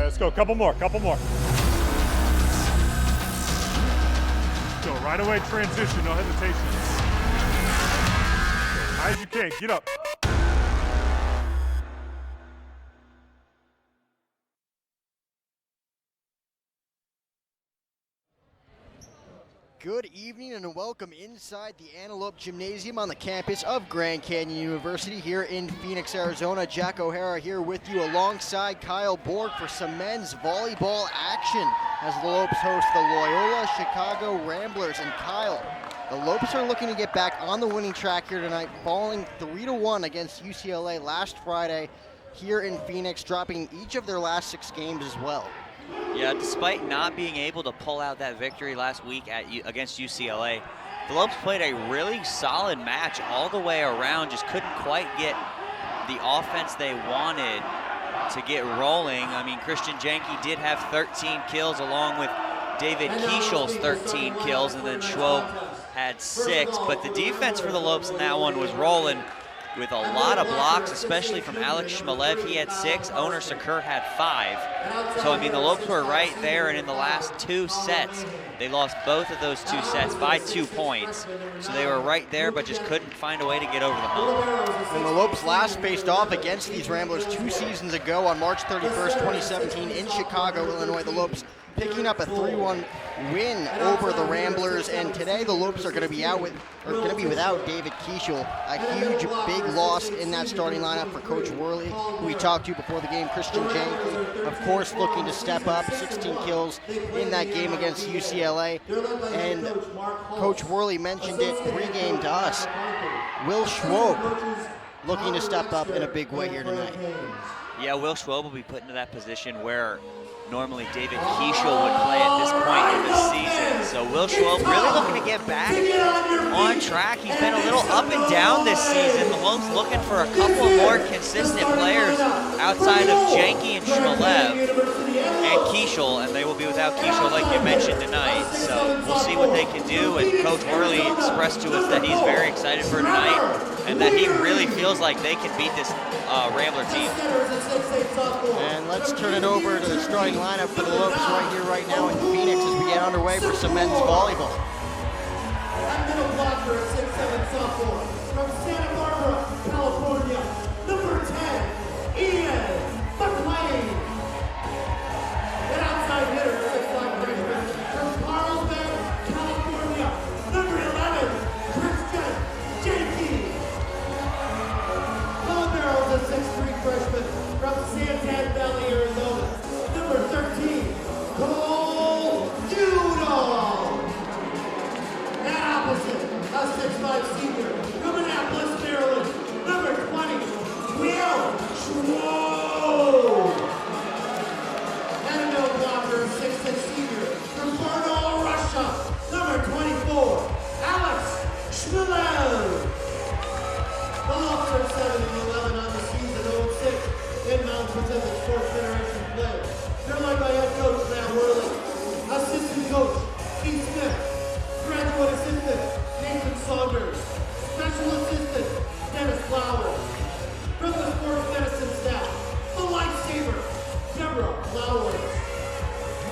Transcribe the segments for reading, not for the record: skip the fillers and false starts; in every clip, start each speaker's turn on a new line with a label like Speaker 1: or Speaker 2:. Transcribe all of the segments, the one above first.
Speaker 1: Let's go, couple more. Go, right away transition, no hesitation. High as you can, get up.
Speaker 2: Good evening and welcome inside the Antelope Gymnasium on the campus of Grand Canyon University here in Phoenix, Arizona. Jack O'Hara here with you alongside Kyle Borg for some men's volleyball action as the Lopes host the Loyola Chicago Ramblers. And Kyle, the Lopes are looking to get back on the winning track here tonight, falling 3-1 against UCLA last Friday here in Phoenix, dropping each of their last 6 games as well.
Speaker 3: Yeah, despite not being able to pull out that victory last week against UCLA, the Lopes played a really solid match all the way around, just couldn't quite get the offense they wanted to get rolling. I mean, Christian Jenke did have 13 kills along with David Kieshel's 13 kills, and then Schwob had 6, but the defense for the Lopes in that one was rolling with a lot of blocks, especially from Alex Shmelev. He had 6, Oner Sakur had 5. So, I mean, the Lopes were right there, and in the last 2 sets, they lost both of those 2 sets by 2 points. So they were right there, but just couldn't find a way to get over the hump.
Speaker 2: And the Lopes last faced off against these Ramblers 2 seasons ago on March 31st, 2017 in Chicago, Illinois. The Lopes picking up a 3-1 win over the Ramblers, and today the Lopes are going to be without David Kieshel. A huge, big loss in that starting lineup for Coach Worley, who we talked to before the game. Christian Jenke, of course, looking to step up, 16 kills in that game against UCLA, and Coach Worley mentioned it pregame to us. Will Schwob looking to step up in a big way here tonight.
Speaker 3: Yeah, Will Schwob will be put into that position where normally David Kieshel would play at this point in the season. So Will Schwob really looking to get back on track. He's been a little up and down this season. The Lopes looking for a couple more consistent players outside of Jenke and Shmelev and Kieshel, and they will be without Kieshel like you mentioned tonight. So we'll see what they can do, and Coach Worley expressed to us that he's very excited for tonight and that he really feels like they can beat this Rambler team.
Speaker 2: And let's turn it over to the starting lineup for the Lopes right here, right now in Phoenix as we get underway for some men's volleyball.
Speaker 4: Middle blocker at 6'7" sophomore from Santa Barbara, California, number 10, Ian McLean. An outside hitter, 6'5" freshman from Carlsbad, California, number 11, Christian Jenke. Long barrels, a 6'3" freshman from Santan Valley, Arizona, number 13, Cole Udall. And opposite, a 6'5" senior from Annapolis, Maryland, number 20, Will Schwob. And a middle blocker, 6'6" senior from Brno, Russia, number 24, Alex Shmelev. The Lopes are 7-11 on the season, 0-6 in Mount Pacific Sports Federation play. They're led by head coach Matt Worley, assistant coach Keith Smith, graduate assistant Nathan Saunders, special assistant Dennis Flowers. From the sports medicine staff, the lifesaver Deborah Flowers.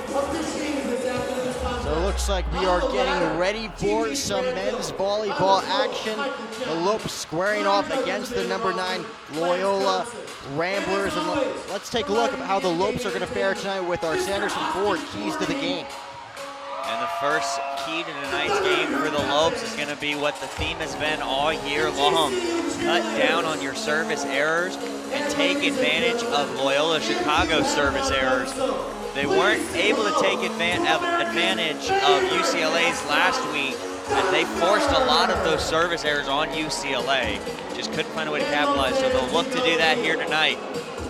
Speaker 4: Officiating this afternoon's contest.
Speaker 2: So it looks like we are getting ready for some men's volleyball action. The Lopes squaring off against the number 9 Loyola Ramblers. And let's take a look at how the Lopes are going to fare tonight with our Sanderson Ford keys to the game.
Speaker 3: And the first key to tonight's game for the Lopes is going to be what the theme has been all year long. Cut down on your service errors and take advantage of Loyola Chicago's service errors. They weren't able to take advantage of UCLA's last week, and they forced a lot of those service errors on UCLA. Just couldn't find a way to capitalize, so they'll look to do that here tonight.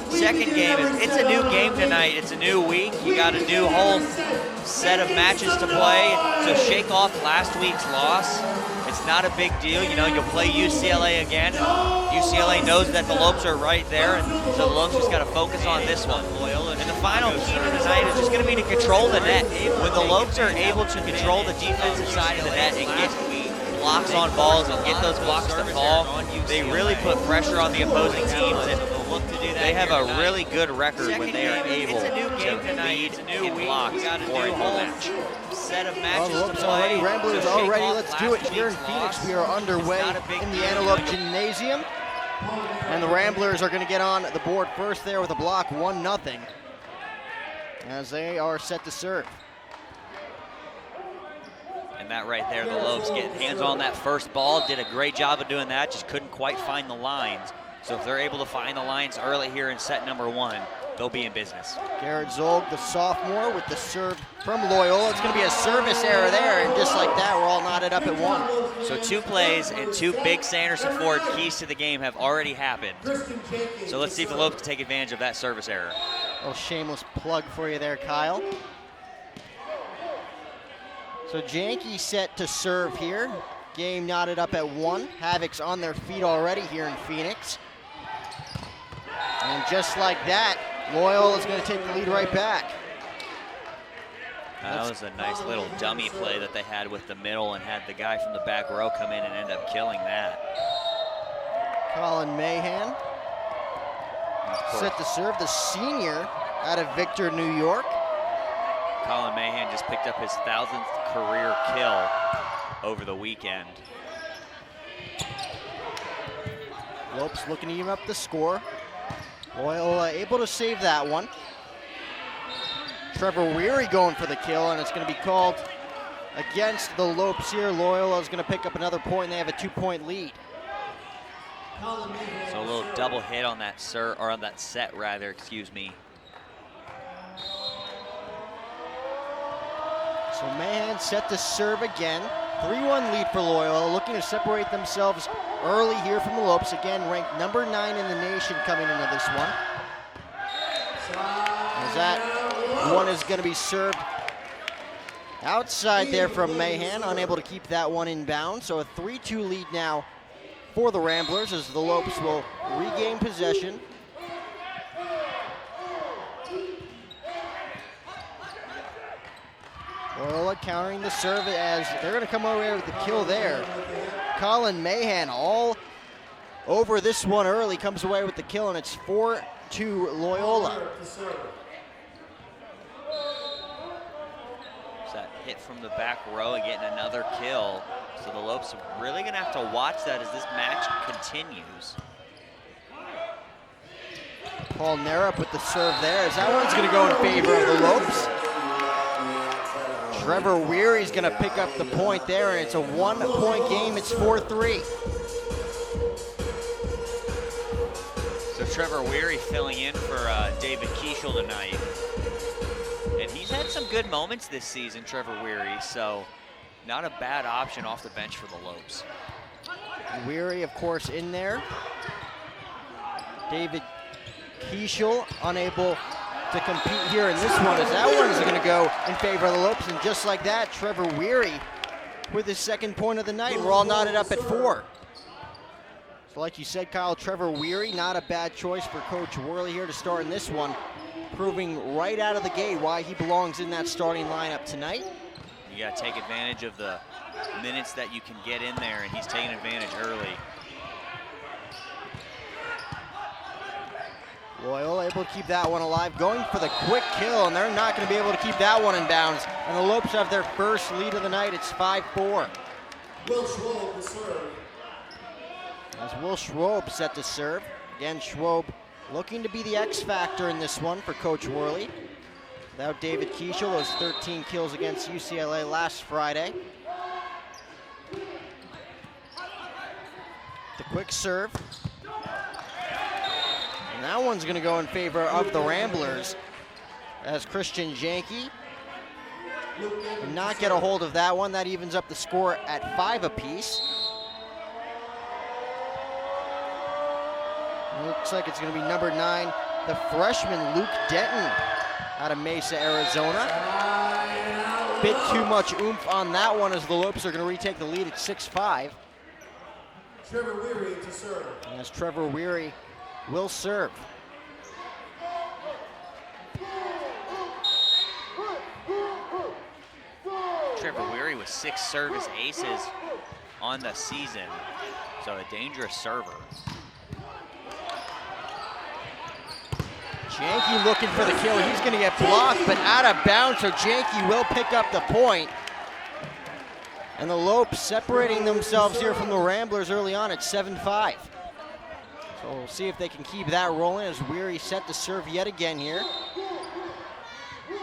Speaker 3: Second game, it's a new game tonight. It's a new week. You got a new whole set of matches to play. So shake off last week's loss. It's not a big deal. You know, you'll play UCLA again. UCLA knows that the Lopes are right there, and so the Lopes just got to focus on this one. And the final key to tonight is just going to be to control the net. When the Lopes are able to control the defensive side of the net and get blocks on balls and get those blocks to fall, they really put pressure on the opposing teams. And look to do that. They have a really good record when they are able to lead in blocks for a whole match. Set of matches
Speaker 2: Well,
Speaker 3: to play.
Speaker 2: already, Ramblers
Speaker 3: to shake
Speaker 2: already.
Speaker 3: off
Speaker 2: Let's do it.
Speaker 3: last
Speaker 2: Here in
Speaker 3: week's
Speaker 2: Phoenix,
Speaker 3: loss.
Speaker 2: we are underway
Speaker 3: Not a big
Speaker 2: in the
Speaker 3: deal.
Speaker 2: Antelope Gymnasium. And the Ramblers are going to get on the board first there with a block, 1-0, as they are set to serve.
Speaker 3: And that right there, the Lopes getting hands on that first ball, did a great job of doing that, just couldn't quite find the lines. So if they're able to find the lines early here in set number 1, they'll be in business.
Speaker 2: Garrett Zolg, the sophomore, with the serve from Loyola. It's going to be a service error there, and just like that, we're all knotted up at 1.
Speaker 3: So 2 plays and 2 big Sanderson Ford keys to the game have already happened. So let's see if the Lopes can take advantage of that service error.
Speaker 2: A little shameless plug for you there, Kyle. So Janke set to serve here. Game knotted up at 1. Havoc's on their feet already here in Phoenix. And just like that, Loyola is going to take the lead right back.
Speaker 3: That was a nice little dummy play that they had with the middle and had the guy from the back row come in and end up killing that.
Speaker 2: Colin Mahan set to serve, the senior out of Victor, New York.
Speaker 3: Colin Mahan just picked up his 1,000th career kill over the weekend.
Speaker 2: Lopes looking to even up the score. Loyola able to save that one. Trevor Weary going for the kill, and it's going to be called against the Lopes here. Loyola is going to pick up another point, and they have a 2-point lead.
Speaker 3: So a little double hit on that on that set rather, excuse me.
Speaker 2: So Mahan set to serve again. 3-1 lead for Loyola, looking to separate themselves early here from the Lopes. Again, ranked number 9 in the nation coming into this one. As that one is going to be served outside there from Mahan, unable to keep that one in bounds. So a 3-2 lead now for the Ramblers as the Lopes will regain possession. Loyola countering the serve as they're going to come away with the kill there. Colin Mahan all over this one early, comes away with the kill, and it's 4-2 Loyola.
Speaker 3: So that hit from the back row and getting another kill. So the Lopes are really going to have to watch that as this match continues.
Speaker 2: Paul Narup with the serve there, as that one's going to go in favor of the Lopes. Trevor Weary's going to pick up the point there, and it's a 1-point game. It's 4-3.
Speaker 3: So Trevor Weary filling in for David Kieshel tonight. And he's had some good moments this season, Trevor Weary, so not a bad option off the bench for the Lopes.
Speaker 2: Weary, of course, in there. David Kieshel unable to compete here in this one, as that one's going to go in favor of the Lopes, and just like that, Trevor Weary with his 2nd point of the night. We're all knotted up at 4. So like you said, Kyle, Trevor Weary, not a bad choice for Coach Worley here to start in this one, proving right out of the gate why he belongs in that starting lineup tonight.
Speaker 3: You got to take advantage of the minutes that you can get in there, and he's taking advantage early.
Speaker 2: Loyola able to keep that one alive, going for the quick kill, and they're not going to be able to keep that one in bounds. And the Lopes have their first lead of the night. It's 5-4.
Speaker 4: Will Schwob to serve.
Speaker 2: As Will Schwob set to serve. Again, Schwob looking to be the X factor in this one for Coach Worley. Without David Kieshel, those 13 kills against UCLA last Friday. The quick serve. And that one's going to go in favor of the Ramblers, as Christian Janke did not get a hold of that one. That evens up the score at 5 apiece. Looks like it's going to be number 9, the freshman Luke Denton out of Mesa, Arizona. Bit too much oomph on that one, as the Lopes are going to retake the lead at 6-5.
Speaker 4: Trevor Weary to serve.
Speaker 2: And as Trevor Weary will serve.
Speaker 3: Trevor Weary with 6 service aces on the season, so a dangerous server.
Speaker 2: Janke looking for the kill. He's going to get blocked, but out of bounds, so Janke will pick up the point. And the Lopes separating themselves here from the Ramblers early on at 7-5. So we'll see if they can keep that rolling as Weary set to serve yet again here.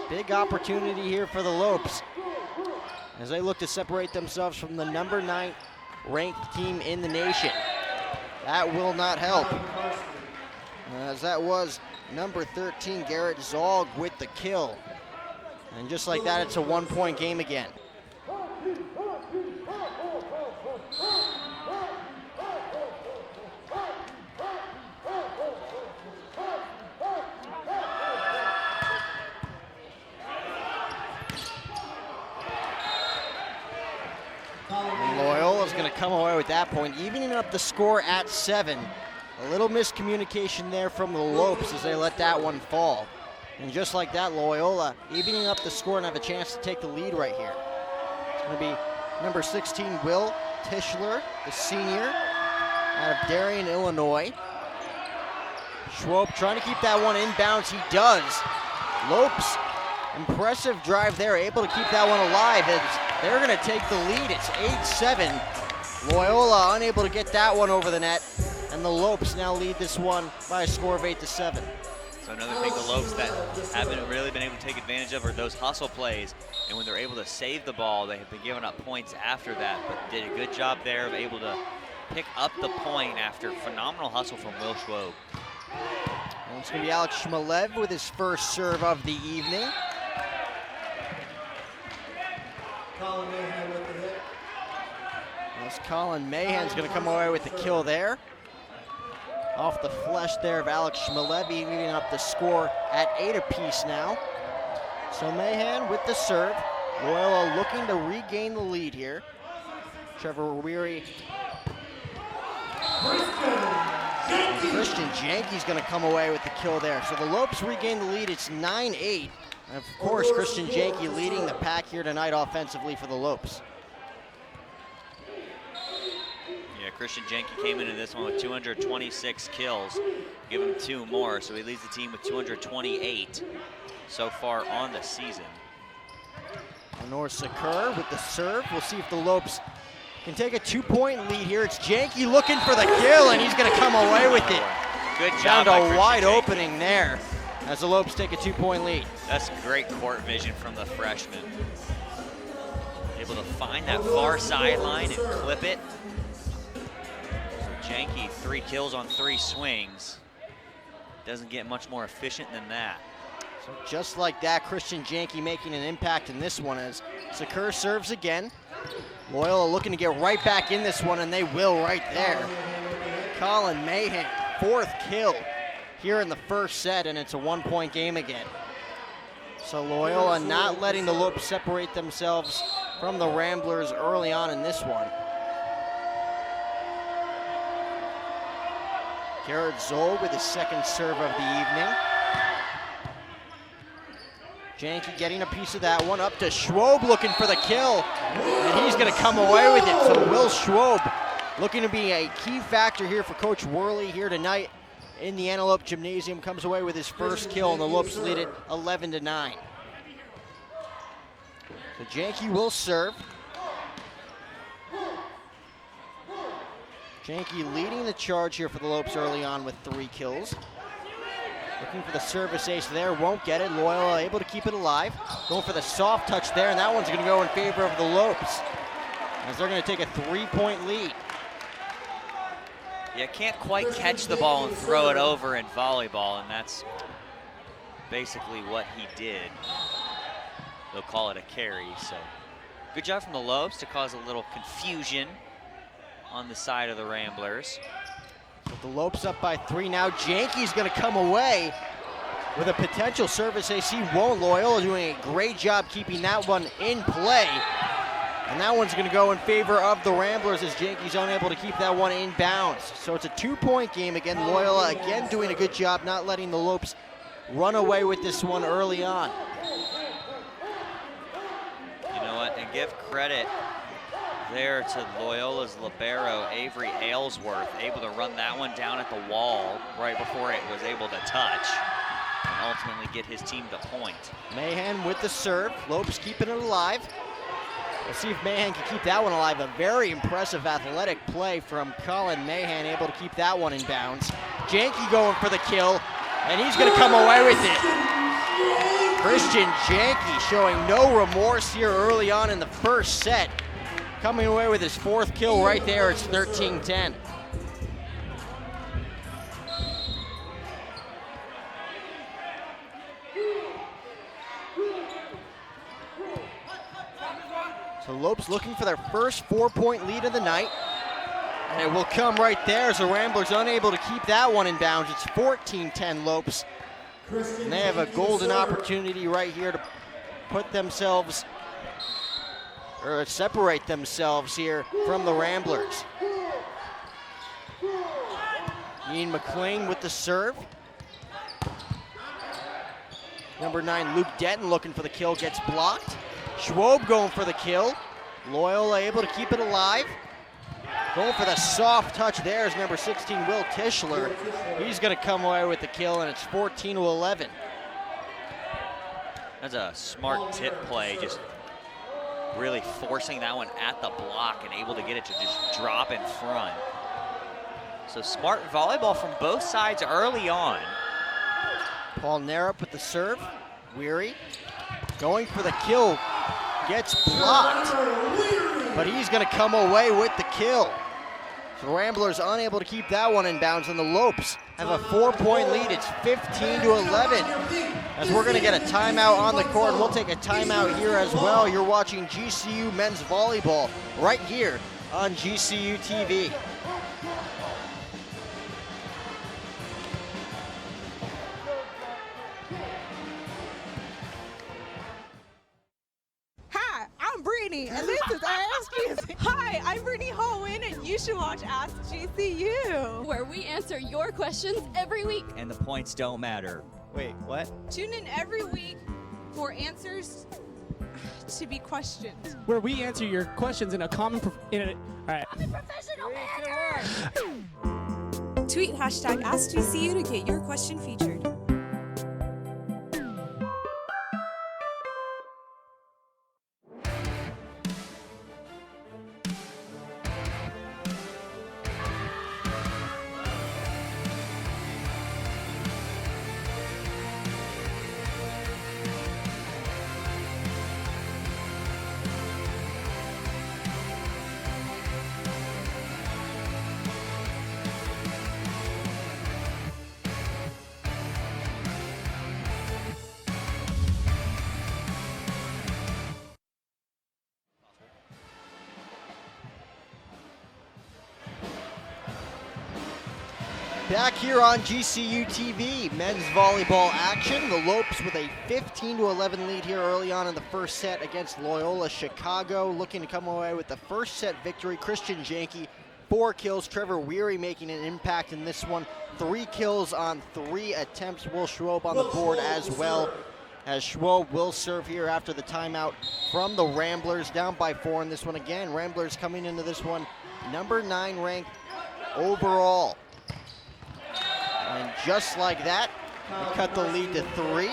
Speaker 2: Big opportunity here for the Lopes as they look to separate themselves from the number 9 ranked team in the nation. That will not help, as that was number 13, Garrett Zog, with the kill. And just like that, it's a 1-point game again. And Loyola's going to come away with that point, evening up the score at 7. A little miscommunication there from the Lopes as they let that one fall. And just like that, Loyola evening up the score and have a chance to take the lead right here. It's going to be number 16, Will Tischler, the senior, out of Darien, Illinois. Schwob trying to keep that one inbounds. He does. Lopes, impressive drive there, able to keep that one alive as they're going to take the lead. It's 8-7. Loyola unable to get that one over the net, and the Lopes now lead this one by a score of 8-7.
Speaker 3: So another thing the Lopes that haven't really been able to take advantage of are those hustle plays, and when they're able to save the ball, they have been giving up points after that, but did a good job there of able to pick up the point after phenomenal hustle from Will Schwob.
Speaker 2: And it's going to be Alex Shmelev with his first serve of the evening.
Speaker 4: Colin Mahan with the hit.
Speaker 2: As Colin Mahan's going to come away with the kill there. Off the flesh there of Alex Shmelev, leading up the score at 8 apiece now. So Mahan with the serve. Loyola looking to regain the lead here. Trevor Weary. Christian Janke's going to come away with the kill there. So the Lopes regain the lead. It's 9-8. And of course, Christian Janke leading the pack here tonight offensively for the Lopes.
Speaker 3: Yeah, Christian Janke came into this one with 226 kills. Give him 2 more, so he leads the team with 228 so far on the season.
Speaker 2: Honor Sakur with the serve. We'll see if the Lopes can take a 2-point lead here. It's Janke looking for the kill, and he's going to come away with it.
Speaker 3: Good job by
Speaker 2: Found a wide
Speaker 3: Janke.
Speaker 2: opening there as the Lopes take a 2-point lead.
Speaker 3: That's great court vision from the freshman. Able to find that far sideline and clip it. So Janke, 3 kills on 3 swings. Doesn't get much more efficient than that.
Speaker 2: So just like that, Christian Janke making an impact in this one as Sakur serves again. Loyola looking to get right back in this one, and they will right there. Colin Mahan, 4th kill here in the first set, and it's a 1-point game again. So Loyola not letting the Lopes separate themselves from the Ramblers early on in this one. Garrett Zoll with his 2nd serve of the evening. Janke getting a piece of that one, up to Schwob looking for the kill, and he's going to come away with it. So Will Schwob looking to be a key factor here for Coach Worley here tonight in the Antelope Gymnasium, comes away with his first kill, and the Lopes lead it 11-9. So Janke will serve. Janke leading the charge here for the Lopes early on with 3 kills. Looking for the service ace there, won't get it. Loyola able to keep it alive. Going for the soft touch there, and that one's going to go in favor of the Lopes as they're going to take a 3-point lead.
Speaker 3: Yeah, can't quite catch the ball and throw it over in volleyball, and that's basically what he did. They'll call it a carry, so good job from the Lopes to cause a little confusion on the side of the Ramblers.
Speaker 2: With the Lopes up by 3 now, Janke's going to come away with a potential service ace. He won't. Loyola doing a great job keeping that one in play. And that one's going to go in favor of the Ramblers as Janke's unable to keep that one in bounds. So it's a 2-point game again. Loyola again doing a good job not letting the Lopes run away with this one early on.
Speaker 3: You know what, and give credit there to Loyola's libero, Avery Aylesworth, able to run that one down at the wall right before it was able to touch. and ultimately get his team the point.
Speaker 2: Mahan with the serve. Lopes keeping it alive. Let's see if Mahan can keep that one alive. A very impressive athletic play from Colin Mahan, able to keep that one in bounds. Janke going for the kill, and he's going to come away with it. Christian Janke showing no remorse here early on in the first set. Coming away with his 4th kill right there. It's 13-10. So Lopes looking for their first 4-point lead of the night. And it will come right there as the Ramblers unable to keep that one in bounds. It's 14-10 Lopes. And they have a golden opportunity right here to put themselves, or separate themselves here from the Ramblers. Ian McLean with the serve. Number 9, Luke Denton looking for the kill, gets blocked. Schwob going for the kill. Loyola able to keep it alive. Going for the soft touch there is number 16, Will Tischler. He's going to come away with the kill, and it's 14-11.
Speaker 3: That's a smart tip play, just really forcing that one at the block and able to get it to just drop in front. So smart volleyball from both sides early on.
Speaker 2: Paul Narup with the serve. Weary going for the kill. Gets blocked, but he's going to come away with the kill. So the Ramblers unable to keep that one in bounds, and the Lopes have a 4-point lead. It's 15-11. As we're going to get a timeout on the court, and we'll take a timeout here as well. You're watching GCU men's volleyball right here on GCU TV.
Speaker 5: Hi, I'm Brittany, and this is Ask GCU. Hi, I'm Brittany Holwyn, and you should watch Ask GCU.
Speaker 6: Where we answer your questions every week.
Speaker 7: And the points don't matter.
Speaker 2: Wait, what?
Speaker 5: Tune in every week for answers to be questioned.
Speaker 8: Where we answer your questions in a common, all right.
Speaker 9: Tweet hashtag AskGCU to get your question featured.
Speaker 2: Back here on GCU TV, men's volleyball action. The Lopes with a 15-11 lead here early on in the first set against Loyola Chicago. Looking to come away with the first set victory. Christian Janke, 4 kills. Trevor Weary making an impact in this one. 3 kills on 3 attempts. Will Schwob on the board as well, as Schwob will serve here after the timeout from the Ramblers, down by 4 in this one again. Ramblers coming into this one number 9 ranked overall. And just like that, we cut the lead to 3.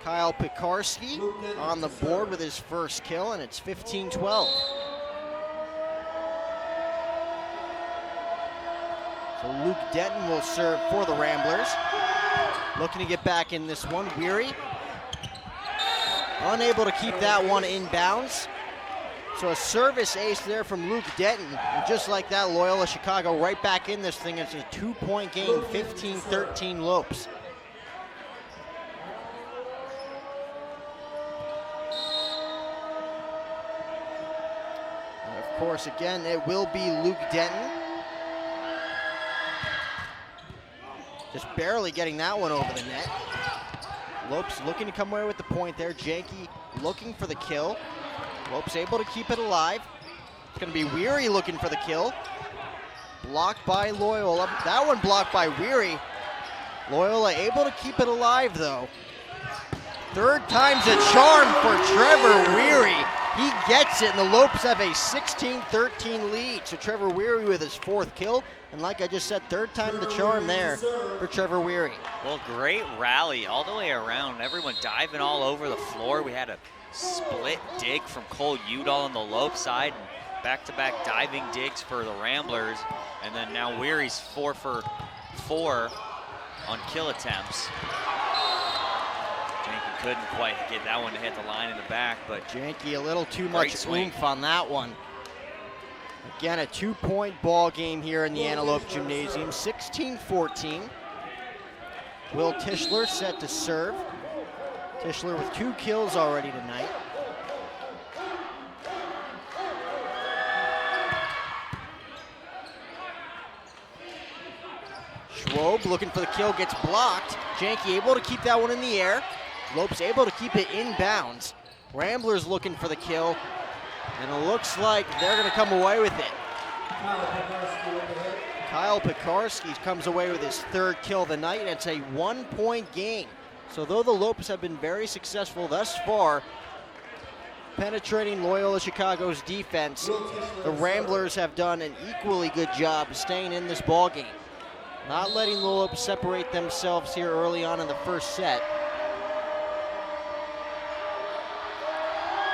Speaker 2: Kyle Pekarski on the board with his first kill, and it's 15-12. So Luke Denton will serve for the Ramblers. Looking to get back in this one. Weary unable to keep that one in bounds. So a service ace there from Luke Denton. And just like that, Loyola Chicago right back in this thing. It's a 2-point game, 15-13 Lopes. And of course, again, it will be Luke Denton. Just barely getting that one over the net. Lopes looking to come away with the point there. Janke looking for the kill. Lopes able to keep it alive. It's going to be Weary looking for the kill. Blocked by Loyola. That one blocked by Weary. Loyola able to keep it alive, though. Third time's a charm for Trevor Weary. He gets it, and the Lopes have a 16-13 lead. So Trevor Weary with his 4th kill. And like I just said, 3rd time the charm there for Trevor Weary.
Speaker 3: Well, great rally all the way around. Everyone diving all over the floor. We had a split dig from Cole Udall on the Lope side. And back-to-back diving digs for the Ramblers. And then now Weary's 4 for 4 on kill attempts. Janky couldn't quite get that one to hit the line in the back, but
Speaker 2: Janky a little too much oomph on that one. Again, a 2-point ball game here in the Antelope Gymnasium, 16-14. Will Tischler set to serve. Tischler with 2 kills already tonight. Schwob looking for the kill, gets blocked. Janky able to keep that one in the air. Lopes able to keep it inbounds. Ramblers looking for the kill, and it looks like they're going to come away with it. Kyle Pekarski comes away with his 3rd kill of the night, and it's a 1-point game. So though the Lopes have been very successful thus far, penetrating Loyola Chicago's defense, the Ramblers have done an equally good job staying in this ball game. Not letting the Lopes separate themselves here early on in the 1st set.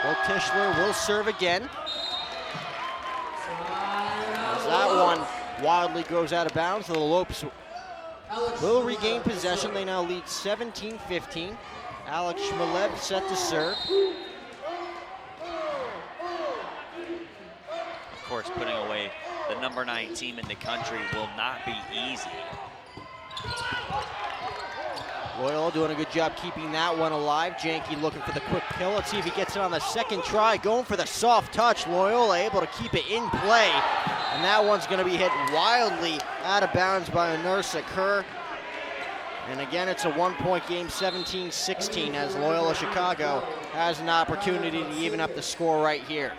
Speaker 2: Well, Tischler will serve again. As that one wildly goes out of bounds, so the Lopes will regain possession. They now lead 17-15. Alex Shmilev set to serve.
Speaker 3: of course, putting away the number 9 team in the country will not be easy.
Speaker 2: Loyola doing a good job keeping that one alive. Janky looking for the quick kill. Let's see if he gets it on the 2nd try. Going for the soft touch. Loyola able to keep it in play. And that one's going to be hit wildly out of bounds by Anursa Kerr. And again, it's a 1-point game, 17-16, as Loyola Chicago has an opportunity to even up the score right here.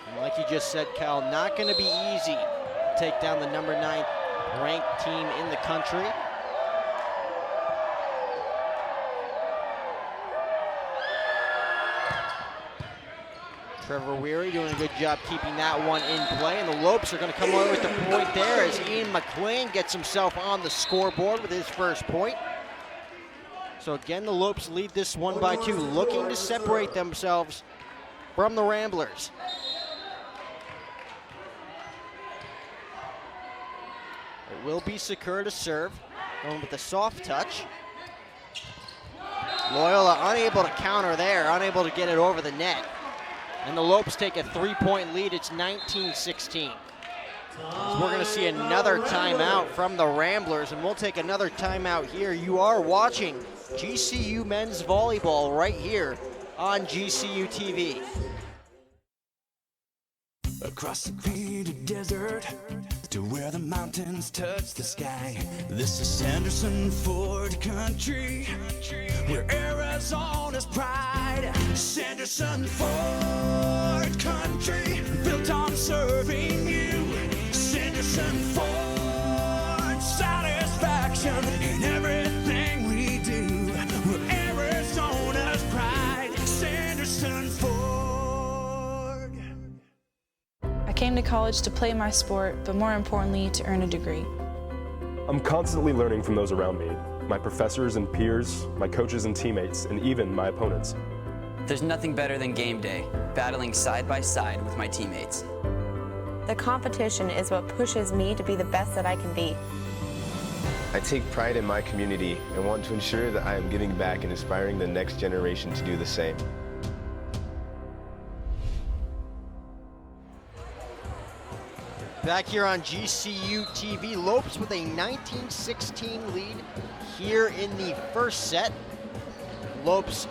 Speaker 2: And like you just said, Cal, not going to be easy to take down the number 9 ranked team in the country. Trevor Weary doing a good job keeping that one in play, and the Lopes are going to come away with the point there as Ian McLean gets himself on the scoreboard with his 1st point. So again, the Lopes lead this 1 by 2, looking to separate themselves from the Ramblers. It will be Sekur to serve, going with the soft touch. Loyola unable to counter there, unable to get it over the net. And the Lopes take a 3-point lead. It's 19-16. So we're going to see another timeout from the Ramblers, and we'll take another timeout here. You are watching GCU men's volleyball right here on GCU TV.
Speaker 7: Across the green desert to where the mountains touch the sky. This is Sanderson Ford country, where Arizona's pride. Sanderson Ford country, built on serving you. Sanderson Ford, satisfaction in everything we do. We're Arizona's pride. Sanderson Ford.
Speaker 9: I came to college to play my sport, but more importantly, to earn a degree.
Speaker 10: I'm constantly learning from those around me, my professors and peers, my coaches and teammates, and even my opponents.
Speaker 11: There's nothing better than game day, battling side by side with my teammates.
Speaker 12: The competition is what pushes me to be the best that I can be.
Speaker 13: I take pride in my community and want to ensure that I am giving back and inspiring the next generation to do the same.
Speaker 2: Back here on GCU TV, Lopes with a 19-16 lead here in the 1st set. Lopes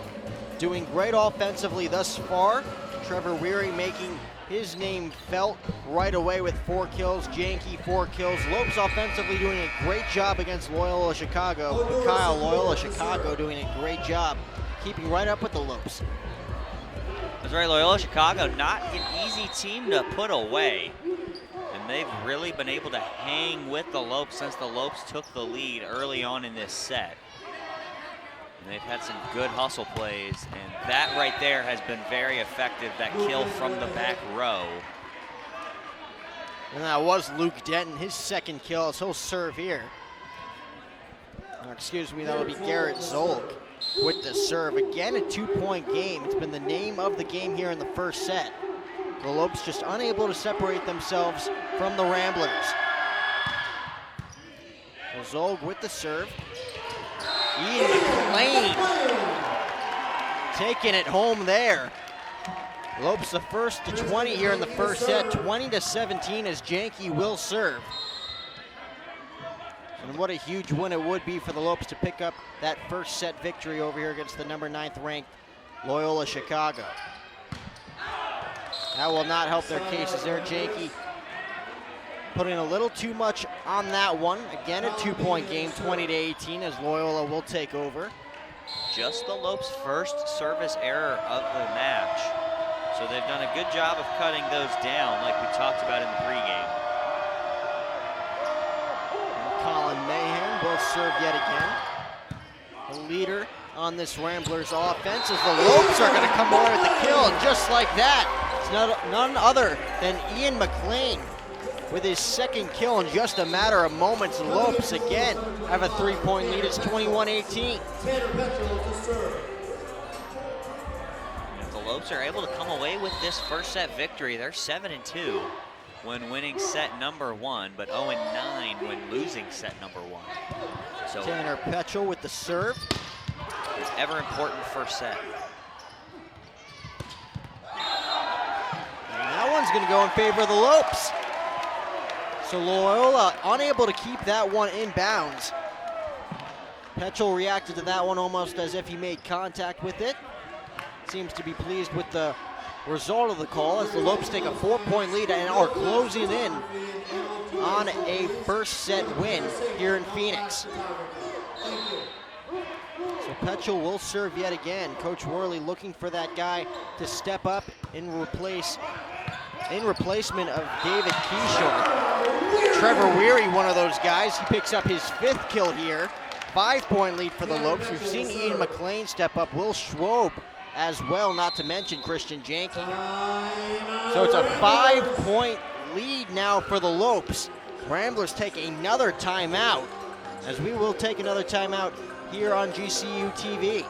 Speaker 2: doing great offensively thus far. Trevor Weary making his name felt right away with 4 kills. Janky 4 kills. Lopes offensively doing a great job against Loyola Chicago. Kyle, Loyola Chicago doing a great job keeping right up with the Lopes.
Speaker 3: That's right, Loyola Chicago, not an easy team to put away. And they've really been able to hang with the Lopes since the Lopes took the lead early on in this set. And they've had some good hustle plays, and that right there has been very effective, that kill from the back row.
Speaker 2: And that was Luke Denton, his second kill, so he'll serve here. Or excuse me, that'll be Garrett Zolk with the serve. Again, a 2-point game. It's been the name of the game here in the first set. The Lopes just unable to separate themselves from the Ramblers. So Zolk with the serve. Ian McLean taking it home there. Lopes the first to 20 here in the first set, 20-17 as Janke will serve. And what a huge win it would be for the Lopes to pick up that first set victory over here against the number 9th ranked Loyola Chicago. That will not help their cases there. Janke putting a little too much on that one. Again, a 2-point game, 20-18 as Loyola will take over.
Speaker 3: Just the Lopes' first service error of the match. So they've done a good job of cutting those down like we talked about in the pregame.
Speaker 2: And Colin Mahan will serve yet again. The leader on this Ramblers offense as the Lopes are gonna come away with the kill. And just like that, it's none other than Ian McLean with his second kill in just a matter of moments. Lopes again have a 3-point lead. It's 21-18.
Speaker 3: If the Lopes are able to come away with this first set victory, they're 7-2 when winning set number 1, but 0-9 when losing set number 1. So
Speaker 2: Tanner Petchel with the serve.
Speaker 3: It's ever important first set.
Speaker 2: And that one's gonna go in favor of the Lopes. So Loyola unable to keep that one in bounds. Petchel reacted to that one almost as if he made contact with it. Seems to be pleased with the result of the call as the Lopes take a 4-point lead and are closing in on a first set win here in Phoenix. So Petchel will serve yet again. Coach Worley looking for that guy to step up in replacement of David Keishel. Trevor Weary, one of those guys. He picks up his 5th kill here. 5-point lead for the Lopes. We've seen Ian McLean step up. Will Schwob as well, not to mention Christian Janke. So it's a 5-point lead now for the Lopes. Ramblers take another timeout, as we will take another timeout here on GCU TV.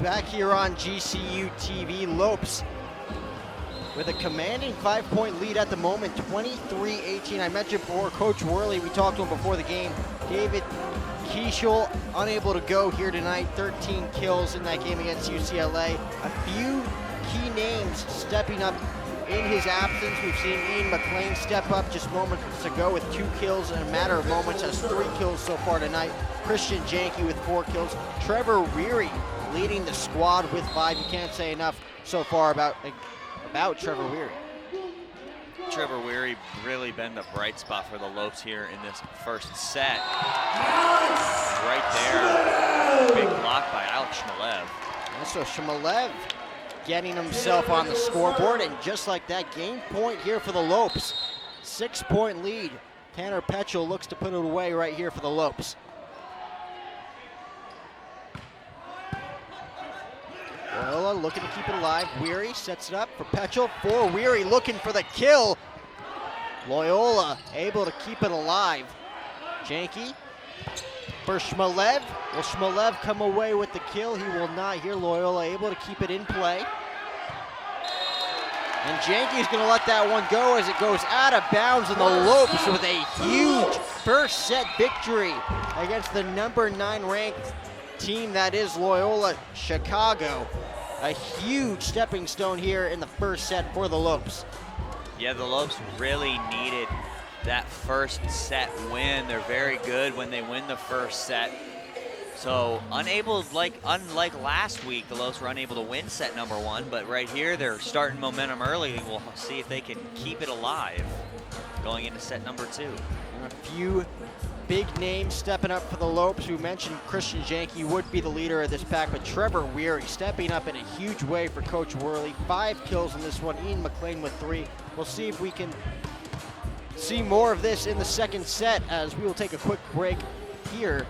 Speaker 2: Back here on GCU TV, Lopes with a commanding 5-point lead at the moment, 23-18. I mentioned before, Coach Worley, we talked to him before the game. David Keishel unable to go here tonight, 13 kills in that game against UCLA. A few key names stepping up in his absence. We've seen Ian McLean step up just moments ago with 2 kills in a matter of moments, has 3 kills so far tonight. Christian Janke with 4 kills. Trevor Weary leading the squad with 5. You can't say enough so far about Trevor Weary.
Speaker 3: Trevor Weary really been the bright spot for the Lopes here in this first set. Right there, big block by Alex Shmelev.
Speaker 2: And so Shmelev getting himself on the scoreboard, and just like that, game point here for the Lopes. 6-point lead. Tanner Petchel looks to put it away right here for the Lopes. Loyola looking to keep it alive. Weary sets it up for Petchel. For Weary looking for the kill. Loyola able to keep it alive. Janke for Shmelev. Will Shmelev come away with the kill? He will not here. Loyola able to keep it in play. And Janke's going to let that one go as it goes out of bounds, and the Lopes with a huge first set victory against the number 9 ranked team that is Loyola Chicago. A huge stepping stone here in the first set for the Lopes.
Speaker 3: Yeah, the Lopes really needed that first set win. They're very good when they win the first set. So unlike last week, the Lopes were unable to win set number 1, but right here they're starting momentum early. We'll see if they can keep it alive going into set number 2.
Speaker 2: And a few big names stepping up for the Lopes. We mentioned Christian Janke would be the leader of this pack, but Trevor Weary stepping up in a huge way for Coach Worley. 5 kills in this one. Ian McLean with 3. We'll see if we can see more of this in the second set as we will take a quick break here.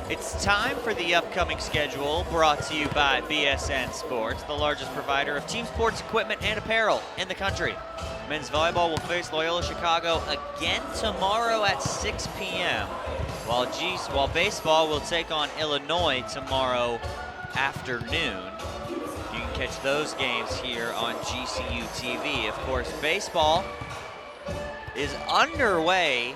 Speaker 3: It's time for the upcoming schedule, brought to you by BSN Sports, the largest provider of team sports equipment and apparel in the country. Men's volleyball will face Loyola Chicago again tomorrow at 6 p.m., while baseball will take on Illinois tomorrow afternoon. You can catch those games here on GCU TV. Of course, baseball is underway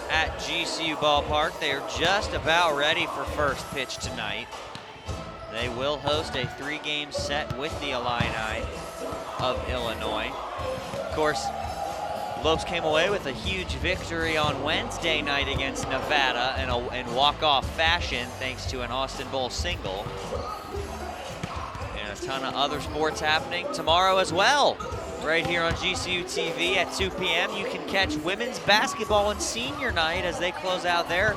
Speaker 3: at GCU Ballpark. They are just about ready for first pitch tonight. They will host a 3-game set with the Illini of Illinois. Of course, Lopes came away with a huge victory on Wednesday night against Nevada in walk-off fashion thanks to an Austin Bowl single. And a ton of other sports happening tomorrow as well. Right here on GCU TV at 2 p.m. You can catch women's basketball and senior night as they close out their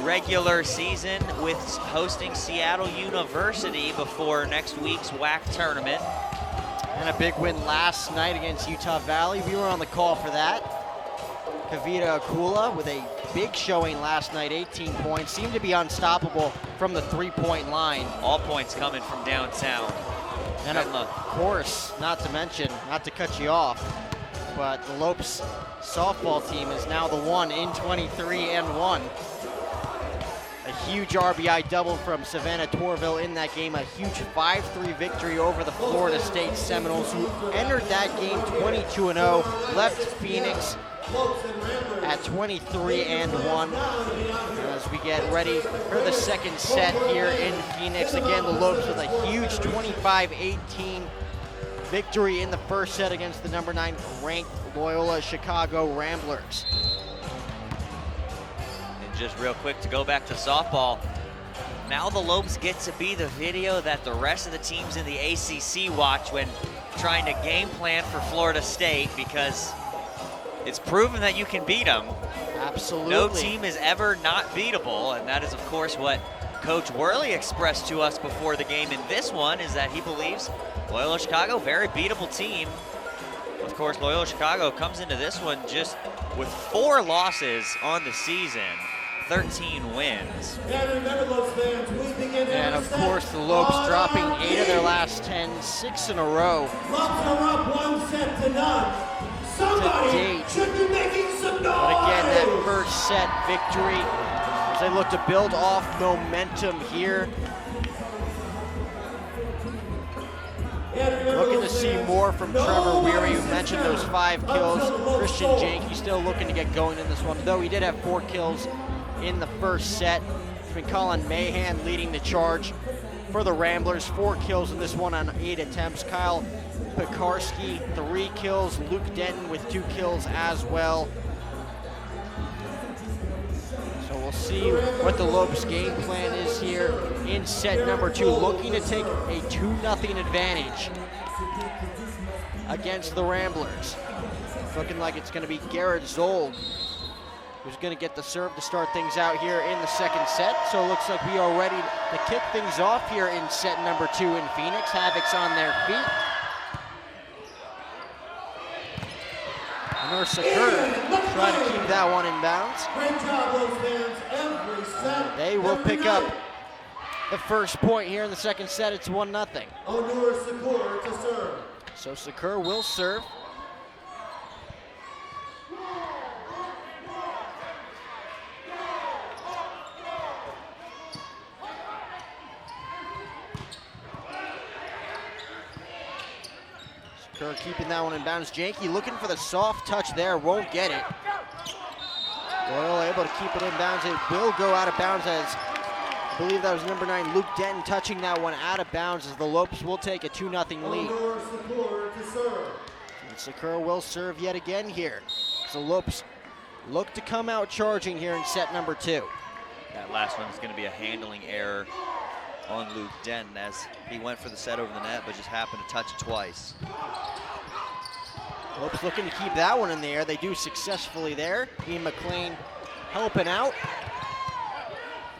Speaker 3: regular season with hosting Seattle University before next week's WAC tournament.
Speaker 2: And a big win last night against Utah Valley. We were on the call for that. Kavita Akula with a big showing last night, 18 points. Seemed to be unstoppable from the 3-point line.
Speaker 3: All points coming from downtown.
Speaker 2: And of course, not to mention, not to cut you off, but the Lopes softball team is now the one in 23-1. A huge RBI double from Savannah Torville in that game. A huge 5-3 victory over the Florida State Seminoles, who entered that game 22-0, left Phoenix at 23-1. As we get ready for the second set here in Phoenix. Again, the Lopes with a huge 25-18 victory in the first set against the number 9 ranked Loyola Chicago Ramblers.
Speaker 3: And just real quick to go back to softball, now the Lopes get to be the video that the rest of the teams in the ACC watch when trying to game plan for Florida State, because it's proven that you can beat them.
Speaker 2: Absolutely.
Speaker 3: No team is ever not beatable, and that is, of course, what Coach Worley expressed to us before the game in this one, is that he believes Loyola Chicago, very beatable team. Of course, Loyola Chicago comes into this one just with 4 losses on the season, 13 wins.
Speaker 2: And of course, the Lopes dropping 8 of their last 10, 6 in a row.
Speaker 4: Lopes are up 1-0. Somebody should be making some noise.
Speaker 2: But again, that first set victory as they look to build off momentum here. Looking to see more from Trevor Weary, who mentioned those 5 kills. Christian Janke still looking to get going in this one, though he did have 4 kills in the first set. It's been Colin Mahan leading the charge for the Ramblers. 4 kills in this one on 8 attempts. Kyle Pekarski, 3 kills. Luke Denton with 2 kills as well. So we'll see what the Lopes game plan is here in set number 2. Looking to take a 2-0 advantage against the Ramblers. Looking like it's going to be Garrett Zold who's going to get the serve to start things out here in the second set. So it looks like we are ready to kick things off here in set number 2 in Phoenix. Havoc's on their feet. Nursa Kerr trying to keep that one in bounds.
Speaker 4: Great job, those fans. Every set.
Speaker 2: They will pick up the first point here in the second set. It's 1-0.
Speaker 4: Onur Sakur to serve.
Speaker 2: So Sakur will serve. Sakur keeping that one in bounds. Janke looking for the soft touch there, won't get it. Loyola able to keep it in bounds. It will go out of bounds as I believe that was number 9, Luke Denton, touching that one out of bounds as the Lopes will take a 2-0 lead. And Sakur will serve yet again here. So Lopes look to come out charging here in set number 2.
Speaker 3: That last one is going to be a handling error on Luke Denton as he went for the set over the net but just happened to touch it twice.
Speaker 2: Lopes looking to keep that one in the air. They do successfully there. Ian McLean helping out.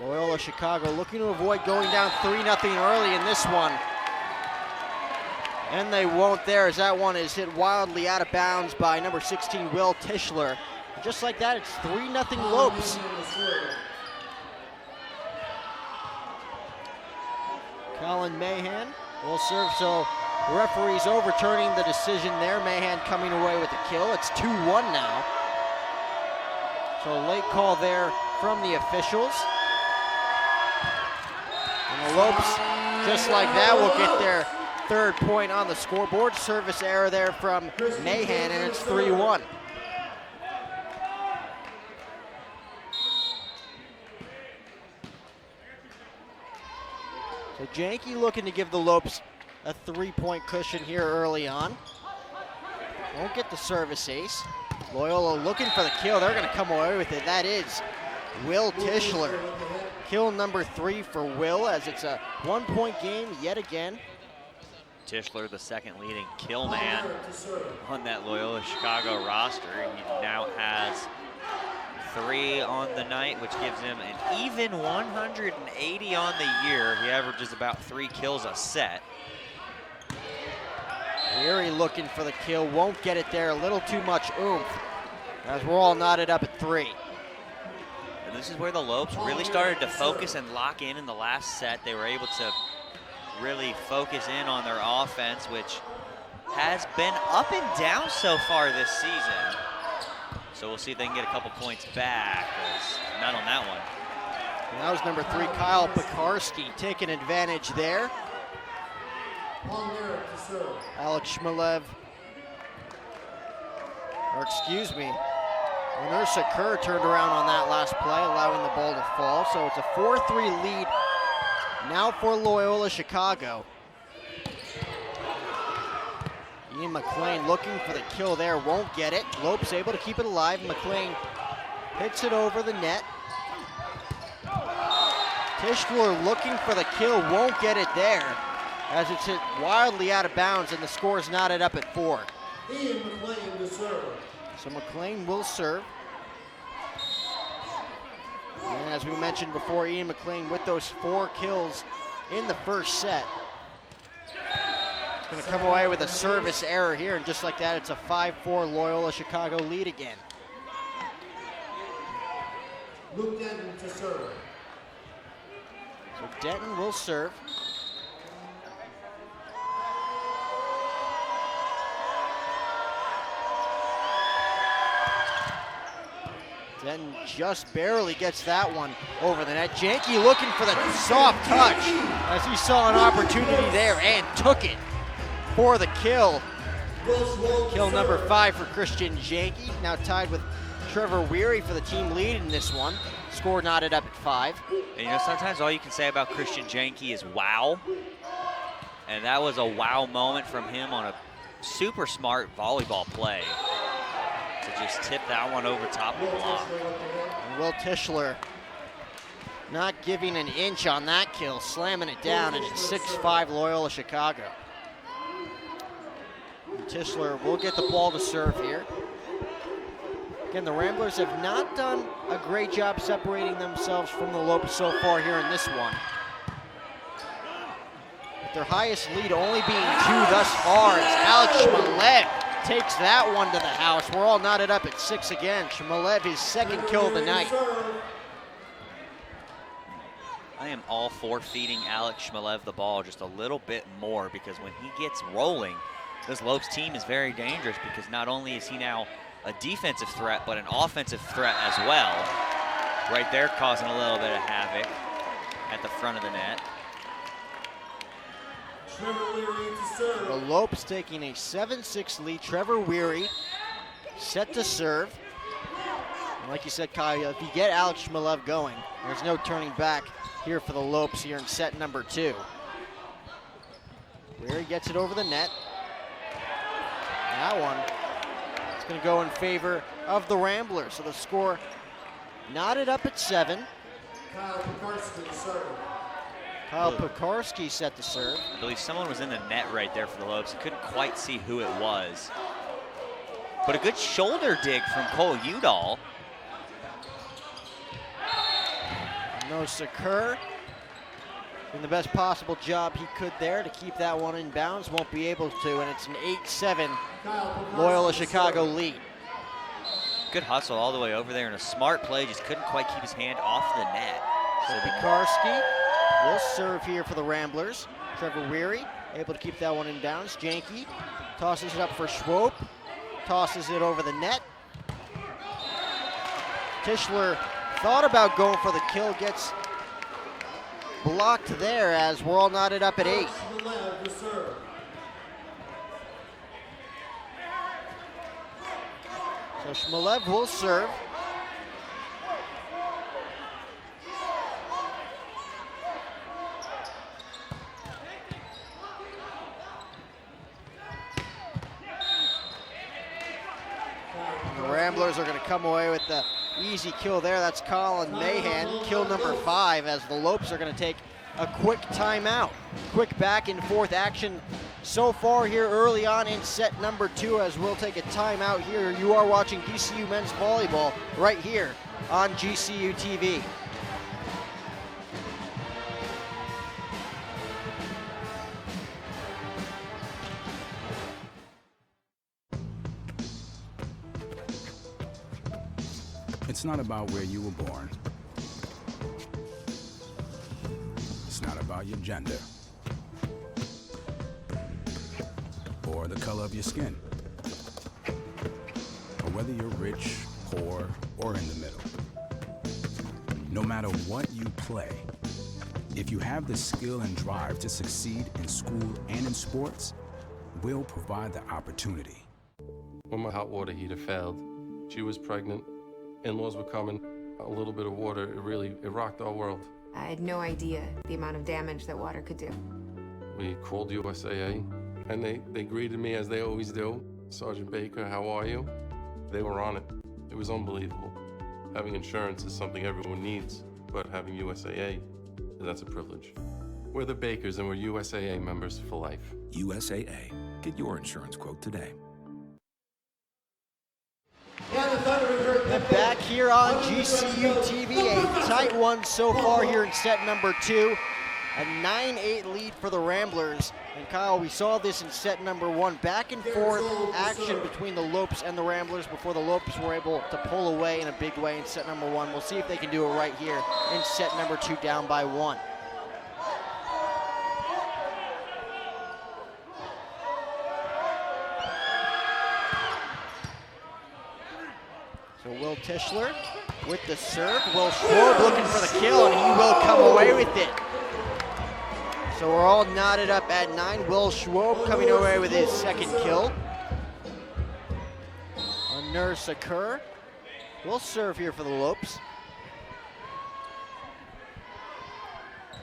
Speaker 2: Loyola Chicago looking to avoid going down 3-0 early in this one. And they won't there as that one is hit wildly out of bounds by number 16, Will Tischler. And just like that, it's 3-0 Lopes. Colin Mahan will serve, so the referee's overturning the decision there. Mahan coming away with the kill. It's 2-1 now. So a late call there from the officials. And the Lopes, just like that, will get their 3rd point on the scoreboard. Service error there from Mahan, and it's 3-1. So Janke looking to give the Lopes a 3-point cushion here early on. Won't get the service ace. Loyola looking for the kill. They're going to come away with it. That is Will Tischler. Kill number 3 for Will as it's a 1-point game yet again.
Speaker 3: Tischler, the second leading kill man on that Loyola Chicago roster. He now has 3 on the night, which gives him an even 180 on the year. He averages about 3 kills a set.
Speaker 2: Weary looking for the kill, won't get it there. A little too much oomph as we're all knotted up at 3.
Speaker 3: And this is where the Lopes really started to focus and lock in the last set. They were able to really focus in on their offense, which has been up and down so far this season. So we'll see if they can get a couple points back, not on that one.
Speaker 2: And that was number 3, Kyle Pekarski, taking advantage there. Alex Shmelev, or excuse me, Winner Sakur turned around on that last play, allowing the ball to fall. So it's a 4-3 lead now for Loyola Chicago. Ian McLean looking for the kill there, won't get it. Lopes able to keep it alive. McLean hits it over the net. Tischler looking for the kill, won't get it there as it's hit wildly out of bounds and the score is knotted up at 4.
Speaker 4: Ian McLean to serve.
Speaker 2: So McLean will serve. And as we mentioned before, Ian McLean with those 4 kills in the first set. Going to come away with a service error here, and just like that, it's a 5-4 Loyola Chicago lead again.
Speaker 4: Luke Denton to serve.
Speaker 2: So Denton will serve. Denton just barely gets that one over the net. Janke looking for the soft touch as he saw an opportunity there and took it for the kill. Kill number 5 for Christian Janke, now tied with Trevor Weary for the team lead in this one. Score knotted up at 5.
Speaker 3: And you know, sometimes all you can say about Christian Janke is wow. And that was a wow moment from him on a super smart volleyball play to just tip that one over top of the block.
Speaker 2: And Will Tischler not giving an inch on that kill, slamming it down, and it's 6-5 Loyola Chicago. And Tischler will get the ball to serve here. Again, the Ramblers have not done a great job separating themselves from the Lopes so far here in this one. With their highest lead only being 2 thus far, as Alex Shmelev takes that one to the house. We're all knotted up at 6 again. Shmelev, his 2nd kill of the night.
Speaker 3: I am all for feeding Alex Shmelev the ball just a little bit more, because when he gets rolling, this Lopes team is very dangerous because not only is he now a defensive threat, but an offensive threat as well. Right there causing a little bit of havoc at the front of the net.
Speaker 2: The Lopes taking a 7-6 lead. Trevor Weary set to serve. And like you said, Kyle, if you get Alex Shmilev going, there's no turning back here for the Lopes here in set number 2. Weary gets it over the net. That one is going to go in favor of the Ramblers. So the score knotted up at 7. Kyle Pekarski set to serve.
Speaker 3: I believe someone was in the net right there for the Lopes. Couldn't quite see who it was. But a good shoulder dig from Cole Udall.
Speaker 2: No Sakur doing the best possible job he could there to keep that one in bounds. Won't be able to, and it's an 8-7 Loyola Chicago lead.
Speaker 3: Good hustle all the way over there and a smart play. Just couldn't quite keep his hand off the net.
Speaker 2: So Pekarski will serve here for the Ramblers. Trevor Weary able to keep that one in bounds. Janke tosses it up for Schwope. Tosses it over the net. Tischler thought about going for the kill, gets blocked there as we're all knotted up at 8. So Shmilev will serve. The Ramblers are going to come away with the easy kill there. That's Colin Mahan, kill number 5, as the Lopes are going to take a quick timeout. Quick back and forth action so far here early on in set number 2, as we'll take a timeout here. You are watching GCU men's volleyball right here on GCU TV.
Speaker 14: It's not about where you were born. It's not about your gender or the color of your skin, or whether you're rich, poor, or in the middle. No matter what you play, if you have the skill and drive to succeed in school and in sports, we'll provide the opportunity.
Speaker 15: When my hot water heater failed, she was pregnant, in-laws were coming, a little bit of water, it rocked our world.
Speaker 16: I had no idea the amount of damage that water could do.
Speaker 15: We called USAA, and they greeted me as they always do. Sergeant Baker, how are you? They were on it. It was unbelievable. Having insurance is something everyone needs, but having USAA, that's a privilege. We're the Bakers, and we're USAA members for life.
Speaker 17: USAA. Get your insurance quote today.
Speaker 2: And back here on GCU TV, a tight one so far here in set number 2. A 9-8 lead for the Ramblers. And Kyle, we saw this in set number 1. Back and forth action between the Lopes and the Ramblers before the Lopes were able to pull away in a big way in set number 1. We'll see if they can do it right here in set number 2, down by 1. So Will Tischler with the serve. Will Schwobe looking for the kill, and he will come away with it. So we're all knotted up at 9. Will Schwobe coming away with his second kill. Anur Sakur will serve here for the Lopes.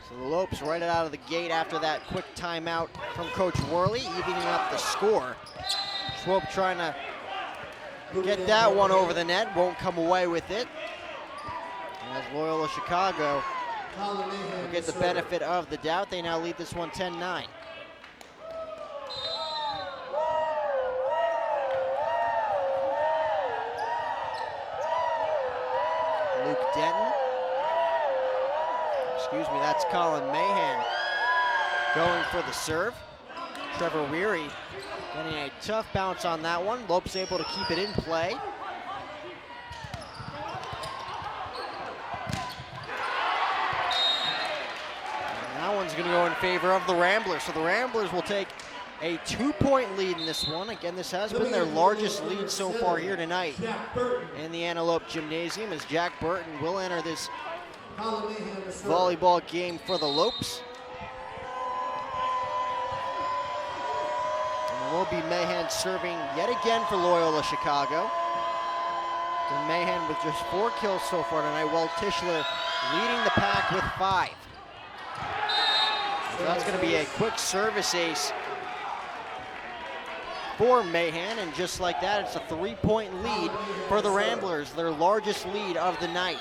Speaker 2: So the Lopes right out of the gate after that quick timeout from Coach Worley, evening up the score. Schwobe trying to get that one over the net, won't come away with it. And as Loyola Chicago will get the benefit of the doubt, they now lead this one 10-9. Luke Denton. Excuse me, that's Colin Mahan going for the serve. Trevor Weary getting a tough bounce on that one. Lopes able to keep it in play. And that one's going to go in favor of the Ramblers. So the Ramblers will take a 2-point lead in this one. Again, this has been their largest lead so far here tonight in the Antelope Gymnasium, as Jack Burton will enter this volleyball game for the Lopes. And it will be Mahan serving yet again for Loyola Chicago. And Mahan with just 4 kills so far tonight, while Tischler leading the pack with 5. So that's going to be a quick service ace for Mahan, and just like that, it's a 3-point lead for the Ramblers, their largest lead of the night.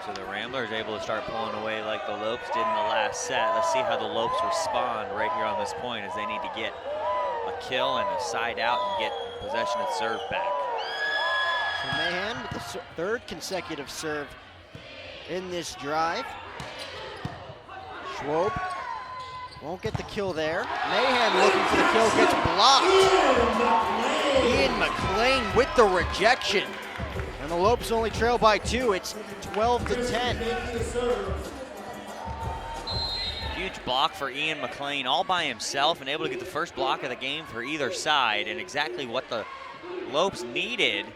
Speaker 3: So the Ramblers able to start pulling away like the Lopes did in the last set. Let's see how the Lopes respond right here on this point, as they need to get a kill and a side out and get possession of serve back.
Speaker 2: So Mahan with the 3rd consecutive serve in this drive. Schwob won't get the kill there. Mahan looking for the kill, gets blocked. Ian McLean with the rejection. And the Lopes only trail by 2. It's 12-10.
Speaker 3: Huge block for Ian McLean, all by himself, and able to get the first block of the game for either side, and exactly what the Lopes needed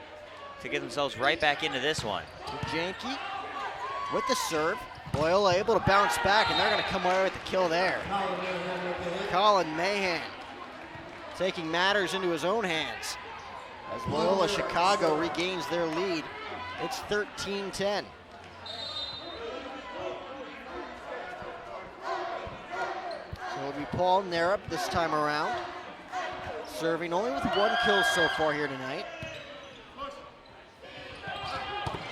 Speaker 3: to get themselves right back into this one.
Speaker 2: Janke with the serve. Loyola able to bounce back, and they're going to come away with the kill there. Colin Mahan taking matters into his own hands as Loyola Chicago regains their lead. It's 13-10. So it'll be Paul Narup this time around, serving only with 1 kill so far here tonight.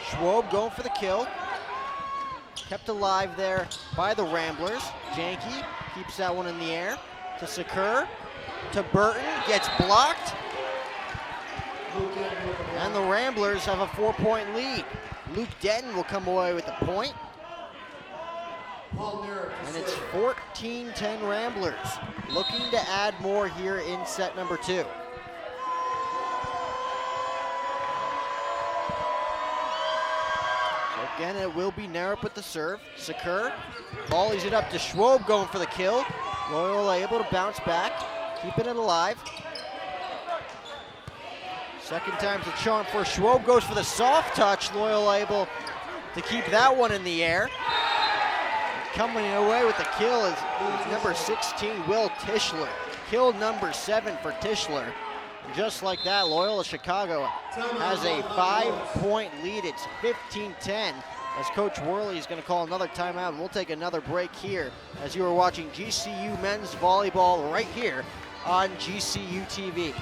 Speaker 2: Schwob going for the kill. Kept alive there by the Ramblers. Janke keeps that one in the air to Sakur, to Burton, gets blocked. And the Ramblers have a 4-point lead. Luke Denton will come away with the point. And it's 14-10 Ramblers, looking to add more here in set number 2. Again, it will be Narup with the serve. Sakur volleys it up to Schwob, going for the kill. Loyola able to bounce back, keeping it alive. Second time's a charm for Schwob, goes for the soft touch. Loyola able to keep that one in the air. Coming away with the kill is number 16, Will Tischler. Kill number 7 for Tischler. And just like that, Loyola Chicago has a 5-point lead. It's 15-10 as Coach Worley is going to call another timeout, and we'll take another break here as you are watching GCU men's volleyball right here on GCU TV.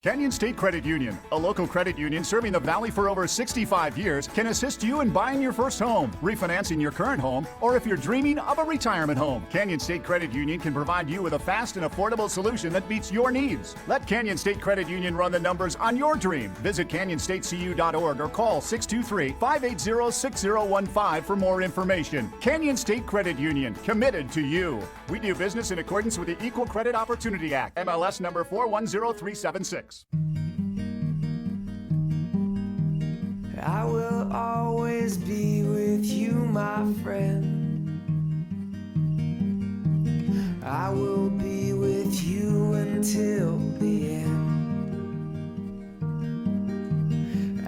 Speaker 18: Canyon State Credit Union, a local credit union serving the Valley for over 65 years, can assist you in buying your first home, refinancing your current home, or if you're dreaming of a retirement home. Canyon State Credit Union can provide you with a fast and affordable solution that meets your needs. Let Canyon State Credit Union run the numbers on your dream. Visit canyonstatecu.org or call 623-580-6015 for more information. Canyon State Credit Union, committed to you. We do business in accordance with the Equal Credit Opportunity Act, MLS number 410376.
Speaker 7: I will always be with you, my friend. I will be with you until the end.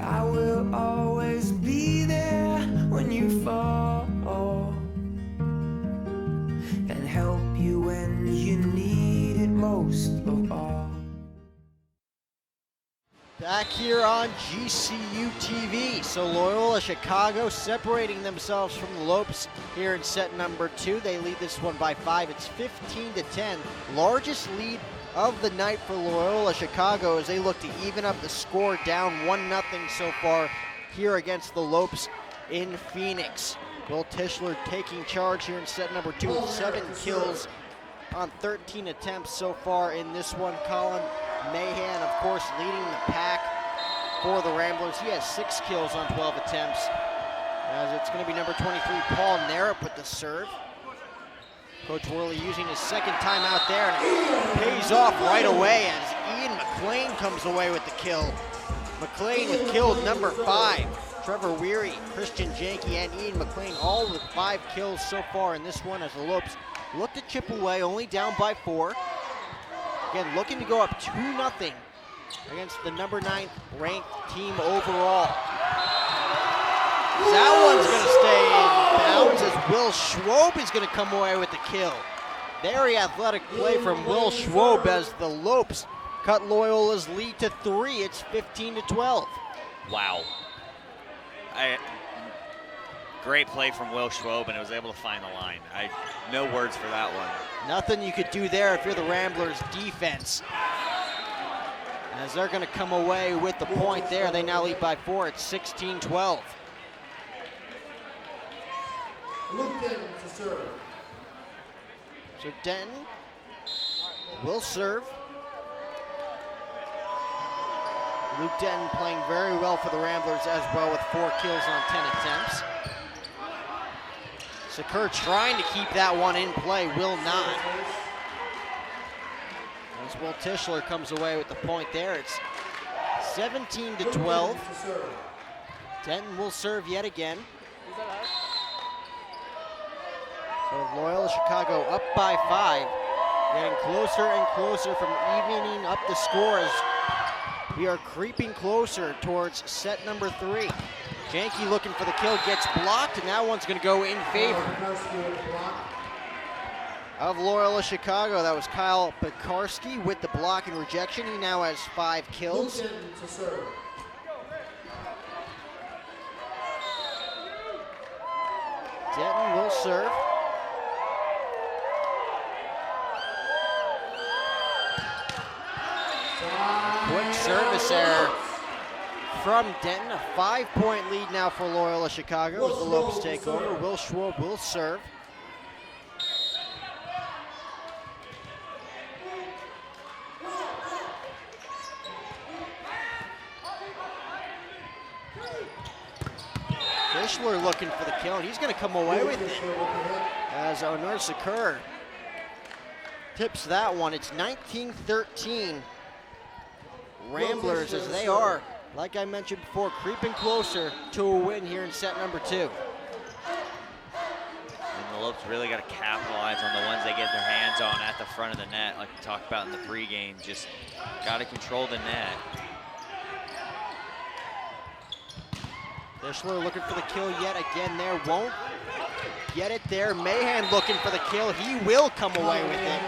Speaker 7: I will always be there when you fall and help you when you need it most of all.
Speaker 2: Back here on GCU TV. So Loyola Chicago separating themselves from the Lopes here in set number 2. They lead this one by 5. It's 15-10. Largest lead of the night for Loyola Chicago as they look to even up the score, down 1-0 so far here against the Lopes in Phoenix. Will Tischler taking charge here in set number 2 with 7 kills on 13 attempts so far in this one. Colin Mahan, of course, leading the pack for the Ramblers. He has 6 kills on 12 attempts, as it's going to be number 23, Paul Narup with the serve. Coach Worley using his second timeout there, and it pays off right away as Ian McLean comes away with the kill. McLean with kill number 5. Trevor Weary, Christian Janke, and Ian McLean, all with 5 kills so far in this one as the Lopes look to chip away, only down by 4. Again, looking to go up 2-0 against the number 9 ranked team overall. That one's going to stay in bounds as Will Schwob is going to come away with the kill. Very athletic play from Will Schwob as the Lopes cut Loyola's lead to 3. It's 15-12.
Speaker 3: Wow. Great play from Will Schwob, and was able to find the line. No words for that one.
Speaker 2: Nothing you could do there if you're the Ramblers defense. As they're going to come away with the point there, they now lead by 4. It's 16-12.
Speaker 4: Luke Denton to serve.
Speaker 2: So Denton will serve. Luke Denton playing very well for the Ramblers as well with 4 kills on 10 attempts. Sakur trying to keep that one in play, will not. As Will Tischler comes away with the point there, it's 17-12. Denton will serve yet again. So Loyola Chicago up by 5, getting closer and closer from evening up the score as we are creeping closer towards set number 3. Janke looking for the kill, gets blocked, and that one's going to go in favor of Loyola Chicago. That was Kyle Pekarski with the block and rejection. He now has 5 kills. Denton will serve. Quick service error from Denton. A 5-point lead now for Loyola Chicago as the Lopes take over. Will Schwob will serve. Tischler looking for the kill, and he's going to come away with it as Onur Sakur tips that one. It's 19-13. Ramblers, as they are, like I mentioned before, creeping closer to a win here in set number 2.
Speaker 3: And the Lopes really got to capitalize on the ones they get their hands on at the front of the net, like we talked about in the pregame. Just got to control the net.
Speaker 2: Tischler looking for the kill yet again there, won't get it there. Mahan looking for the kill, he will come away with it.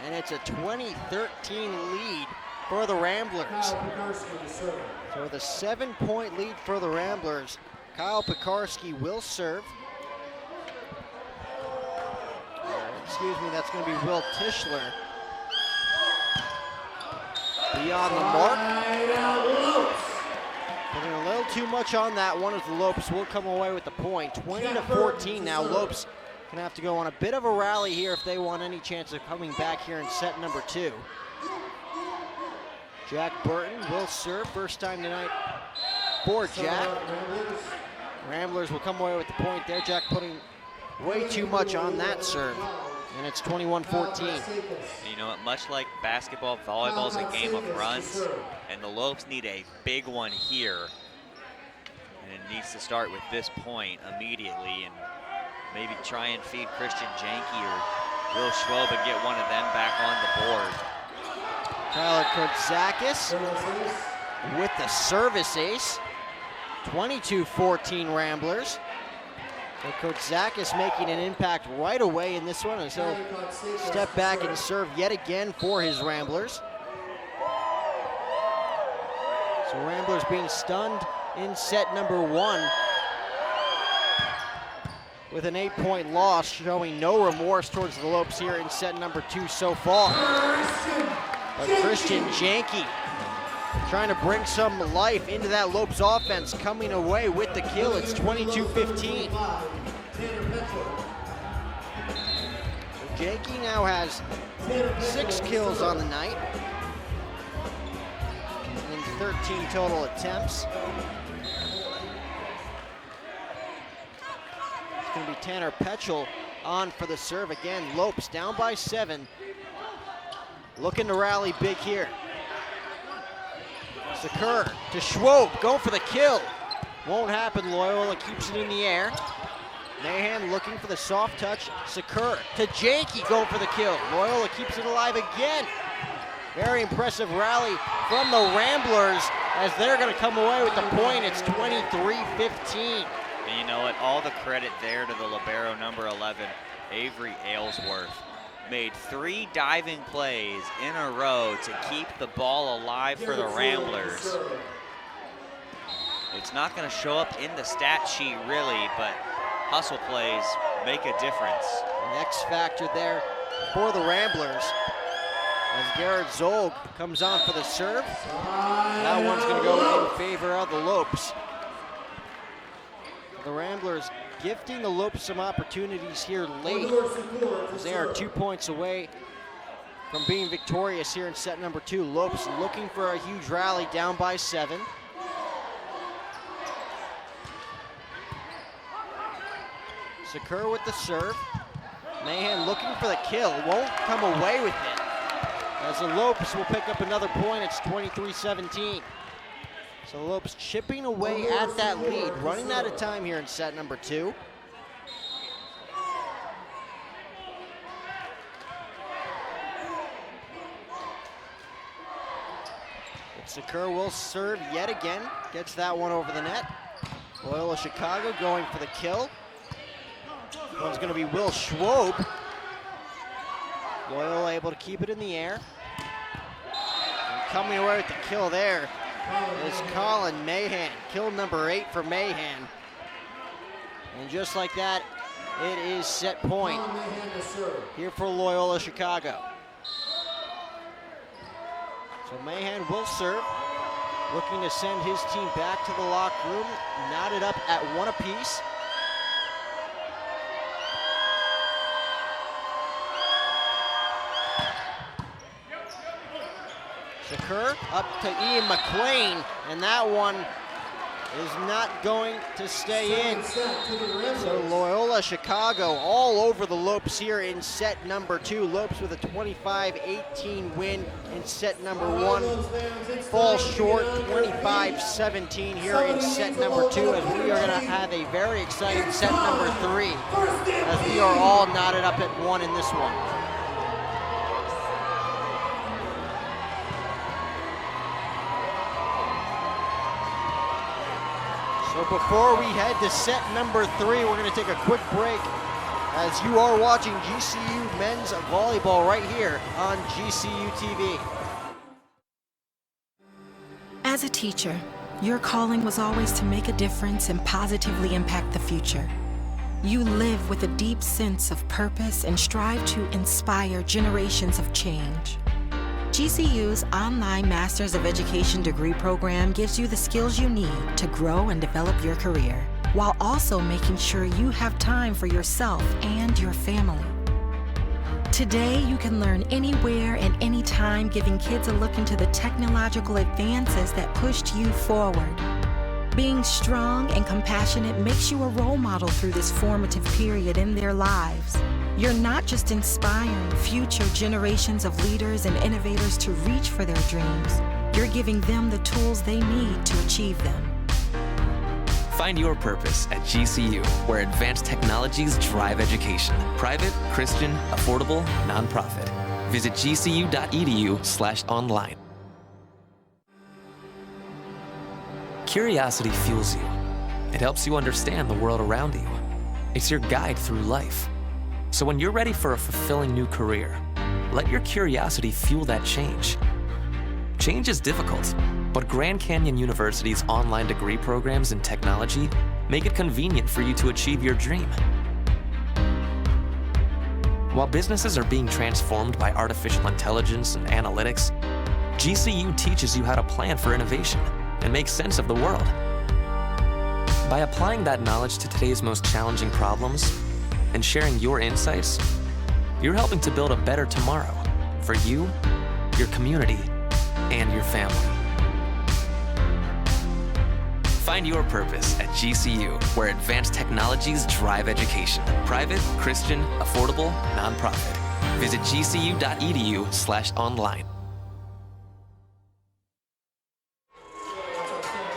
Speaker 2: And it's a 20-13 lead for the Ramblers. So with a 7-point lead for the Ramblers, Kyle Pekarski will serve. Excuse me, that's going to be Will Tischler. Beyond the mark. Putting a little too much on that one as the Lopes will come away with the point. 20-14 now. Lopes gonna have to go on a bit of a rally here if they want any chance of coming back here in set number 2. Jack Burton will serve, first time tonight for Jack. Ramblers will come away with the point there. Jack putting way too much on that serve, and it's 21-14.
Speaker 3: You know what, much like basketball, volleyball is a game of runs, and the Lopes need a big one here, and it needs to start with this point immediately, and maybe try and feed Christian Janke or Will Schwob and get one of them back on the board.
Speaker 2: Tyler Kodzakis with the service ace. 22-14 Ramblers. So Kodzakis making an impact right away in this one as he'll step back and serve yet again for his Ramblers. So Ramblers being stunned in set number 1 with an 8-point loss, showing no remorse towards the Lopes here in set number 2 so far. But Christian Janke trying to bring some life into that Lopes offense, coming away with the kill. It's 22-15. Janke now has 6 kills on the night in 13 total attempts. It's going to be Tanner Petchel on for the serve again. Lopes down by 7. Looking to rally big here. Sakur to Schwob, going for the kill. Won't happen, Loyola keeps it in the air. Mahan looking for the soft touch. Sakur to Janke, going for the kill. Loyola keeps it alive again. Very impressive rally from the Ramblers as they're going to come away with the point. It's 23-15.
Speaker 3: And you know what? All the credit there to the libero number 11, Avery Aylesworth. Made 3 diving plays in a row to keep the ball alive for the Ramblers. It's not going to show up in the stat sheet really, but hustle plays make a difference.
Speaker 2: An X factor there for the Ramblers as Garrett Zolg comes on for the serve. That one's going to go in favor of the Lopes. The Ramblers gifting the Lopes some opportunities here late as they are 2 points away from being victorious here in set number 2. Lopes looking for a huge rally, down by 7. Sakur with the serve. Mahan looking for the kill, won't come away with it. As the Lopes will pick up another point, it's 23-17. So Lopes chipping away at that lead, running out of time here in set number 2. Sakur will serve yet again, gets that one over the net. Loyola Chicago going for the kill. One's going to be Will Schwob. Loyola able to keep it in the air. And coming away with the kill there is Colin Mahan. Kill number 8 for Mahan. And just like that, it is set point here for Loyola Chicago. So Mahan will serve, looking to send his team back to the locker room, knotted up at 1 apiece. Sakur up to Ian McLean, and that one is not going to stay in. So Loyola Chicago all over the Lopes here in set number 2. Lopes with a 25-18 win in set number 1. Fall short 25-17 here in set number 2 as we are going to have a very exciting set number 3 as we are all knotted up at 1 in this one. So before we head to set number 3, we're going to take a quick break as you are watching GCU men's volleyball right here on GCU TV.
Speaker 19: As a teacher, your calling was always to make a difference and positively impact the future. You live with a deep sense of purpose and strive to inspire generations of change. GCU's online Masters of Education degree program gives you the skills you need to grow and develop your career, while also making sure you have time for yourself and your family. Today, you can learn anywhere and anytime, giving kids a look into the technological advances that pushed you forward. Being strong and compassionate makes you a role model through this formative period in their lives. You're not just inspiring future generations of leaders and innovators to reach for their dreams. You're giving them the tools they need to achieve them.
Speaker 20: Find your purpose at GCU, where advanced technologies drive education. Private, Christian, affordable, nonprofit. Visit gcu.edu/online. Curiosity fuels you. It helps you understand the world around you. It's your guide through life. So when you're ready for a fulfilling new career, let your curiosity fuel that change. Change is difficult, but Grand Canyon University's online degree programs in technology make it convenient for you to achieve your dream. While businesses are being transformed by artificial intelligence and analytics, GCU teaches you how to plan for innovation and make sense of the world. By applying that knowledge to today's most challenging problems and sharing your insights, you're helping to build a better tomorrow for you, your community, and your family. Find your purpose at GCU, where advanced technologies drive education. Private, Christian, affordable, nonprofit. Visit gcu.edu/online.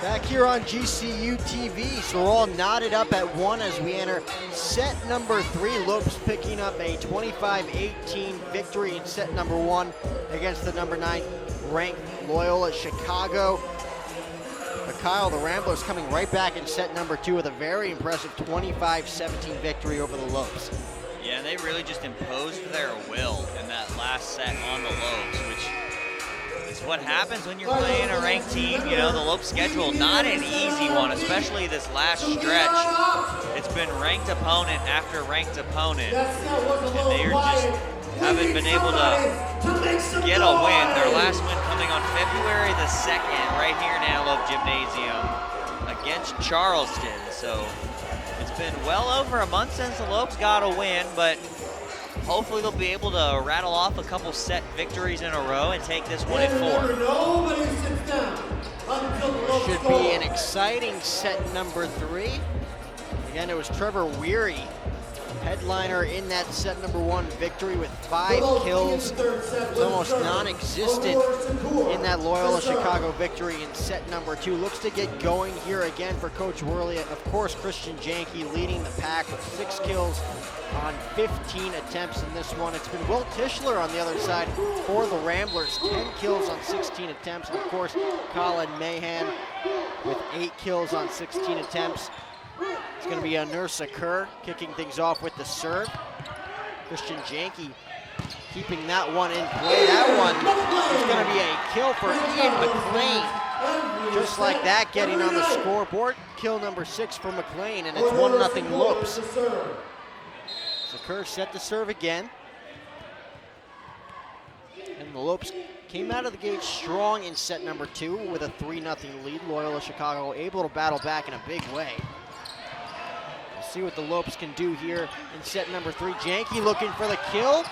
Speaker 2: Back here on GCU TV, so we're all knotted up at 1 as we enter set number 3. Lopes picking up a 25-18 victory in set number 1 against the number 9 ranked Loyola Chicago. But Kyle, the Ramblers coming right back in set number 2 with a very impressive 25-17 victory over the Lopes.
Speaker 3: Yeah, they really just imposed their will in that last set on the Lopes, which is what happens when you're playing a ranked team. You know, the Lopes schedule, not an easy one, especially this last stretch. It's been ranked opponent after ranked opponent, and they just haven't been able to get a win. Their last win coming on February the 2nd, right here in Antelope Gymnasium against Charleston. So it's been well over a month since the Lopes got a win, but hopefully they'll be able to rattle off a couple set victories in a row and take this one in 4.
Speaker 2: Should be an exciting set number 3. Again, it was Trevor Weary, headliner in that set number 1 victory with 5 kills. It was almost non-existent in that Loyola Chicago victory in set number 2. Looks to get going here again for Coach Worley. Of course, Christian Janke leading the pack with 6 kills on 15 attempts in this one. It's been Will Tischler on the other side for the Ramblers, 10 kills on 16 attempts. And of course, Colin Mahan with 8 kills on 16 attempts. It's going to be Nursa Kerr kicking things off with the serve. Christian Janke keeping that one in play. That one is going to be a kill for Ian McLean. Just like that, getting on the scoreboard. Kill number 6 for McLean, and it's 1-0 Lopes. So Kerr set to serve again. And the Lopes came out of the gate strong in set number 2 with a 3-0 lead. Loyola Chicago able to battle back in a big way. We'll see what the Lopes can do here in set number 3. Janke looking for the kill.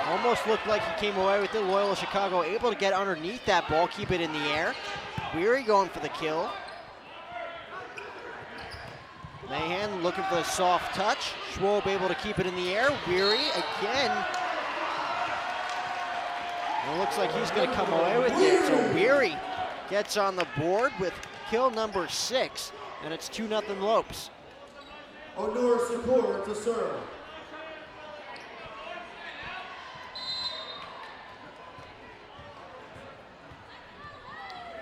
Speaker 2: Almost looked like he came away with it. Loyola Chicago able to get underneath that ball, keep it in the air. Weary going for the kill. Mahan looking for the soft touch. Schwob able to keep it in the air. Weary again. It looks like he's going to come away with it. So Weary gets on the board with kill number 6, and it's 2-0 Lopes.
Speaker 4: Onur Sakur to serve.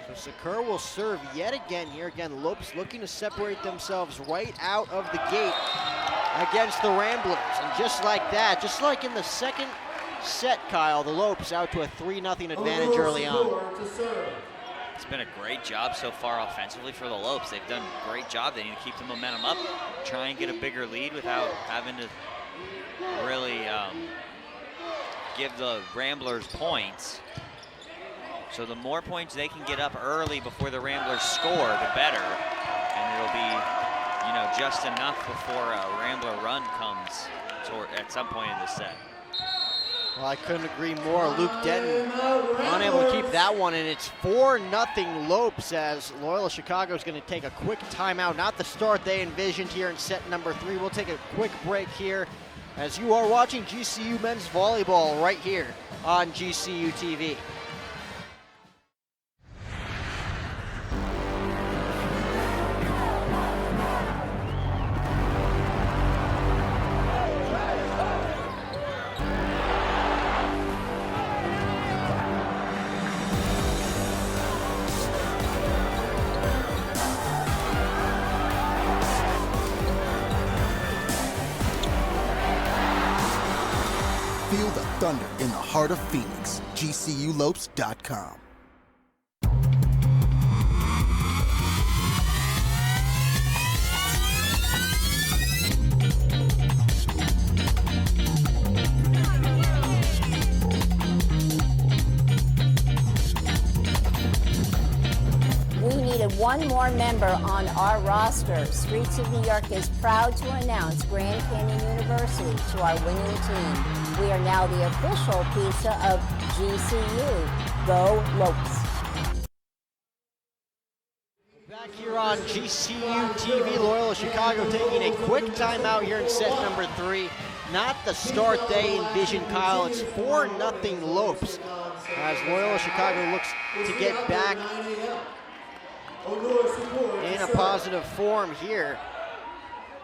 Speaker 2: So Sakur will serve yet again here. Again, Lopes looking to separate themselves right out of the gate against the Ramblers. And just like that, just like in the second set, Kyle, the Lopes out to a 3-0 advantage early on.
Speaker 3: It's been a great job so far offensively for the Lopes. They've done a great job. They need to keep the momentum up, try and get a bigger lead without having to really give the Ramblers points. So the more points they can get up early before the Ramblers score, the better. And it'll be, you know, just enough before a Rambler run comes at some point in the set.
Speaker 2: Well, I couldn't agree more. Luke Denton unable to keep that one, and it's 4-0 Lopes as Loyola Chicago is going to take a quick timeout. Not the start they envisioned here in set number 3. We'll take a quick break here as you are watching GCU men's volleyball right here on GCU TV.
Speaker 21: Feel the thunder in the heart of Phoenix. GCULopes.com.
Speaker 22: We needed one more member on our roster. Streets of New York is proud to announce Grand Canyon University to our winning team. We are now the official pizza of GCU. Go Lopes.
Speaker 2: Back here on GCU TV, Loyola Chicago taking a quick timeout here in set number 3. Not the start they envisioned, Kyle. It's 4-0 Lopes as Loyola Chicago looks to get back in a positive form here.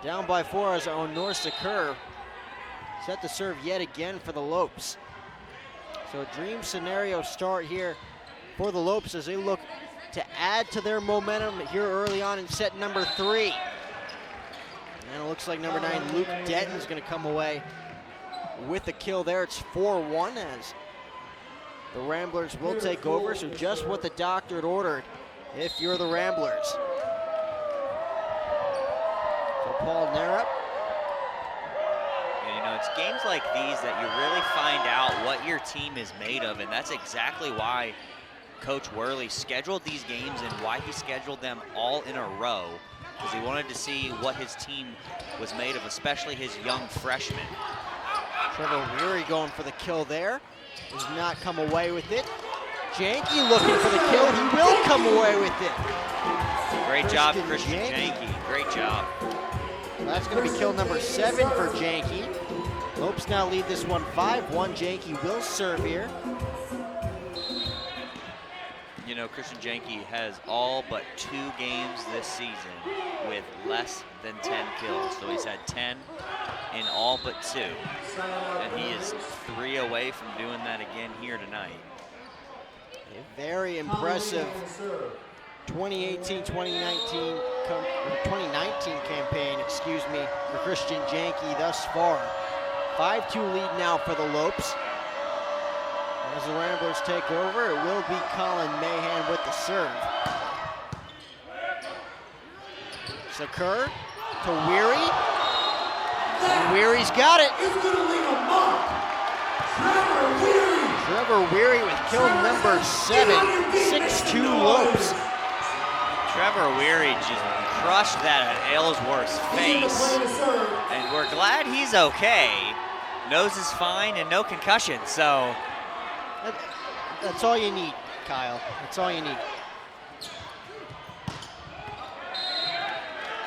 Speaker 2: Down by 4 as Onur Sakur set to serve yet again for the Lopes. So a dream scenario start here for the Lopes as they look to add to their momentum here early on in set number 3. And it looks like number 9, Luke Denton's gonna come away with the kill there. It's 4-1 as the Ramblers will take over. So just what the doctor had ordered if you're the Ramblers. So Paul Narup.
Speaker 3: And, you know, it's games like these that you really find out what your team is made of, and that's exactly why Coach Worley scheduled these games and why he scheduled them all in a row, because he wanted to see what his team was made of, especially his young freshmen.
Speaker 2: Trevor Weary going for the kill there. Does not come away with it. Janke looking for the kill. He will come away with it.
Speaker 3: Great job, Christian Janke. Great job.
Speaker 2: That's going to be kill number 7 for Janke. Lopes now lead this one 5-1. Janke will serve here.
Speaker 3: You know, Christian Janke has all but 2 games this season with less than 10 kills. So he's had 10 in all but 2. And he is 3 away from doing that again here tonight.
Speaker 2: A very impressive 2018-2019 campaign, for Christian Janke thus far. 5-2 lead now for the Lopes. As the Ramblers take over, it will be Colin Mahan with the serve. Sakur to Weary. And Weary's got it. Trevor Weary with kill number 7. 6-2 Lopes.
Speaker 3: Trevor Weary just crushed that at Aylesworth's face. And we're glad he's okay. Nose is fine and no concussion, so.
Speaker 2: That's all you need, Kyle. That's all you need.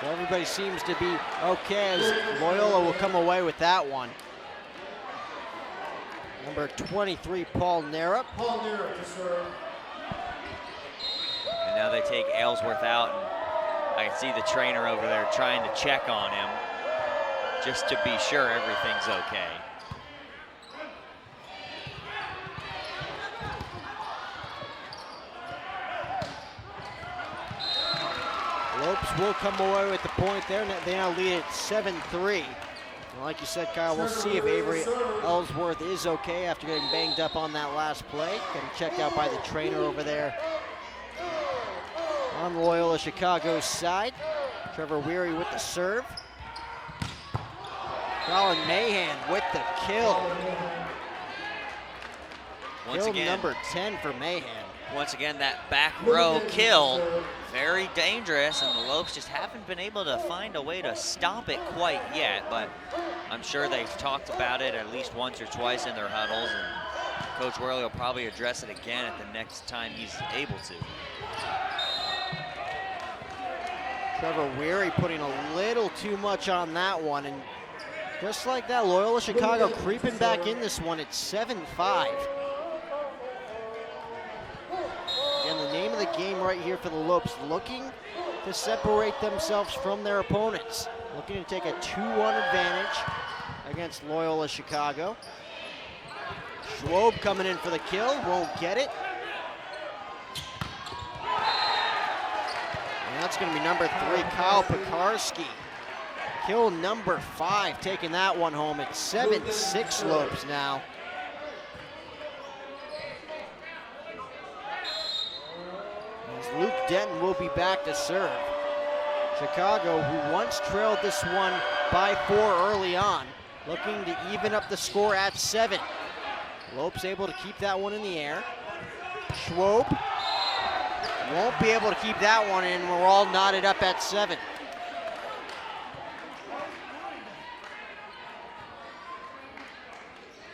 Speaker 2: So everybody seems to be okay as Loyola will come away with that one. Number 23, Paul Narup.
Speaker 4: Paul Narup to serve.
Speaker 3: And now they take Aylesworth out, and I can see the trainer over there trying to check on him just to be sure everything's okay.
Speaker 2: Lopes will come away with the point there. They now lead at 7-3. Like you said, Kyle, we'll see if Avery Ellsworth is okay after getting banged up on that last play. Getting checked out by the trainer over there on Loyola Chicago's side. Trevor Weary with the serve. Colin Mahan with the kill. Kill number 10 for Mahan.
Speaker 3: Once again, that back row kill, very dangerous, and the Lopes just haven't been able to find a way to stop it quite yet, but I'm sure they've talked about it at least once or twice in their huddles, and Coach Worley will probably address it again at the next time he's able to.
Speaker 2: Trevor Weary putting a little too much on that one, and just like that, Loyola Chicago creeping back in this one at 7-5. Again, the name of the game right here for the Lopes, looking to separate themselves from their opponents. Looking to take a 2-1 advantage against Loyola Chicago. Schwob coming in for the kill, won't get it. And that's gonna be number 3, Kyle Pekarski. Kill number 5, taking that one home at 7-6 Lopes now. As Luke Denton will be back to serve. Chicago, who once trailed this one by 4 early on, looking to even up the score at 7. Lopes able to keep that one in the air. Schwob won't be able to keep that one in. We're all knotted up at 7.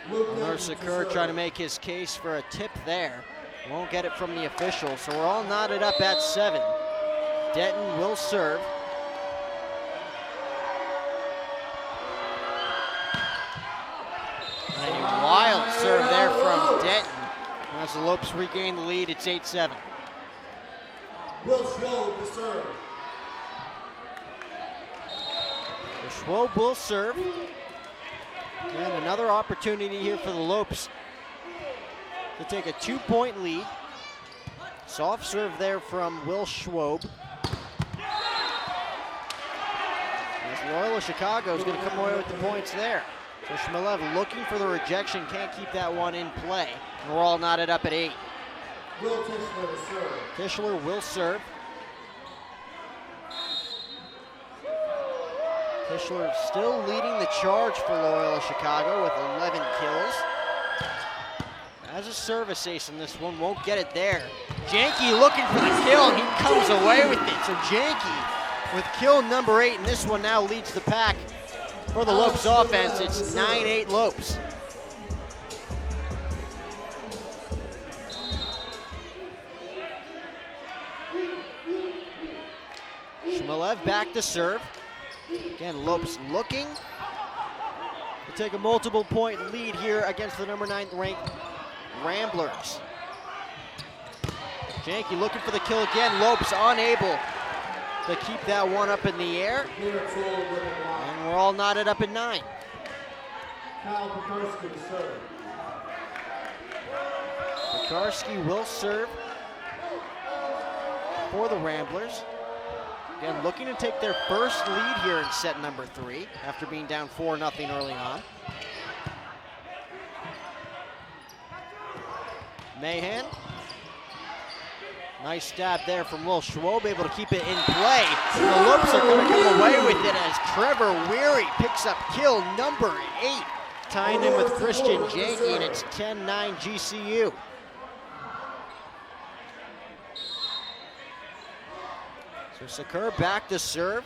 Speaker 2: Sakur trying to make his case for a tip there. Won't get it from the official, so we're all knotted up at 7. Denton will serve. And a wild serve there from Denton. As the Lopes regain the lead, it's 8-7.
Speaker 4: Will Schwob to serve.
Speaker 2: Schwob will serve. And another opportunity here for the Lopes to take a 2-point lead. Soft serve there from Will Schwob. As Loyola Chicago is going to come away with the points there. So Shmilev looking for the rejection, can't keep that one in play. And we're all knotted up at 8.
Speaker 4: Will Tischler to serve.
Speaker 2: Tischler will serve. Tischler still leading the charge for Loyola Chicago with 11 kills. Has a service ace in this one, won't get it there. Janke looking for the kill, and he comes away with it. So Janke with kill number 8, and this one now leads the pack for the Lopes offense. It's 9-8 Lopes. Shmilev back to serve. Again, Lopes looking to take a multiple point lead here against the number 9th ranked Ramblers. Janke looking for the kill again. Lopes unable to keep that one up in the air. And we're all knotted up at 9.
Speaker 4: Kyle Pekarski to serve.
Speaker 2: Pekarski will serve for the Ramblers. Again, looking to take their first lead here in set number 3 after being down 4-0 early on. Mahan. Nice stab there from Will Schwob, able to keep it in play. And the Lopes are going to come away with it as Trevor Weary picks up kill number 8, tying in with Christian Janke, and it's 10-9 GCU. So Sakur back to serve.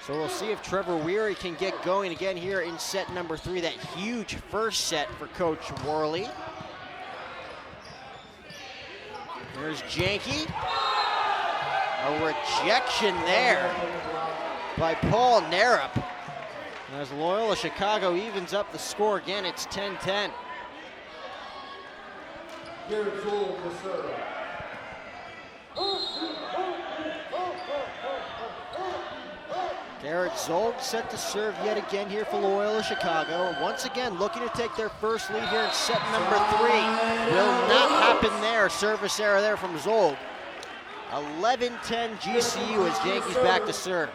Speaker 2: So we'll see if Trevor Weary can get going again here in set number 3, that huge first set for Coach Worley. There's Janke. A rejection there by Paul Narup. As Loyola Chicago evens up the score again, it's 10-10.
Speaker 4: Garrett Zoll to serve.
Speaker 2: Garrett Zolg set to serve yet again here for Loyola Chicago. Once again, looking to take their first lead here in set number 3. Will not happen there. Service error there from Zolg. 11-10 GCU as Janke's back to serve.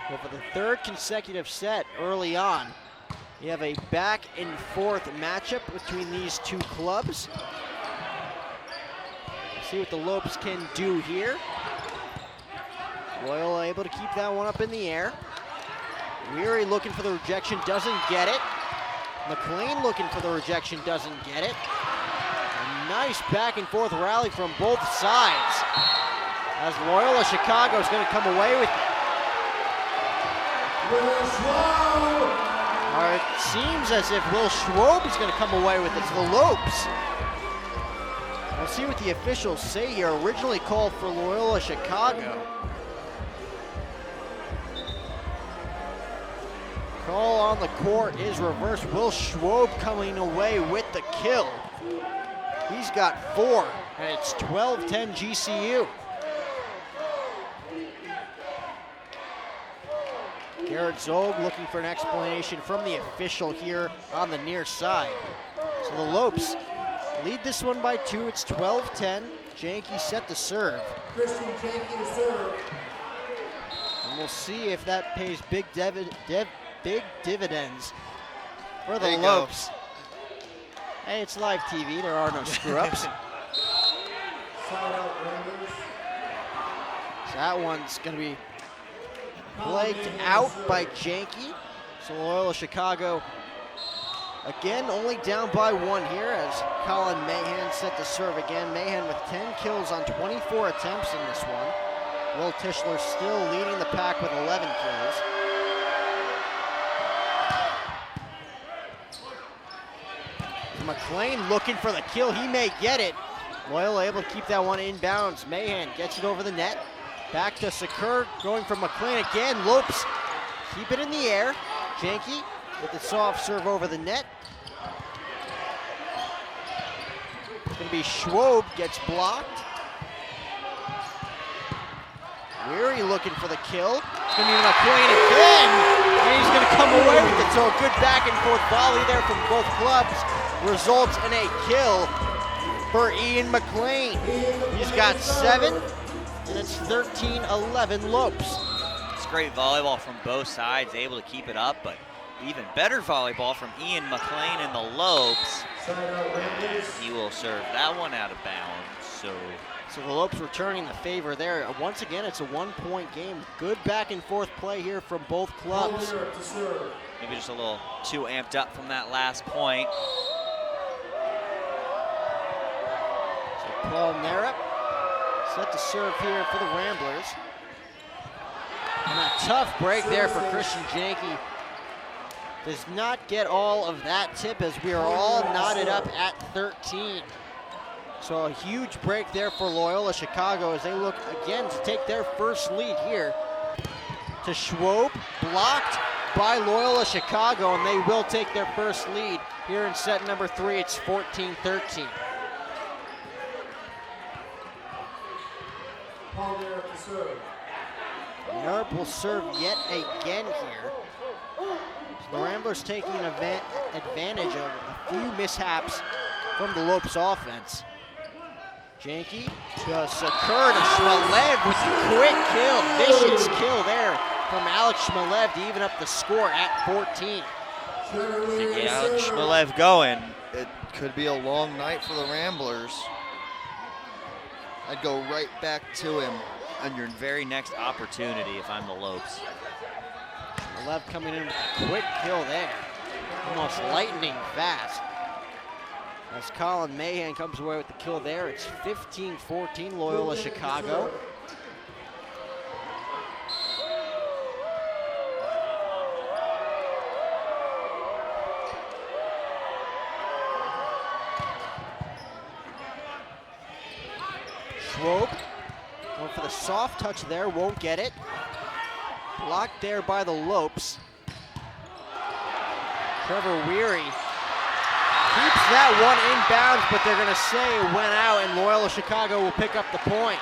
Speaker 2: Well, for the 3rd consecutive set early on, you have a back and forth matchup between these two clubs. See what the Lopes can do here. Loyola able to keep that one up in the air. Weary looking for the rejection, doesn't get it. McLean looking for the rejection, doesn't get it. A nice back and forth rally from both sides as Loyola Chicago is going to come away with it. It seems as if Will Schwob is going to come away with it. It's the Lopes. We'll see what the officials say here. Originally called for Loyola Chicago. Call on the court is reversed. Will Schwob coming away with the kill. He's got 4, and it's 12-10 GCU. Garrett Zolg looking for an explanation from the official here on the near side. So the Lopes lead this one by 2. It's 12-10. Janke set to serve.
Speaker 4: Christian Janke to serve.
Speaker 2: And we'll see if that pays big dividends for the Lopes. Hey, it's live TV. There are no screw-ups. So that one's going to be plagued out by Janke. So Loyola Chicago, again, only down by 1 here as Colin Mahan set to serve again. Mahan with 10 kills on 24 attempts in this one. Will Tischler still leading the pack with 11 kills. McLean looking for the kill. He may get it. Loyola able to keep that one inbounds. Mahan gets it over the net. Back to Sakur, going for McLean again. Lopes keep it in the air. Janke with the soft serve over the net. It's going to be Schwob, gets blocked. Weary looking for the kill. It's going to be McLean again, and he's going to come away with it. So a good back and forth volley there from both clubs results in a kill for Ian McLean. He's got 7, and it's 13-11 Lopes.
Speaker 3: It's great volleyball from both sides, able to keep it up, but even better volleyball from Ian McLean and the Lopes. He will serve that one out of bounds.
Speaker 2: So the Lopes returning the favor there. Once again, it's a 1-point game. Good back and forth play here from both clubs.
Speaker 3: Maybe just a little too amped up from that last point.
Speaker 2: So Paul Narup set to serve here for the Ramblers. And a tough break there for Christian Janke. Does not get all of that tip as we are all knotted up at 13. So a huge break there for Loyola Chicago as they look again to take their first lead here. To Schwob, blocked by Loyola Chicago, and they will take their first lead here in set number 3. It's 14-13. Narup will serve yet again here. So the Ramblers taking advantage of a few mishaps from the Lopes offense. Janke just occurred, and Shmelev with the quick kill, vicious kill there from Alex Shmelev to even up the score at 14.
Speaker 3: Yeah, Shmelev going.
Speaker 1: It could be a long night for the Ramblers. I'd go right back to him.
Speaker 3: On your very next opportunity if I'm the Lopes.
Speaker 2: Shmelev coming in with a quick kill there. Almost lightning fast. As Colin Mahan comes away with the kill there, it's 15-14 Loyola Chicago. Schwob going for the soft touch there, won't get it. Blocked there by the Lopes. Trevor Weary keeps that one inbounds, but they're gonna say it went out, and Loyola Chicago will pick up the point.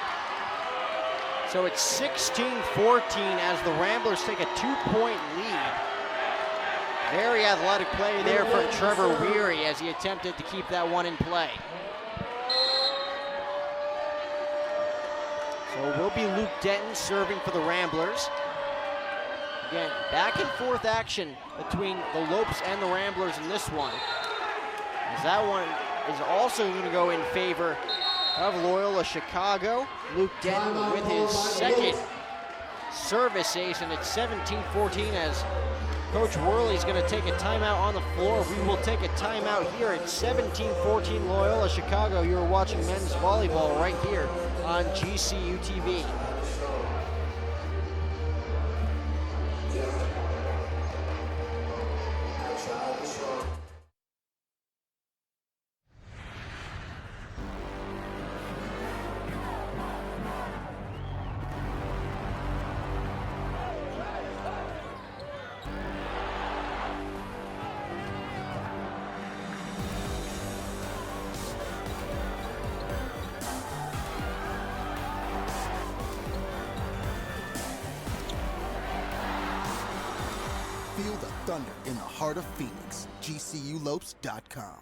Speaker 2: So it's 16-14 as the Ramblers take a 2-point lead. Very athletic play there from Trevor Weary as he attempted to keep that one in play. So it will be Luke Denton serving for the Ramblers. Again, back and forth action between the Lopes and the Ramblers in this one. As that one is also going to go in favor of Loyola Chicago. Luke Denton with his second service ace, and it's 17-14 as Coach Worley's going to take a timeout on the floor. We will take a timeout here at 17-14 Loyola Chicago. You are watching men's volleyball right here on GCU TV.
Speaker 21: Feel the thunder in the heart of Phoenix. GCULopes.com.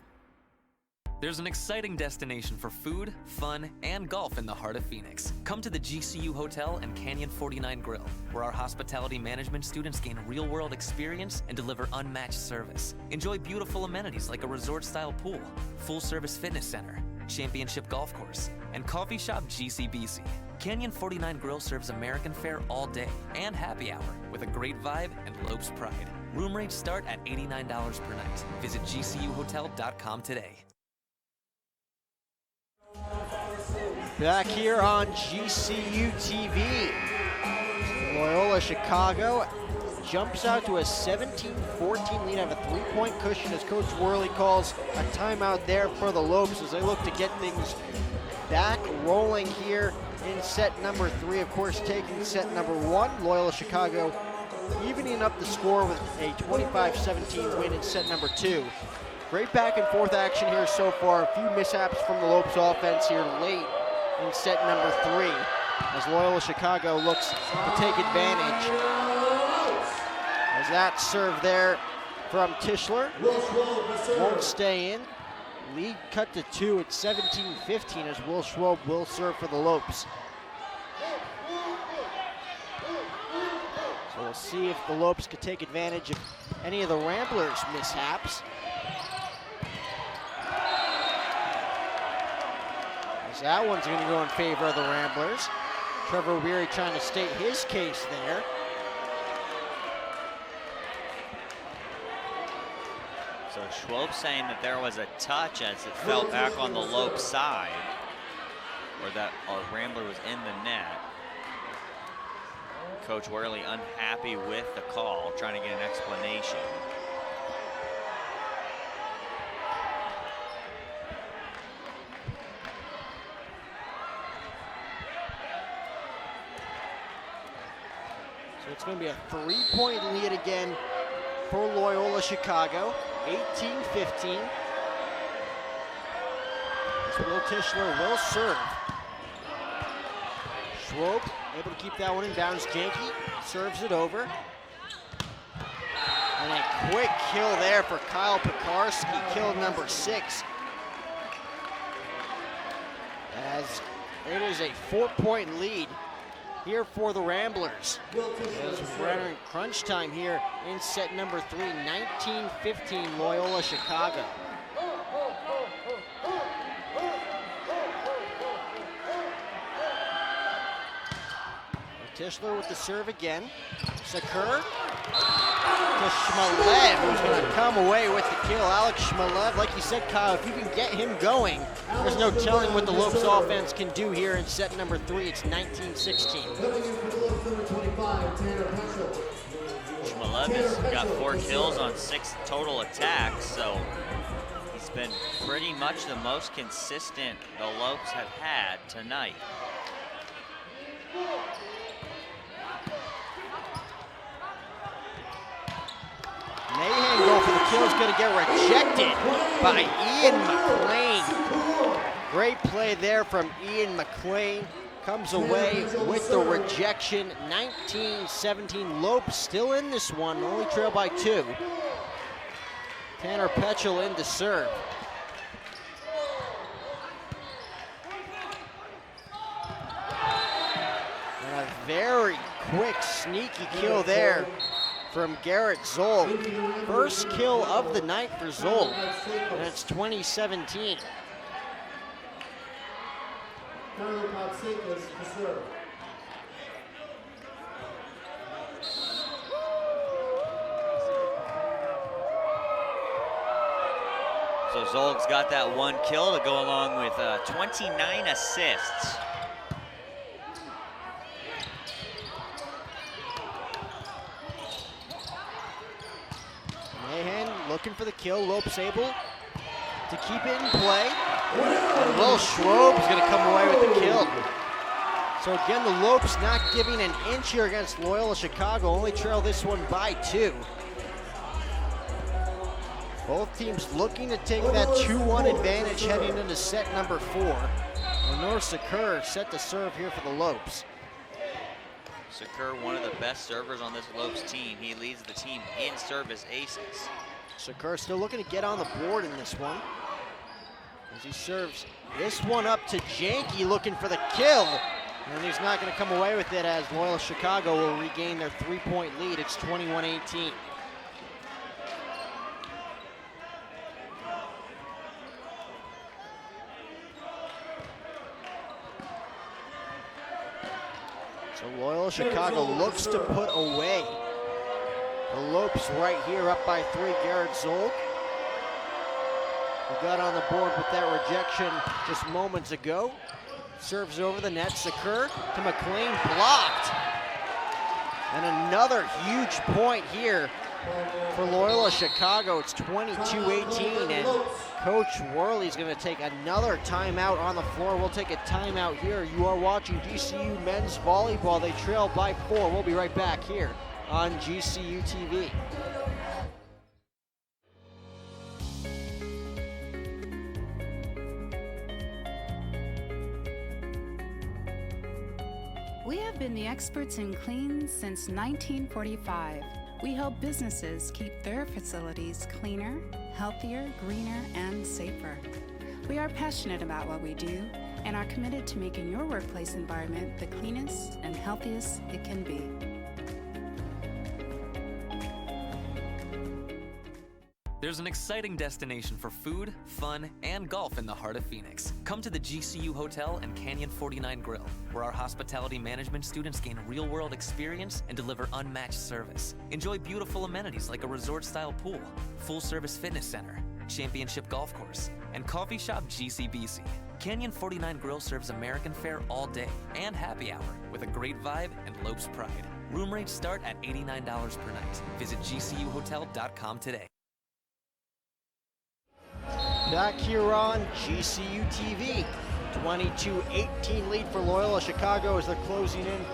Speaker 20: There's an exciting destination for food, fun, and golf in the heart of Phoenix. Come to the GCU Hotel and Canyon 49 Grill, where our hospitality management students gain real-world experience and deliver unmatched service. Enjoy beautiful amenities like a resort-style pool, full-service fitness center, championship golf course, and coffee shop GCBC. Canyon 49 Grill serves American fare all day and happy hour with a great vibe and Lopes pride. Room rates start at $89 per night. Visit GCUHotel.com today.
Speaker 2: Back here on GCU TV. Loyola Chicago jumps out to a 17-14 lead, have a 3-point cushion as Coach Worley calls a timeout there for the Lopes as they look to get things back rolling here in set number 3. Of course, taking set number 1, Loyola Chicago evening up the score with a 25-17 win in set number 2. Great back and forth action here so far. A few mishaps from the Lopes offense here late in set number 3 as Loyola Chicago looks to take advantage. As that serve there from Tischler won't stay in. Lead cut to 2 at 17-15 as Will Schwob will serve for the Lopes. So we'll see if the Lopes could take advantage of any of the Ramblers' mishaps. As that one's going to go in favor of the Ramblers. Trevor Weary trying to state his case there.
Speaker 3: So Schwob saying that there was a touch as it fell back on the Lopes side, or that a Rambler was in the net. Coach Worley unhappy with the call, trying to get an explanation.
Speaker 2: So it's going to be a 3-point lead again for Loyola Chicago, 18-15. As Will Tischler will serve. Schwob able to keep that one in bounds. Janke serves it over. And a quick kill there for Kyle Pekarski, kill number 6. As it is a 4-point lead here for the Ramblers. As we're entering crunch time here in set number 3, 19-15 Loyola Chicago. Tischler with the serve again. Sakur to Shmalev, who's going to come away with the kill. Alex Shmalev, like you said, Kyle, if you can get him going, there's no telling what the Lopes offense can do here in set number 3. It's 19-16.
Speaker 3: Shmalev has got 4 kills on 6 total attacks, so he's been pretty much the most consistent the Lopes have had tonight.
Speaker 2: Mahan go for the kill, is going to get rejected by Ian McLean. Great play there from Ian McLean. Comes away with the rejection. 19-17. Lopes still in this one, only trail by 2. Tanner Petchel in to serve. And a very quick, sneaky kill there from Garrett Zoll. First kill of the night for Zoll, and it's 2017.
Speaker 3: So Zolg's got that 1 kill to go along with 29 assists.
Speaker 2: Mahan looking for the kill. Lopes able to keep it in play. And Will Schwob is going to come away with the kill. So again, the Lopes not giving an inch here against Loyola Chicago. Only trail this one by 2. Both teams looking to take that 2-1 advantage heading into set number 4. Lenore Sakur set to serve here for the Lopes.
Speaker 3: Sakur, one of the best servers on this Lopes team. He leads the team in service aces.
Speaker 2: Sakur still looking to get on the board in this one. As he serves this one up to Janke, looking for the kill. And he's not going to come away with it as Loyola Chicago will regain their 3-point lead. It's 21-18. So Loyola Chicago looks to put away the Lopes right here, up by 3. Garrett Zoll, who got on the board with that rejection just moments ago. Serves over the net. Sakur to McLean, blocked. And another huge point here for Loyola Chicago. It's 22-18, and Coach Worley's going to take another timeout on the floor. We'll take a timeout here. You are watching GCU men's volleyball. They trail by 4. We'll be right back here on GCU TV.
Speaker 5: We have been the experts in clean since 1945. We help businesses keep their facilities cleaner, healthier, greener, and safer. We are passionate about what we do and are committed to making your workplace environment the cleanest and healthiest it can be.
Speaker 20: There's an exciting destination for food, fun, and golf in the heart of Phoenix. Come to the GCU Hotel and Canyon 49 Grill, where our hospitality management students gain real-world experience and deliver unmatched service. Enjoy beautiful amenities like a resort-style pool, full-service fitness center, championship golf course, and coffee shop GCBC. Canyon 49 Grill serves American fare all day and happy hour with a great vibe and Lopes pride. Room rates start at $89 per night. Visit GCUHotel.com today.
Speaker 2: Back here on GCU TV, 22-18 lead for Loyola Chicago as they're closing in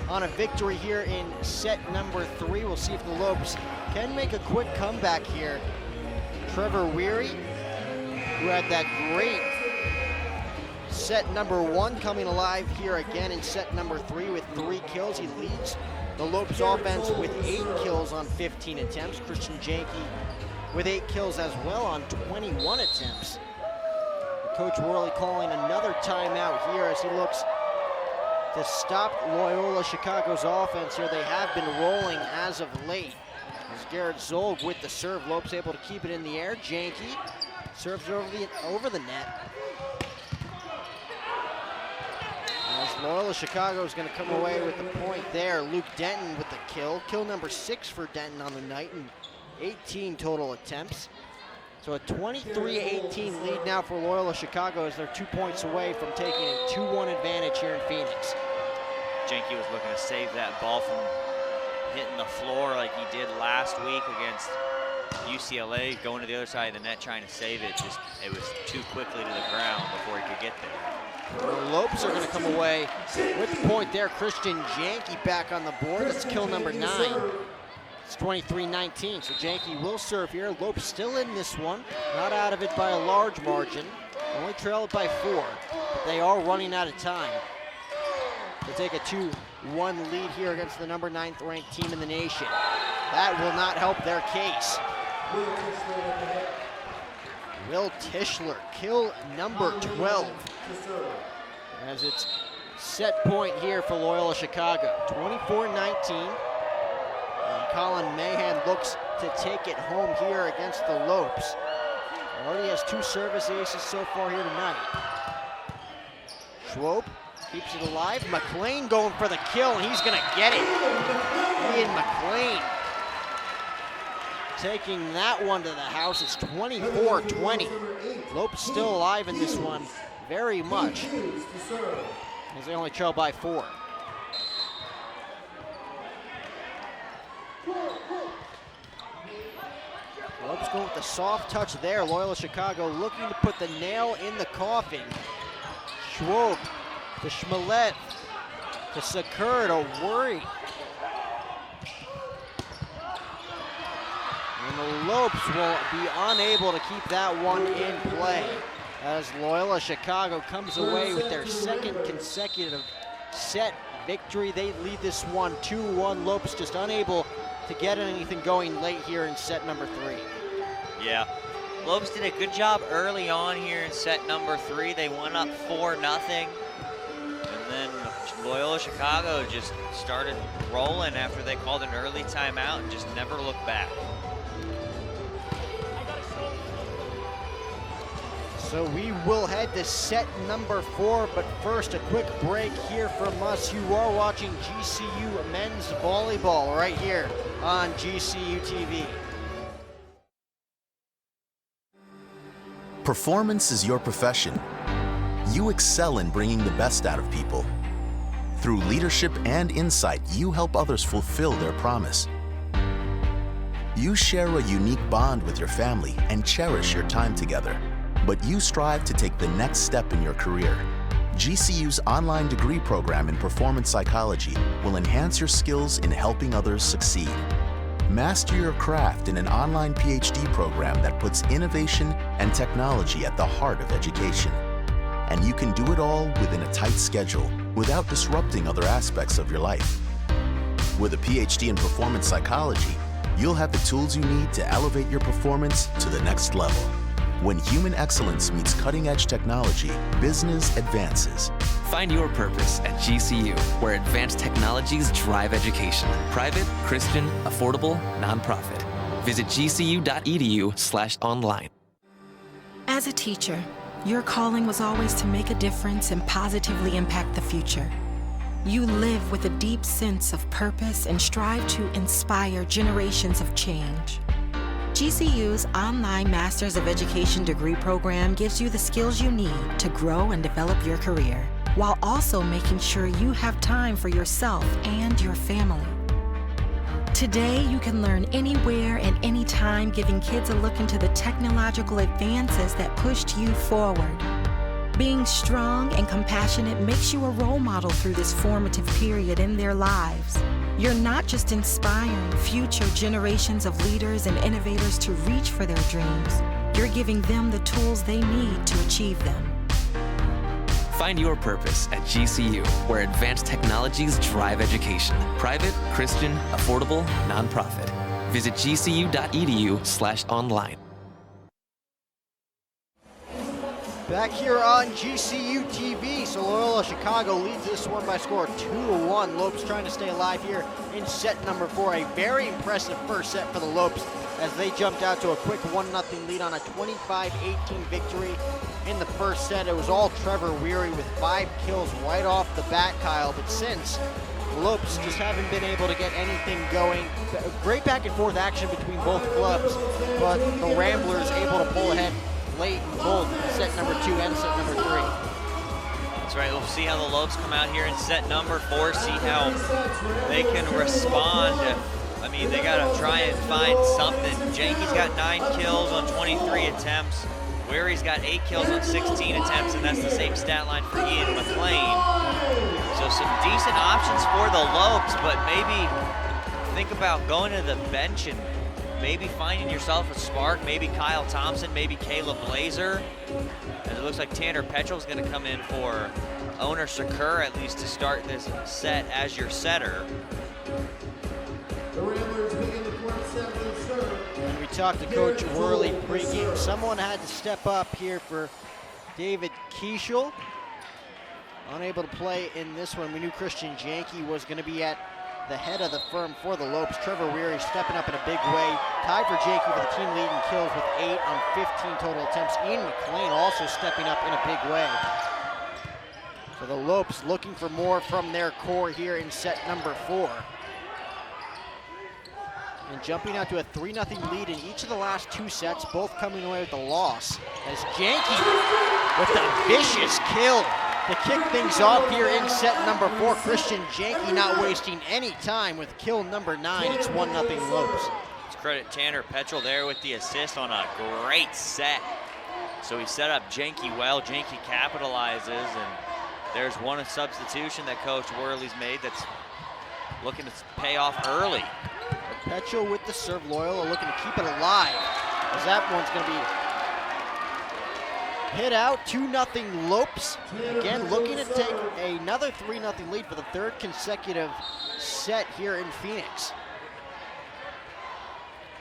Speaker 2: on a victory here in set number 3. We'll see if the Lopes can make a quick comeback here. Trevor Weary, who had that great set number 1, coming alive here again in set number 3 with 3 kills. He leads the Lopes offense with 8 kills on 15 attempts. Christian Janke with 8 kills as well on 21 attempts. Coach Worley calling another timeout here as he looks to stop Loyola Chicago's offense here. They have been rolling as of late. As Garrett Zolg with the serve, Lopes able to keep it in the air. Janke serves over the net. As Loyola Chicago is going to come away with the point there. Luke Denton with the kill. Kill number 6 for Denton on the night, and 18 total attempts. So a 23-18 lead now for Loyola Chicago as they're 2 points away from taking a 2-1 advantage here in Phoenix.
Speaker 3: Janke was looking to save that ball from hitting the floor like he did last week against UCLA, going to the other side of the net trying to save it. Just it was too quickly to the ground before he could get there.
Speaker 2: The Lopes are going to come away with the point there. Christian Janke back on the board. That's kill number 9. It's 23-19, so Janke will serve here. Lopes still in this one, not out of it by a large margin. Only trailed by 4, but they are running out of time. They'll take a 2-1 lead here against the number 9th ranked team in the nation. That will not help their case. Will Tischler, kill number 12. As it's set point here for Loyola Chicago, 24-19. Colin Mahan looks to take it home here against the Lopes. Already has 2 service aces so far here tonight. Schwope keeps it alive. McLean going for the kill, and he's gonna get it. Ian McLean taking that one to the house. It's 24-20. Lopes still alive in this one, very much, as they only trail by 4. Lopes going with the soft touch there. Loyola Chicago looking to put the nail in the coffin. Schwobe to Schmilet to Sakur to Worry. And the Lopes will be unable to keep that one in play as Loyola Chicago comes away with their 2nd consecutive set victory. They lead this one 2-1. Lopes just unable to get anything going late here in set number 3.
Speaker 3: Yeah, Lopes did a good job early on here in set number 3. They went up 4-0. And then Loyola Chicago just started rolling after they called an early timeout and just never looked back.
Speaker 2: So we will head to set number 4, but first a quick break here from us. You are watching GCU Men's Volleyball right here on GCU TV.
Speaker 21: Performance is your profession. You excel in bringing the best out of people. Through leadership and insight, you help others fulfill their promise. You share a unique bond with your family and cherish your time together. But you strive to take the next step in your career. GCU's online degree program in performance psychology will enhance your skills in helping others succeed. Master your craft in an online PhD program that puts innovation and technology at the heart of education. And you can do it all within a tight schedule without disrupting other aspects of your life. With a PhD in performance psychology, you'll have the tools you need to elevate your performance to the next level. When human excellence meets cutting-edge technology, business advances.
Speaker 20: Find your purpose at GCU, where advanced technologies drive education. Private, Christian, affordable, nonprofit. Visit gcu.edu/online.
Speaker 19: As a teacher, your calling was always to make a difference and positively impact the future. You live with a deep sense of purpose and strive to inspire generations of change. GCU's online Masters of Education degree program gives you the skills you need to grow and develop your career, while also making sure you have time for yourself and your family. Today, you can learn anywhere and anytime, giving kids a look into the technological advances that pushed you forward. Being strong and compassionate makes you a role model through this formative period in their lives. You're not just inspiring future generations of leaders and innovators to reach for their dreams, you're giving them the tools they need to achieve them.
Speaker 20: Find your purpose at GCU, where advanced technologies drive education. Private, Christian, affordable, nonprofit. Visit gcu.edu/online.
Speaker 2: Back here on GCU TV, so Loyola Chicago leads this one by a score of 2-1. Lopes trying to stay alive here in set number 4. A very impressive first set for the Lopes as they jumped out to a quick 1-0 lead on a 25-18 victory in the first set. It was all Trevor Weary with 5 kills right off the bat, Kyle, but since Lopes just haven't been able to get anything going. Great back and forth action between both clubs, but the Ramblers able to pull ahead late in both set number 2 and set number 3.
Speaker 3: That's right, we'll see how the Lopes come out here in set number 4, see how they can respond. I mean, they gotta try and find something. Jenke's got 9 kills on 23 attempts. Weary's got 8 kills on 16 attempts, and that's the same stat line for Ian McLean. So some decent options for the Lopes, but maybe think about going to the bench and maybe finding yourself a spark, maybe Kyle Thompson, maybe Caleb Blazer. And it looks like Tanner Petrel's gonna come in for owner Sakur, at least to start this set as your setter.
Speaker 4: The Ramblers begin the court set with a serve.
Speaker 2: And we talked to Coach Worley pregame. Someone had to step up here for David Keischel. Unable to play in this one. We knew Christian Janke was gonna be at the head of the firm for the Lopes. Trevor Weary stepping up in a big way. Tied for Janke for the team lead in kills with 8 on 15 total attempts. Ian McLean also stepping up in a big way. So the Lopes looking for more from their core here in set number 4. And jumping out to a 3-0 lead in each of the last 2 sets, both coming away with a loss. As Janke with a vicious kill to kick things off here in set number 4. Christian Janke not wasting any time with kill number 9. It's 1-0 Lopes.
Speaker 3: Let's credit Tanner Petrel there with the assist on a great set. So he set up Janke well. Janke capitalizes, and there's one substitution that Coach Worley's made that's looking to pay off early.
Speaker 2: Petrel with the serve. Loyola looking to keep it alive, as that one's going to be hit out. 2-0 Lopes. Again, looking to take another 3-0 lead for the 3rd consecutive set here in Phoenix.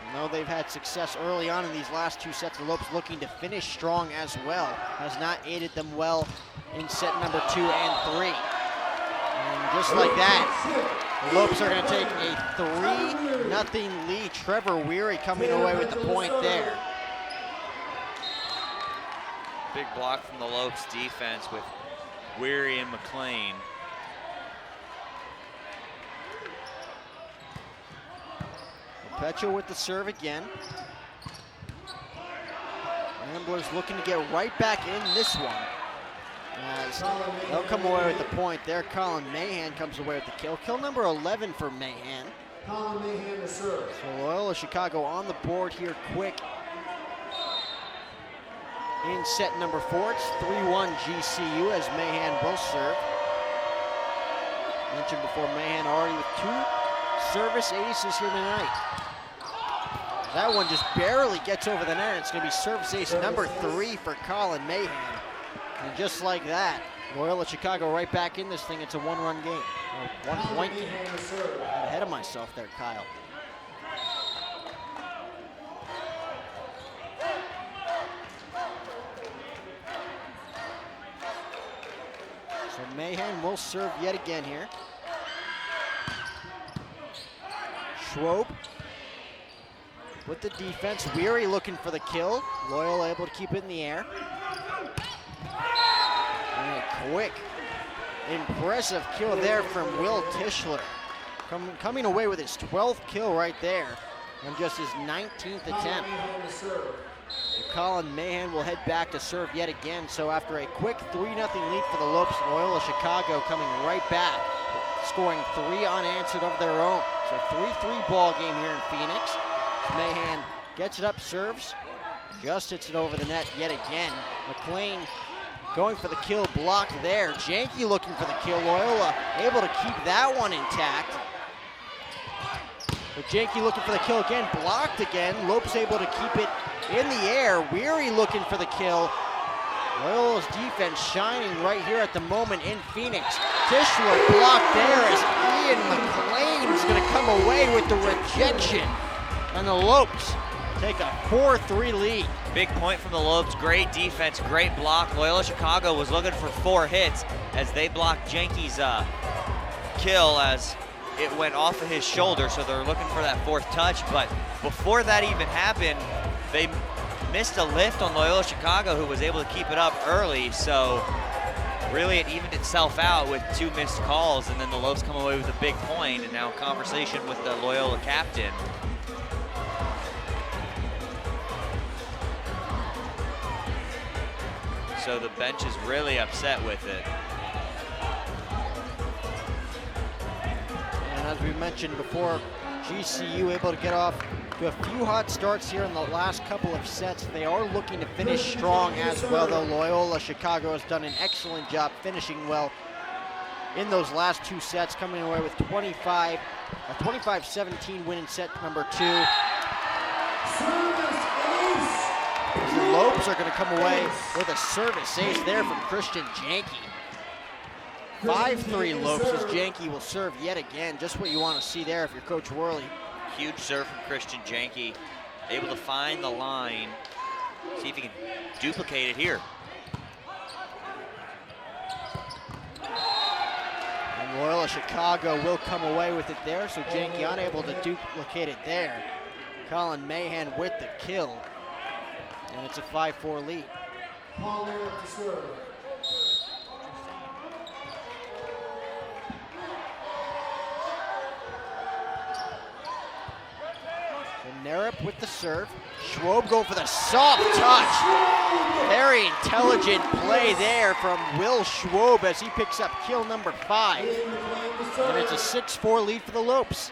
Speaker 2: And though they've had success early on in these last 2 sets, the Lopes looking to finish strong as well. Has not aided them well in set number 2 and 3. And just like that, the Lopes are going to take a 3-0 lead. Trevor Weary coming away with the point there.
Speaker 3: Big block from the Lopes defense with Weary and McLean.
Speaker 2: Petrel with the serve again. Ramblers looking to get right back in this one. As they'll come away with the point there. Colin Mahan comes away with the kill. Kill number 11 for Mahan.
Speaker 4: Colin Mahan to serve.
Speaker 2: So Loyola Chicago on the board here quick in set number 4. It's 3-1 GCU as Mahan will serve. Mentioned before, Mahan already with 2 service aces here tonight. That one just barely gets over the net. It's going to be service ace number 3 for Colin Mahan. And just like that, Loyola Chicago right back in this thing. It's a 1-run game, or 1-point game. I'm ahead of myself there, Kyle. So Mahan will serve yet again here. Schwob with the defense. Weary looking for the kill. Loyola able to keep it in the air. And a quick, impressive kill there from Will Tischler. Coming away with his 12th kill right there on just his 19th attempt. And Colin Mahan will head back to serve yet again. So after a quick 3-0 lead for the Lopes, Loyola Chicago coming right back, scoring 3 unanswered of their own. So 3-3 ball game here in Phoenix. Mahan gets it up, serves, just hits it over the net yet again. McLean going for the kill, blocked there. Janke looking for the kill. Loyola able to keep that one intact. But Janke looking for the kill again, blocked again. Lopes able to keep it in the air. Weary looking for the kill. Loyola's defense shining right here at the moment in Phoenix. Tischler blocked there as Ian McLean is going to come away with the rejection. And the Lopes take a 4-3 lead.
Speaker 3: Big point from the Lopes, great defense, great block. Loyola Chicago was looking for 4 hits as they blocked Janke's kill as it went off of his shoulder, so they're looking for that 4th touch. But before that even happened, they missed a lift on Loyola Chicago, who was able to keep it up early. So really it evened itself out with 2 missed calls, and then the Lopes come away with a big point, and now conversation with the Loyola captain. So the bench is really upset with it.
Speaker 2: And as we mentioned before, GCU able to get off to a few hot starts here in the last couple of sets. They are looking to finish strong as well, though. Loyola Chicago has done an excellent job finishing well in those last 2 sets, coming away with a 25-17 win in set number 2. The Lopes are going to come away with a service ace there from Christian Janke. 5-3 Lopes as Janke will serve yet again. Just what you want to see there if you're Coach Worley.
Speaker 3: Huge serve from Christian Janke. Able to find the line. See if he can duplicate it here.
Speaker 2: And Loyola Chicago will come away with it there, so Janke unable to duplicate it there. Colin Mahan with the kill. And it's a 5-4 lead. Narup with the serve. Schwob going for the soft touch. Very intelligent play there from Will Schwob as he picks up kill number 5. And it's a 6-4 lead for the Lopes.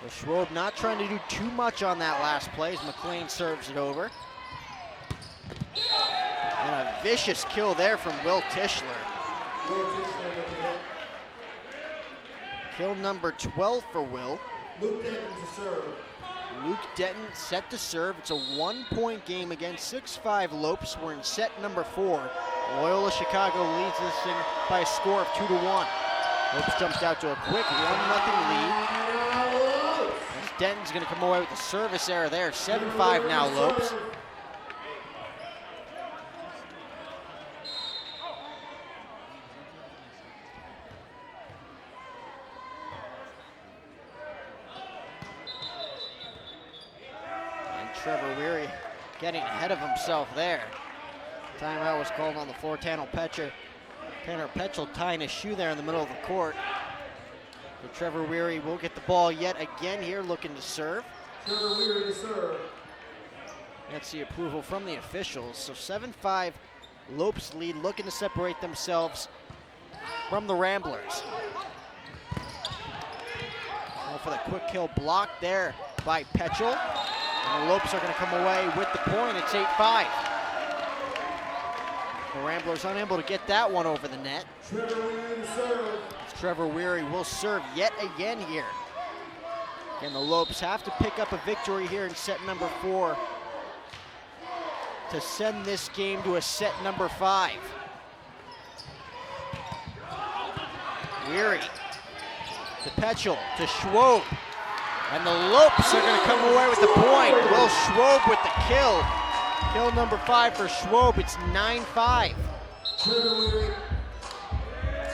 Speaker 2: Schwob not trying to do too much on that last play as McLean serves it over. And a vicious kill there from Will Tischler. Kill number 12 for Will. Luke Denton set to serve. It's a 1-point game again, 6-5 Lopes. We're in set number 4. Loyola Chicago leads this thing by a score of 2-1. Lopes jumps out to a quick 1-0 lead. Denton's going to come away with the service error there. 7-5 now, Lopes. And Trevor Weary getting ahead of himself there. Timeout was called on the floor. Tanner Petchel tying his shoe there in the middle of the court. But Trevor Weary will get the ball yet again here, looking to serve.
Speaker 4: Trevor Weary to serve.
Speaker 2: That's the approval from the officials. So 7-5 Lopes lead, looking to separate themselves from the Ramblers. for the quick kill, blocked there by Petchel. And the Lopes are going to come away with the point. It's 8-5. The Ramblers unable to get that one over the net. Trevor Weary will serve yet again here. And the Lopes have to pick up a victory here in set number 4 to send this game to a set number 5. Weary to Petchel to Schwob. And the Lopes are going to come away with the point. Will Schwob with the kill. Kill number 5 for Schwob. It's 9-5.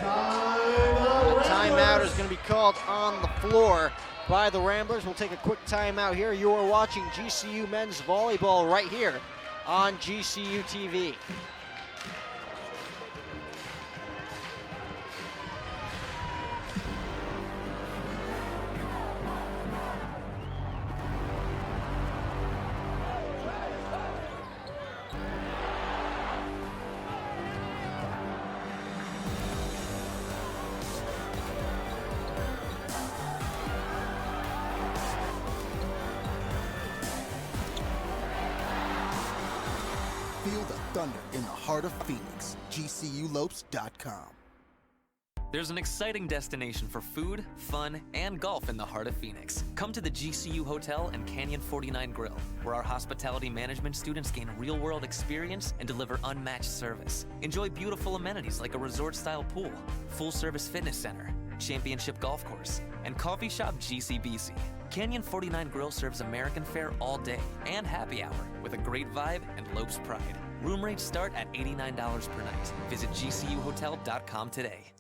Speaker 2: The timeout is going to be called on the floor by the Ramblers. We'll take a quick timeout here. You are watching GCU men's volleyball right here on GCU TV.
Speaker 6: Feel the thunder in the heart of Phoenix. GCULopes.com.
Speaker 20: There's an exciting destination for food, fun, and golf in the heart of Phoenix. Come to the GCU Hotel and Canyon 49 Grill, where our hospitality management students gain real-world experience and deliver unmatched service. Enjoy beautiful amenities like a resort-style pool, full-service fitness center, championship golf course, and coffee shop GCBC. Canyon 49 Grill serves American fare all day and happy hour with a great vibe and Lopes pride. Room rates start at $89 per night. Visit GCUHotel.com today.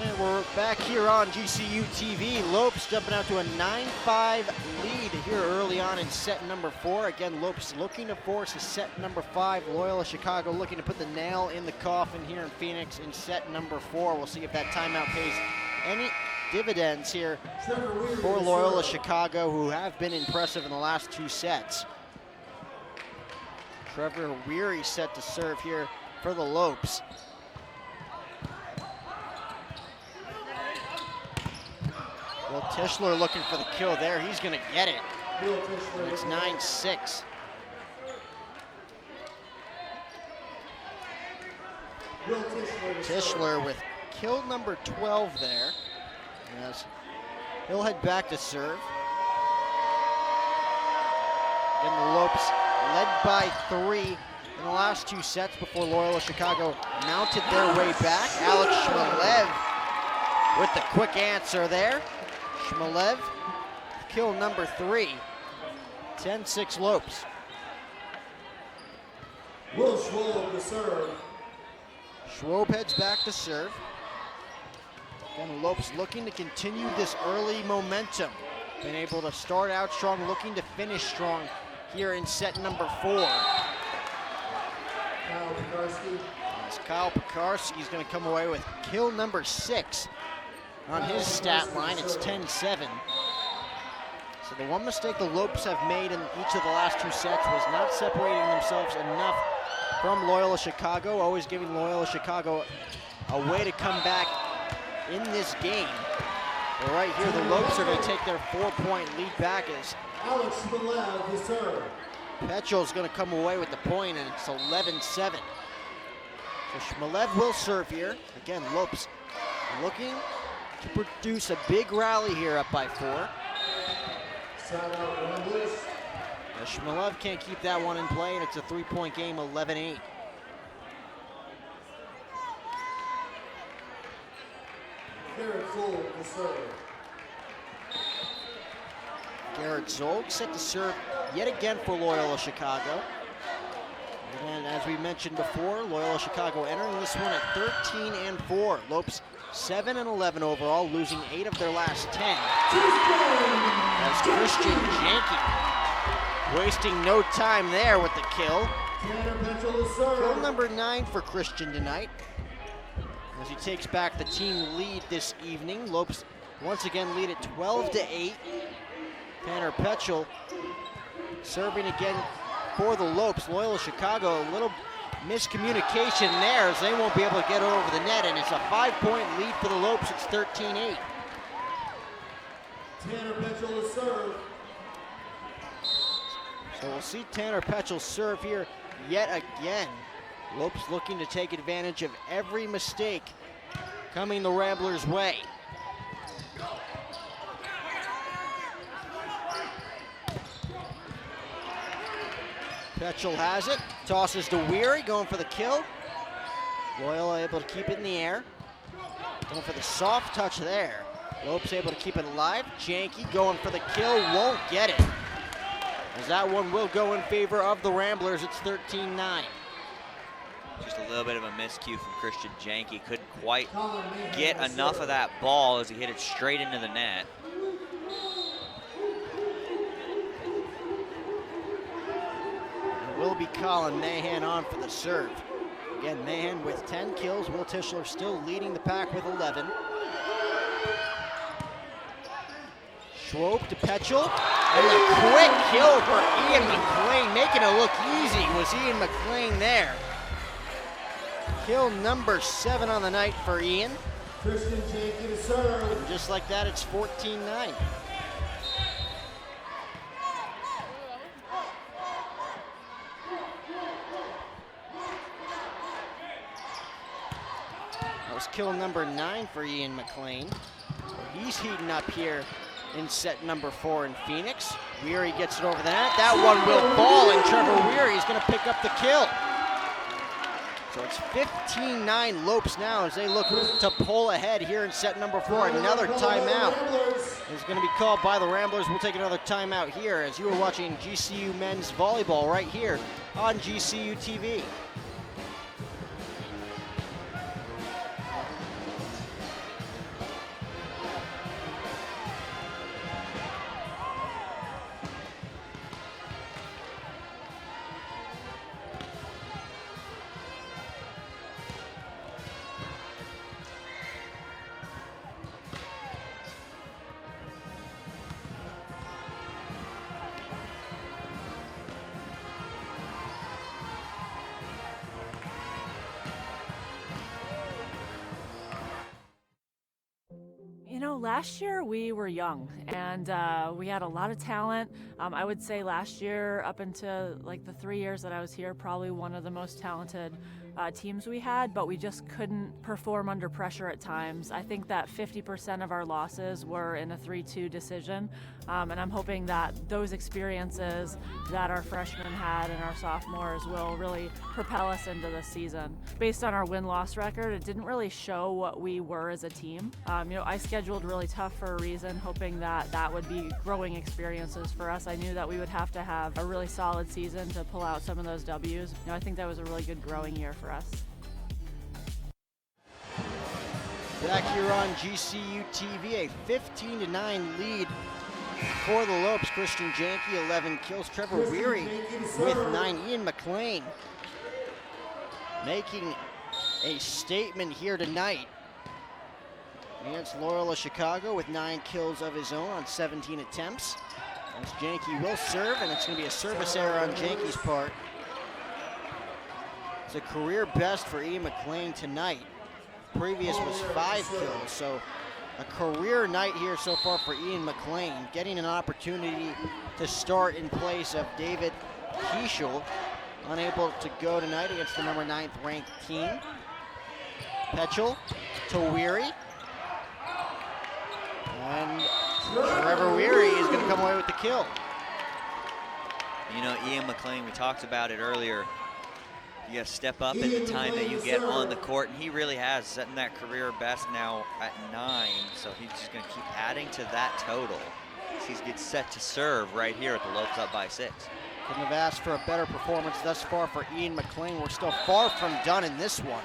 Speaker 2: And we're back here on GCU TV. Lopes jumping out to a 9-5 lead here early on in set number 4. Again, Lopes looking to force a set number 5. Loyola Chicago looking to put the nail in the coffin here in Phoenix in set number 4. We'll see if that timeout pays any dividends here for Loyola Chicago, who have been impressive in the last 2 sets. Trevor Weary set to serve here for the Lopes. Will Tischler looking for the kill there. He's going to get it. It's 9-6. Tischler with kill number 12 there. Yes. He'll head back to serve. And the Lopes led by 3 in the last 2 sets before Loyola Chicago mounted their way back. Alex Shmelev with the quick answer there. Shmelev, kill number 3. 10-6 Lopes.
Speaker 4: Will Schwob to serve.
Speaker 2: Schwob heads back to serve. Again, Lopes looking to continue this early momentum. Been able to start out strong, looking to finish strong here in set number 4. Kyle Pekarski is going to come away with kill number 6 on his stat line. It's 10-7. So the one mistake the Lopes have made in each of the last 2 sets was not separating themselves enough from Loyola Chicago, always giving Loyola Chicago a way to come back in this game. But right here, the Lopes are going to take their 4-point lead back as
Speaker 4: Alex Shmelev to serve.
Speaker 2: Petchel's going to come away with the point, and it's 11-7. So Shmelev will serve here. Again, Lopes looking to produce a big rally here up by 4. Shmelev can't keep that one in play, and it's a 3-point game, 11-8. Garrett Zolg set to serve yet again for Loyola Chicago. And as we mentioned before, Loyola Chicago entering this one at 13-4. Lopes 7-11 overall, losing 8 of their last 10. As Christian Janke wasting no time there with the kill. Kill number 9 for Christian tonight, as he takes back the team lead this evening. Lopes once again lead at 12-8. Tanner Petchel serving again for the Lopes. Loyola Chicago a little miscommunication there as they won't be able to get over the net, and it's a 5-point lead for the Lopes. It's 13-8.
Speaker 4: Tanner Petchel to serve.
Speaker 2: So we'll see Tanner Petchel serve here yet again. Lopes looking to take advantage of every mistake coming the Ramblers' way. Petchel has it, tosses to Weary, going for the kill. Loyola able to keep it in the air. Going for the soft touch there. Lopes able to keep it alive. Janke going for the kill, won't get it. As that one will go in favor of the Ramblers, it's 13-9.
Speaker 3: Just a little bit of a miscue from Christian Janke. Couldn't quite get enough of that ball as he hit it straight into the net.
Speaker 2: It will be Colin Mahan on for the serve. Again, Mahan with 10 kills. Will Tischler still leading the pack with 11. Schwope to Petchel, and a quick kill for Ian McLean. Making it look easy was Ian McLean there. Kill number 7 on the night for Ian.
Speaker 4: Christian Janke to serve.
Speaker 2: And just like that, it's 14-9. That was kill number 9 for Ian McLean. He's heating up here in set number 4 in Phoenix. Weary gets it over the net. That one will fall, and Trevor Weary is going to pick up the kill. So it's 15-9 Lopes now as they look to pull ahead here in set number 4. Another timeout is going to be called by the Ramblers. We'll take another timeout here as you are watching GCU men's volleyball right here on GCU TV.
Speaker 8: You know, last year we were young and we had a lot of talent. I would say last year, up until like the 3 years that I was here, probably one of the most talented teams we had, but we just couldn't perform under pressure at times. I think that 50% of our losses were in a 3-2 decision, and I'm hoping that those experiences that our freshmen had and our sophomores will really propel us into the season. Based on our win-loss record, it didn't really show what we were as a team. You know, I scheduled really tough for a reason, hoping that that would be growing experiences for us. I knew that we would have to have a really solid season to pull out some of those W's. You know, I think that was a really good growing year for us.
Speaker 2: Back here on GCU TV, a 15-9 lead for the Lopes. Christian Janke, 11 kills. Trevor Weary with 9. Ian McLean making a statement here tonight against Loyola Chicago with 9 kills of his own on 17 attempts. As Janke will serve, and it's going to be a service error on Janke's part. It's a career best for Ian McLean tonight. Previous was 5 kills, so a career night here so far for Ian McLean, getting an opportunity to start in place of David Keishel, unable to go tonight against the number 9th ranked team. Petchel to Weary. And Trevor Weary is going to come away with the kill.
Speaker 3: You know, Ian McLean, we talked about it earlier. You got to step up in the time that you get on the court, and he really has, setting that career best now at 9. So he's just going to keep adding to that total. He gets set to serve right here at the Lopes up by 6.
Speaker 2: Couldn't have asked for a better performance thus far for Ian McLean. We're still far from done in this one.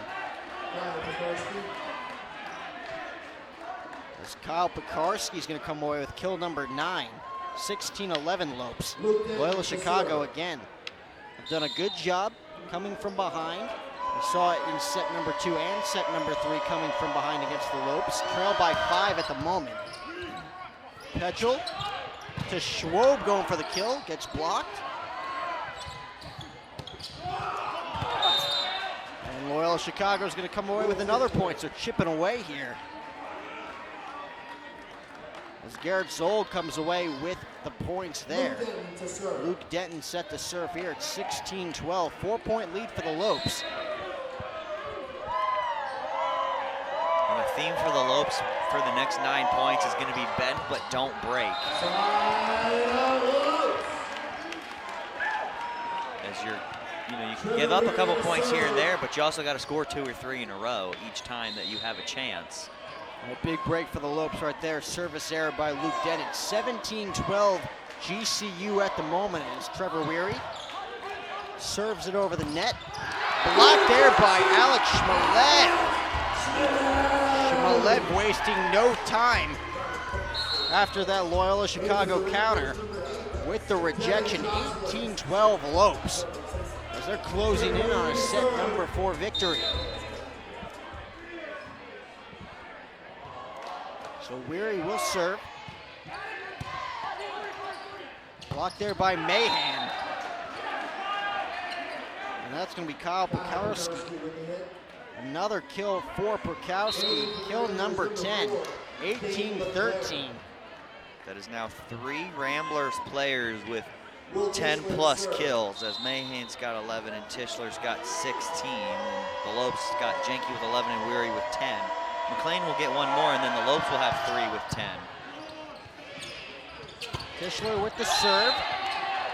Speaker 2: As Kyle Pekarski is going to come away with kill number 9. 16-11 Lopes. Loyola Chicago again have done a good job coming from behind. We saw it in set number 2 and set number 3 coming from behind against the Lopes. Trail by 5 at the moment. Petchel to Schwobe going for the kill. Gets blocked. And Loyola Chicago is going to come away with another point, so chipping away here. As Garrett Zoll comes away with the points there. Luke Denton set to serve here at 16-12. 4-point lead for the Lopes.
Speaker 3: And the theme for the Lopes for the next 9 points is going to be bend but don't break. As you can give up a couple points here and there, but you also got to score 2 or 3 in a row each time that you have a chance.
Speaker 2: A big break for the Lopes right there. Service error by Luke Denton. 17-12 GCU at the moment as Trevor Weary serves it over the net. Blocked there by Alex Shmalev. Shmalev wasting no time after that Loyola Chicago counter with the rejection. 18-12 Lopes as they're closing in on a set number 4 victory. So Weary will serve. Blocked there by Mahan. And that's going to be Kyle Perkowski. Another kill for Perkowski. Kill number 10, 18-13.
Speaker 3: That is now 3 Ramblers players with 10-plus kills, as Mahan's got 11 and Tischler's got 16. And the Lopes got Jenke with 11 and Weary with 10. McLean will get 1 more, and then the Lopes will have 3 with 10.
Speaker 2: Tischler with the serve.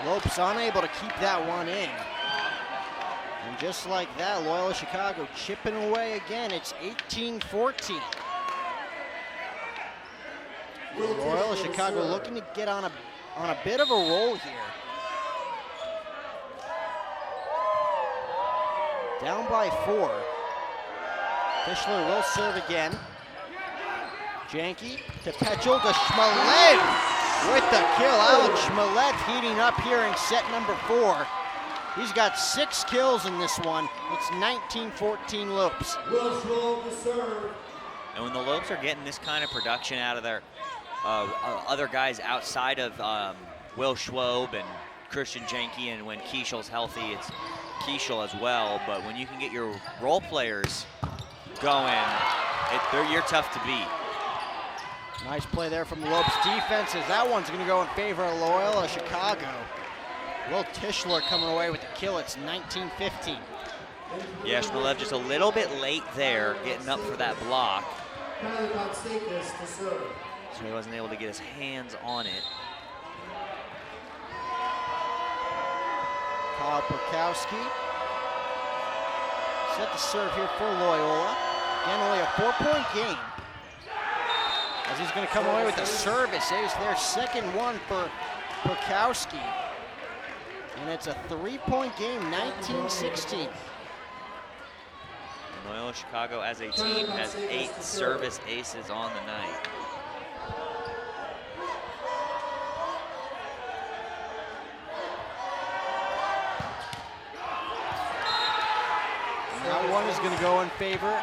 Speaker 2: Lopes unable to keep that one in. And just like that, Loyola Chicago chipping away again. It's 18-14. Loyola Chicago looking to get on a bit of a roll here. Down by 4. Tischler will serve again. Jenke to Petchel to Shmalev with the kill. Alex Shmalev heating up here in set number 4. He's got 6 kills in this one. It's 19-14 Lopes.
Speaker 3: And when the Lopes are getting this kind of production out of their other guys outside of Will Schwob and Christian Jenke, and when Kieshel's healthy, it's Kieshel as well. But when you can get your role players going, you're tough to beat.
Speaker 2: Nice play there from the Lopes defense, as that one's going to go in favor of Loyola Chicago. Will Tischler coming away with the kill. It's 19-15.
Speaker 3: Yeah, Shmalev just a little bit late there, getting up for that block. So he wasn't able to get his hands on it.
Speaker 2: Kyle Perkowski set to serve here for Loyola. Again, only a 4-point game. As he's going to come away with a service. It is their second one for Perkowski. And it's a 3-point game, 19-16.
Speaker 3: Loyola Chicago as a team has 8 service aces on the night.
Speaker 2: That one is going to go in favor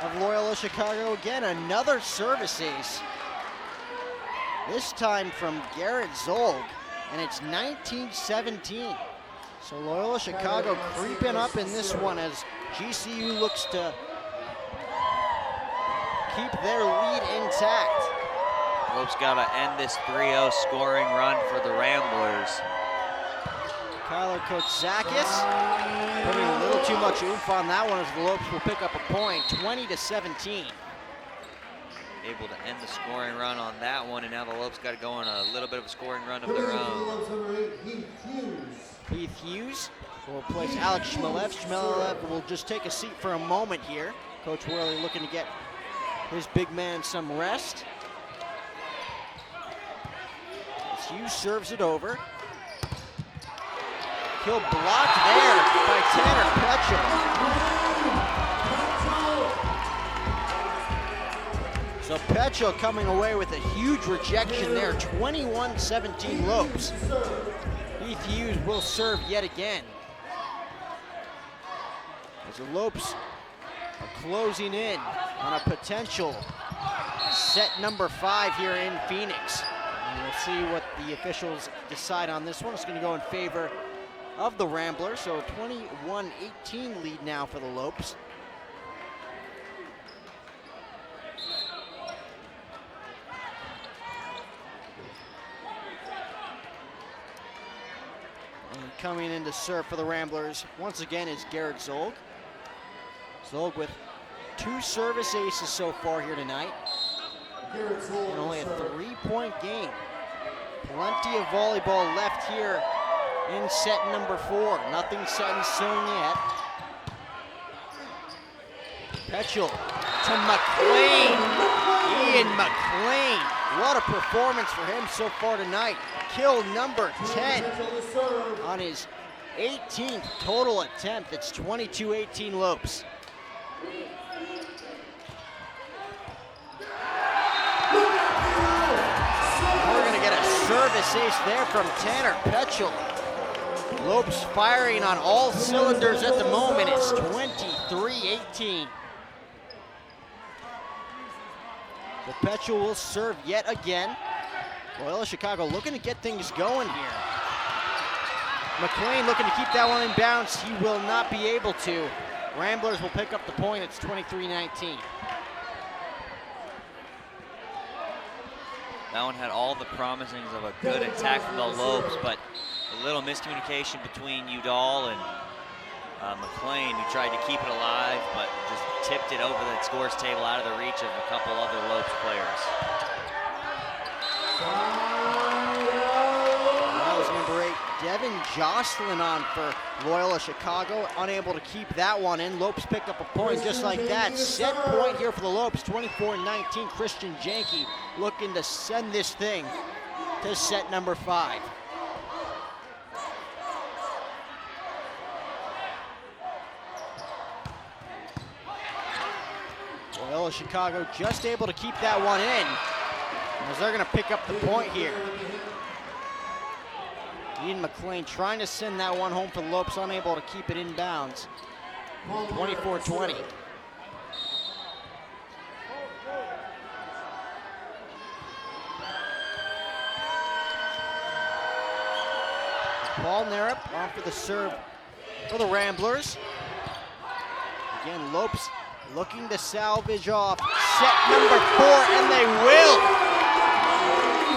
Speaker 2: of Loyola Chicago. Again, another service ace. This time from Garrett Zolg, and it's 19-17. So Loyola Chicago creeping up in this one as GCU looks to keep their lead intact.
Speaker 3: Lopes got to end this 3-0 scoring run for the Ramblers.
Speaker 2: Kyler Kotsakis putting a little too much oomph on that one as the Lopes will pick up a point, 20-17.
Speaker 3: Able to end the scoring run on that one, and now the Lopes got to go on a little bit of a scoring run of their own.
Speaker 2: Heath Hughes will replace Alex Shmalev. Shmalev will just take a seat for a moment here. Coach Worley looking to get his big man some rest. As Hughes serves it over. Kill blocked there by Tanner Petchel. So Petchel coming away with a huge rejection there, 21-17 Lopes. Heath Hughes will serve yet again. As the Lopes are closing in on a potential set number 5 here in Phoenix. And we'll see what the officials decide on this one. It's going to go in favor of the Ramblers, so 21-18 lead now for the Lopes. And coming in to serve for the Ramblers once again is Garrett Zolg. Zolg with 2 service aces so far here tonight. And only a 3-point game. Plenty of volleyball left here in set number 4. Nothing set in stone yet. Petchel to McLean. Ian McLean. What a performance for him so far tonight. Kill number 10 on his 18th total attempt. It's 22-18 Lopes. We're gonna get a service ace there from Tanner Petchel. Lopes firing on all cylinders at the moment. It's 23-18. The Petchel will serve yet again. Loyola Chicago looking to get things going here. McLean looking to keep that one in bounds. He will not be able to. Ramblers will pick up the point. It's 23-19.
Speaker 3: That one had all the promisings of a good attack from the Lopes, but a little miscommunication between Udall and McLean, who tried to keep it alive, but just tipped it over the scores table out of the reach of a couple other Lopes players.
Speaker 2: That was number 8, Devin Jocelyn on for Loyola Chicago, unable to keep that one in. Lopes picked up a point just like that. Set point here for the Lopes, 24-19. Christian Janke looking to send this thing to set number 5. Loyola Chicago just able to keep that one in, as they're gonna pick up the point here. Ian McLean trying to send that one home for the Lopes, unable to keep it in bounds. 24-20. Paul Narup on for the serve for the Ramblers. Again, Lopes looking to salvage off set number 4, and they will.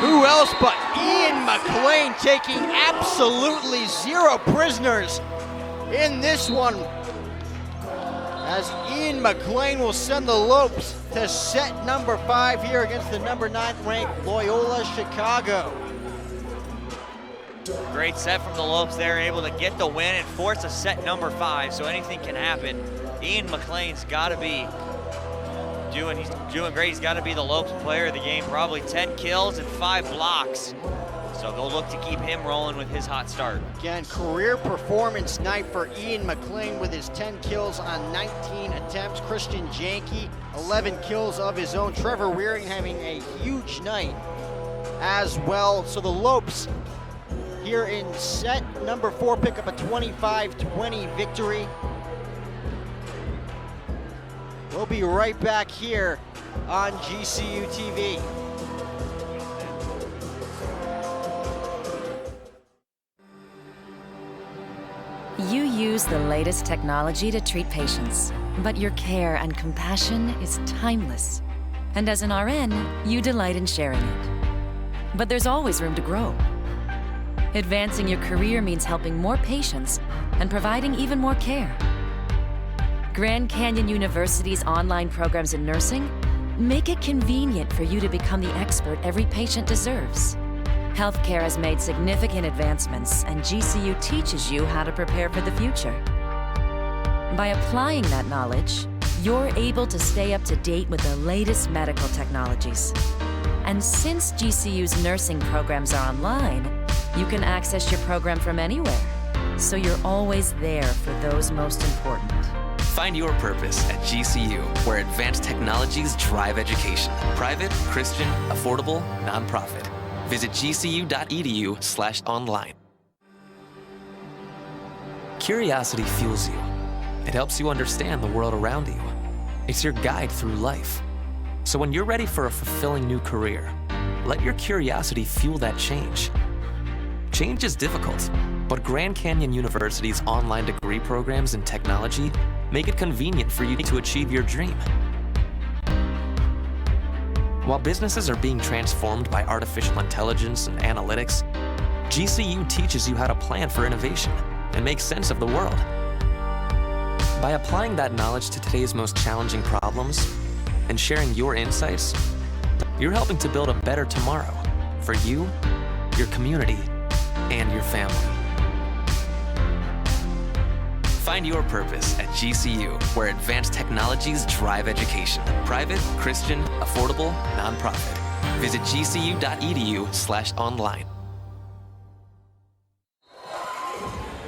Speaker 2: Who else but Ian McLean taking absolutely 0 prisoners in this one, as Ian McLean will send the Lopes to set number 5 here against the number 9 ranked Loyola Chicago.
Speaker 3: Great set from the Lopes. They're able to get the win and force a set number 5, so anything can happen. Ian McLean's got to be he's doing great. He's got to be the Lopes player of the game. Probably 10 kills and 5 blocks. So they'll look to keep him rolling with his hot start.
Speaker 2: Again, career performance night for Ian McLean with his 10 kills on 19 attempts. Christian Janke, 11 kills of his own. Trevor Wearing having a huge night as well. So the Lopes here in set number 4 pick up a 25-20 victory. We'll be right back here on GCU TV.
Speaker 9: You use the latest technology to treat patients, but your care and compassion is timeless. And as an RN, you delight in sharing it. But there's always room to grow. Advancing your career means helping more patients and providing even more care. Grand Canyon University's online programs in nursing make it convenient for you to become the expert every patient deserves. Healthcare has made significant advancements, and GCU teaches you how to prepare for the future. By applying that knowledge, you're able to stay up to date with the latest medical technologies. And since GCU's nursing programs are online, you can access your program from anywhere, so you're always there for those most important.
Speaker 20: Find your purpose at GCU, where advanced technologies drive education. Private, Christian, affordable, nonprofit. Visit gcu.edu/online. Curiosity fuels you. It helps you understand the world around you. It's your guide through life. So when you're ready for a fulfilling new career, let your curiosity fuel that change. Change is difficult, But Grand Canyon University's online degree programs in technology make it convenient for you to achieve your dream. While businesses are being transformed by artificial intelligence and analytics, GCU teaches you how to plan for innovation and make sense of the world. By applying that knowledge to today's most challenging problems and sharing your insights, you're helping to build a better tomorrow for you, your community, and your family. Find your purpose at GCU, where advanced technologies drive education. Private, Christian, affordable, nonprofit. Visit gcu.edu/online.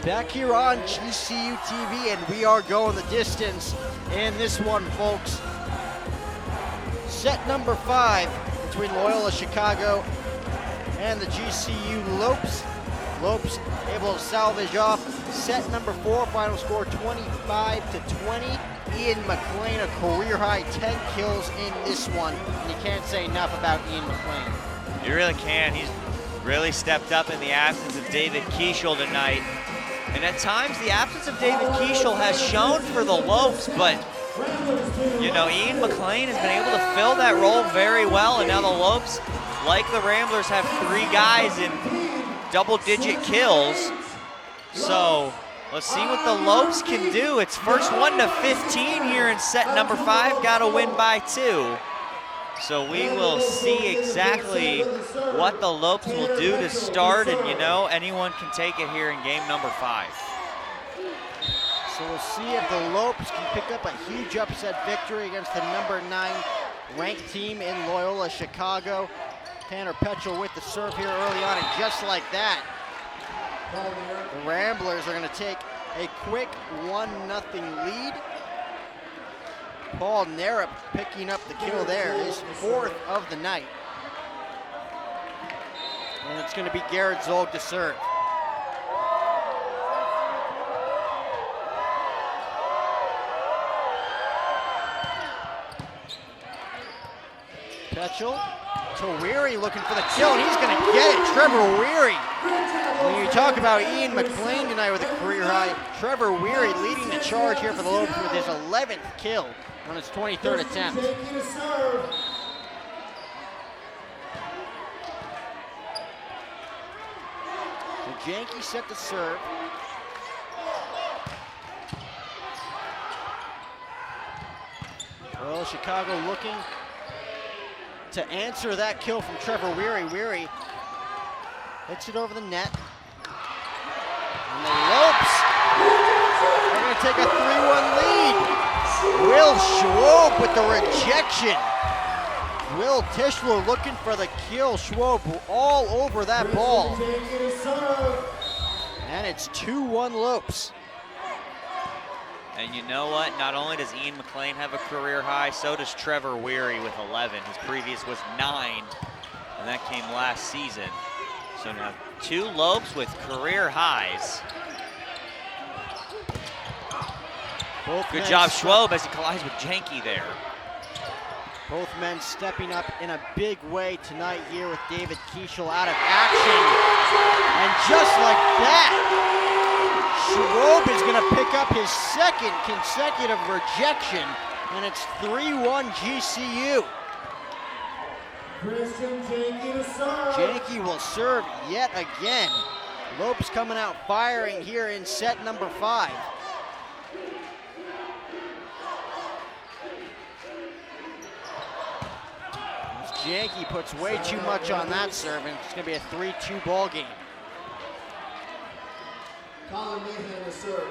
Speaker 2: Back here on GCU TV, and we are going the distance in this one, folks. Set number 5 between Loyola Chicago and the GCU Lopes. Lopes able to salvage off set number 4, final score 25-20. Ian McLean, a career-high 10 kills in this one, and you can't say enough about Ian McLean.
Speaker 3: You really can. He's really stepped up in the absence of David Keishel tonight. And at times, the absence of David Keishel has shown for the Lopes, but you know, Ian McLean has been able to fill that role very well, and now the Lopes, like the Ramblers, have 3 guys in double-digit kills. So let's see what the Lopes can do. It's first 1-15 here in set number 5. Got to win by 2. So we will see exactly what the Lopes will do to start, and you know, anyone can take it here in game number 5.
Speaker 2: So we'll see if the Lopes can pick up a huge upset victory against the number 9 ranked team in Loyola Chicago. Tanner Petchel with the serve here early on, and just like that, the Ramblers are going to take a quick 1-0 lead. Paul Narup picking up the kill there, his 4th of the night. And it's going to be Garrett Zolg to serve. Petchel to Weary looking for the kill, and he's going to get it. Trevor Weary. When you talk about Ian McLean tonight with a career high, Trevor Weary leading the charge here for the Lopes with his 11th kill on his 23rd attempt. So Janke set to serve. Well, Chicago looking to answer that kill from Trevor Weary. Weary hits it over the net. And the Lopes are going to take a 3-1 lead. Will Schwob with the rejection. Will Tischler looking for the kill. Schwob all over that ball. And it's 2-1 Lopes.
Speaker 3: And you know what? Not only does Ian McLean have a career high, so does Trevor Weary with 11. His previous was 9, and that came last season. So now 2 Lopes with career highs. Good job, Schwob, as he collides with Janke there.
Speaker 2: Both men stepping up in a big way tonight here with David Keishel out of action. And just like that, Schwob is going to pick up his 2nd consecutive rejection, and it's 3-1 GCU.
Speaker 4: Christian Janke to serve.
Speaker 2: Janke will serve yet again. Lopes coming out firing here in set number 5. Janke puts way too much on that serve, and it's going to be a 3-2 ball game.
Speaker 4: Colin Mahan to serve.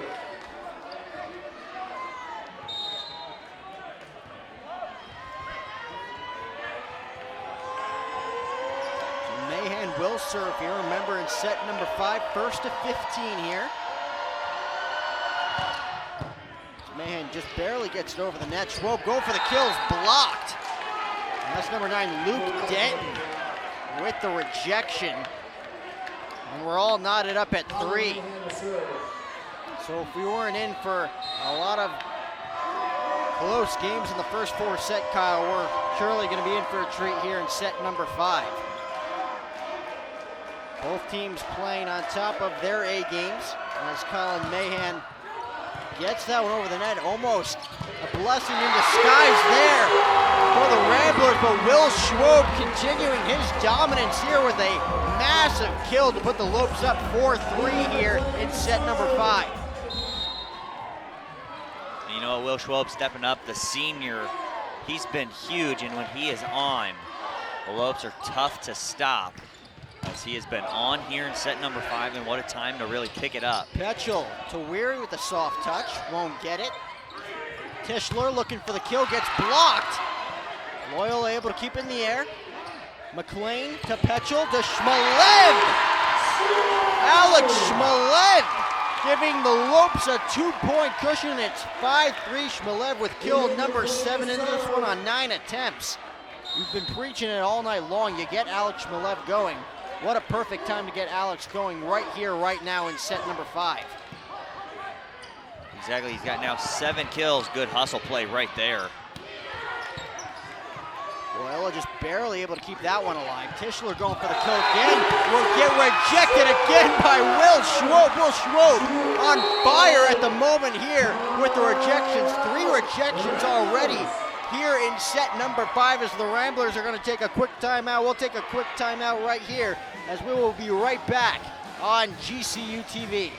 Speaker 2: Mahan will serve here. Remember, in set number 5, 1-15 here. Mahan just barely gets it over the net. Schwob go for the kills, blocked. And that's number 9, Luke Denton, with the rejection. And we're all knotted up at 3. So if we weren't in for a lot of close games in the first 4 set, Kyle, we're surely going to be in for a treat here in set number 5. Both teams playing on top of their A games as Colin Mahan gets that one over the net. Almost a blessing in disguise there for the Ramblers, but Will Schwob continuing his dominance here with a massive kill to put the Lopes up 4-3 here in set number 5.
Speaker 3: You know, Will Schwob stepping up, the senior. He's been huge, and when he is on, the Lopes are tough to stop, as he has been on here in set number 5, and what a time to really pick it up.
Speaker 2: Petchel to Weary with a soft touch, won't get it. Tischler looking for the kill, gets blocked. Loyola able to keep it in the air. McLean to Petchel to Shmalev. Alex Shmalev giving the Lopes a 2-point cushion. It's 5-3. Shmalev with kill number 7 in this one on 9 attempts. We've been preaching it all night long. You get Alex Shmalev going. What a perfect time to get Alex going right here, right now in set number 5.
Speaker 3: Exactly, he's got now 7 kills. Good hustle play right there.
Speaker 2: Loyola just barely able to keep that one alive. Tischler going for the kill again. Will get rejected again by Will Schwob. Will Schwob on fire at the moment here with the rejections. 3 rejections already here in set number 5 as the Ramblers are going to take a quick timeout. We'll take a quick timeout right here as we will be right back on GCU TV.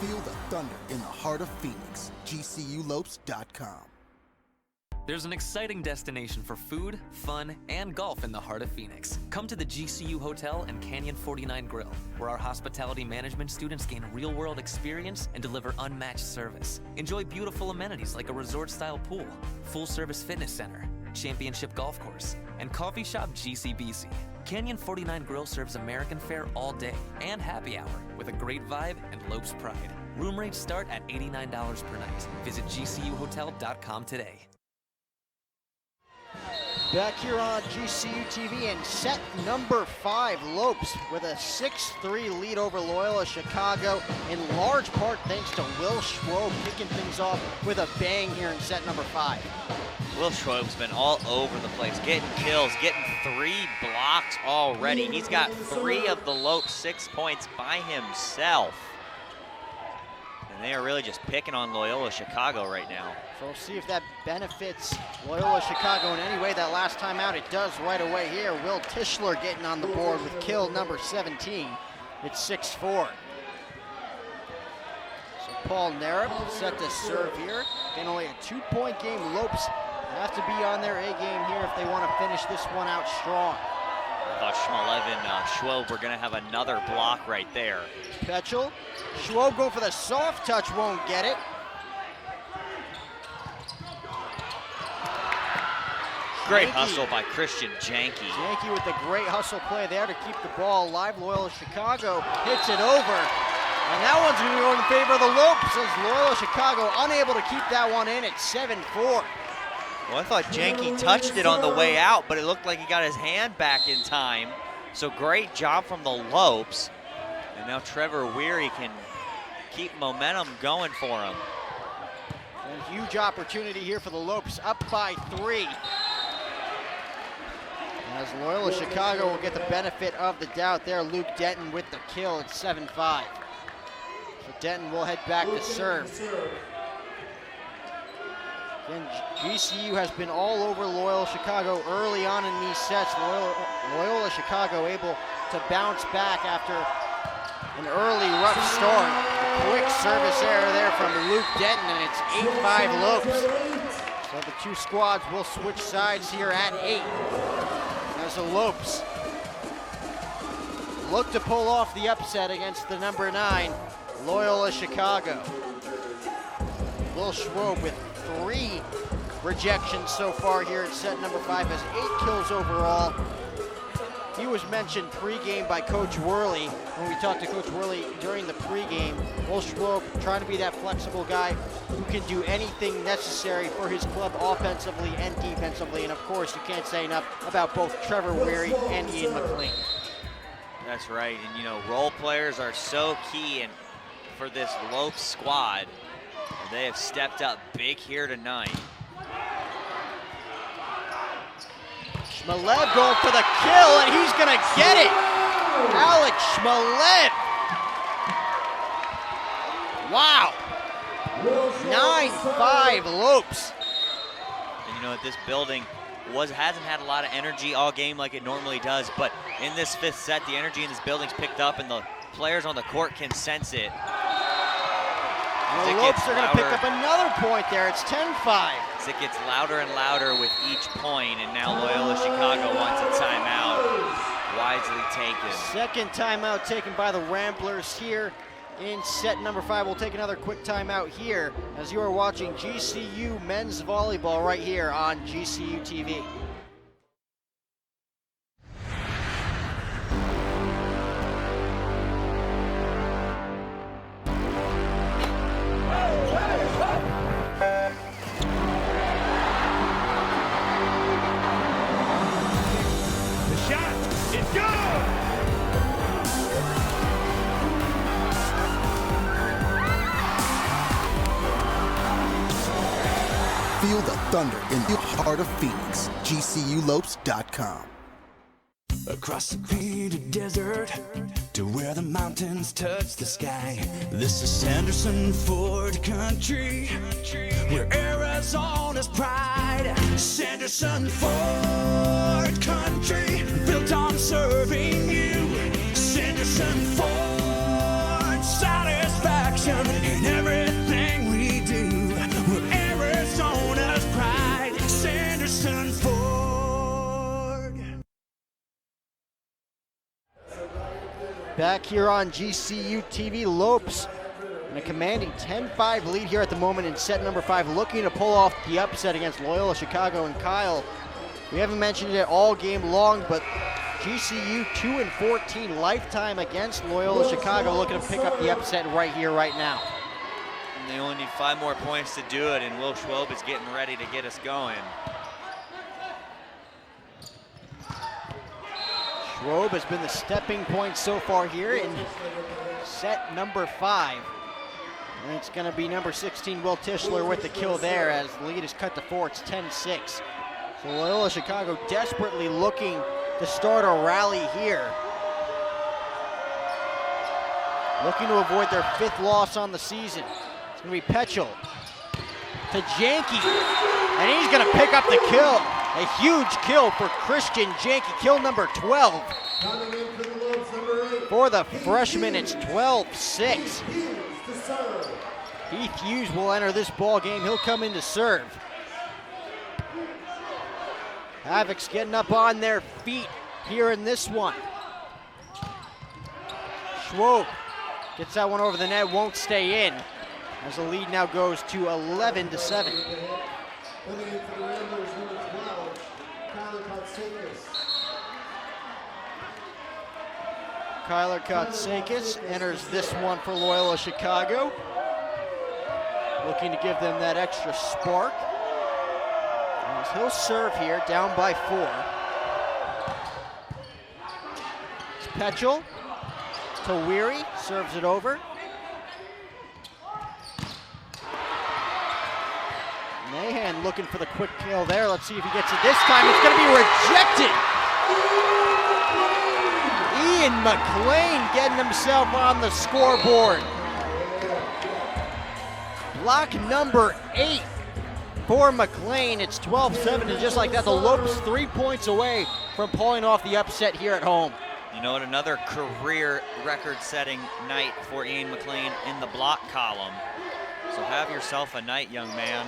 Speaker 6: Feel the thunder in the heart of Phoenix. GCULopes.com.
Speaker 20: There's an exciting destination for food, fun, and golf in the heart of Phoenix. Come to the GCU Hotel and Canyon 49 Grill, where our hospitality management students gain real-world experience and deliver unmatched service. Enjoy beautiful amenities like a resort-style pool, full-service fitness center, championship golf course, and coffee shop GCBC. Canyon 49 Grill serves American fare all day and happy hour with a great vibe and Lopes pride. Room rates start at $89 per night. Visit GCUHotel.com today.
Speaker 2: Back here on GCU TV and set number 5, Lopes with a 6-3 lead over Loyola Chicago, in large part thanks to Will Schwob kicking things off with a bang here in set number 5.
Speaker 3: Will Schwoab's been all over the place, getting kills, getting 3 blocks already. He's got 3 of the Lopes 6 points by himself. And they are really just picking on Loyola Chicago right now.
Speaker 2: So we'll see if that benefits Loyola Chicago in any way. That last time out, it does right away here. Will Tischler getting on the board with kill number 17. It's 6-4. So Paul Narup set to serve here. Again, only a 2-point game. Lopes have to be on their A game here if they want to finish this one out strong.
Speaker 3: I thought Shmalev and Schwob were going to have another block right there.
Speaker 2: Petchel. Schwob going for the soft touch, won't get it.
Speaker 3: Great hustle by Christian Janke.
Speaker 2: Janke with the great hustle play there to keep the ball alive. Loyola Chicago hits it over. And that one's going to go in favor of the Lopes as Loyola Chicago unable to keep that one in at 7-4.
Speaker 3: Well, I thought Janke touched it on the way out, but it looked like he got his hand back in time. So great job from the Lopes. And now Trevor Weary can keep momentum going for him.
Speaker 2: A huge opportunity here for the Lopes, up by 3. As Loyola Chicago will get the benefit of the doubt there. Luke Denton with the kill at 7-5. So Denton will head back to serve. Again, GCU has been all over Loyola Chicago early on in these sets. Loyola Chicago able to bounce back after an early rough start. A quick service error there from Luke Denton, and it's 8-5 Lopes. So the two squads will switch sides here at 8. As the Lopes look to pull off the upset against the number 9, Loyola Chicago. Will Schwob with 3 rejections so far here at set number 5, has 8 kills overall. he was mentioned pregame by Coach Worley. When we talked to Coach Worley during the pregame, Will Schwob trying to be that flexible guy who can do anything necessary for his club offensively and defensively. And of course, you can't say enough about both Trevor Weary and Ian McLean.
Speaker 3: That's right, and you know, role players are so key for this Lopes squad. They have stepped up big here tonight.
Speaker 2: Shmelev going for the kill, and he's gonna get it. Alex Shmelev. Wow. 9-5 Lopes.
Speaker 3: And you know what, this building hasn't had a lot of energy all game like it normally does, but in this fifth set, the energy in this building's picked up and the players on the court can sense it.
Speaker 2: The Lopes are gonna pick up another point there. It's 10-5.
Speaker 3: As it gets louder and louder with each point, and now Loyola Chicago wants a timeout, wisely taken.
Speaker 2: Second timeout taken by the Ramblers here in set number 5. We'll take another quick timeout here as you are watching GCU men's volleyball right here on GCU TV.
Speaker 6: Feel the thunder in the heart of Phoenix. GCULopes.com.
Speaker 7: Across the painted desert to where the mountains touch the sky. This is Sanderson Ford country, where Arizona's pride. Sanderson Ford country, built on serving you. Sanderson Ford, satisfaction in everything we do. We're Arizona's pride. Sanderson Ford.
Speaker 2: Back here on GCU TV, Lopes in a commanding 10-5 lead here at the moment in set number 5, looking to pull off the upset against Loyola Chicago. And Kyle, we haven't mentioned it all game long, but GCU 2-14 lifetime against Loyola Chicago, looking to pick up the upset right here, right now.
Speaker 3: And they only need 5 more points to do it, and Will Schwob is getting ready to get us going.
Speaker 2: Schwob has been the stepping point so far here in set number 5. And it's going to be number 16, Will Tischler, with the kill there as the lead is cut to 4. It's 10-6. So Loyola Chicago desperately looking to start a rally here. Looking to avoid their 5th loss on the season. It's going to be Petchel to Janke, and he's going to pick up the kill. A huge kill for Christian Janke, kill number 12. For the freshman, it's 12-6. Heath Hughes will enter this ball game. He'll come in to serve. Havoc's getting up on their feet here in this one. Schwob gets that one over the net, won't stay in, as the lead now goes to 11-7. Kyler Katsakis enters this one for Loyola Chicago. Looking to give them that extra spark. As he'll serve here, down by 4. It's Petchel to Weary, serves it over. Mahan looking for the quick kill there. Let's see if he gets it this time. It's going to be rejected. Ian McLean getting himself on the scoreboard. Block number 8 for McLean. It's 12-7, and just like that, the Lopes 3 points away from pulling off the upset here at home.
Speaker 3: You know what, another career record-setting night for Ian McLean in the block column. So have yourself a night, young man.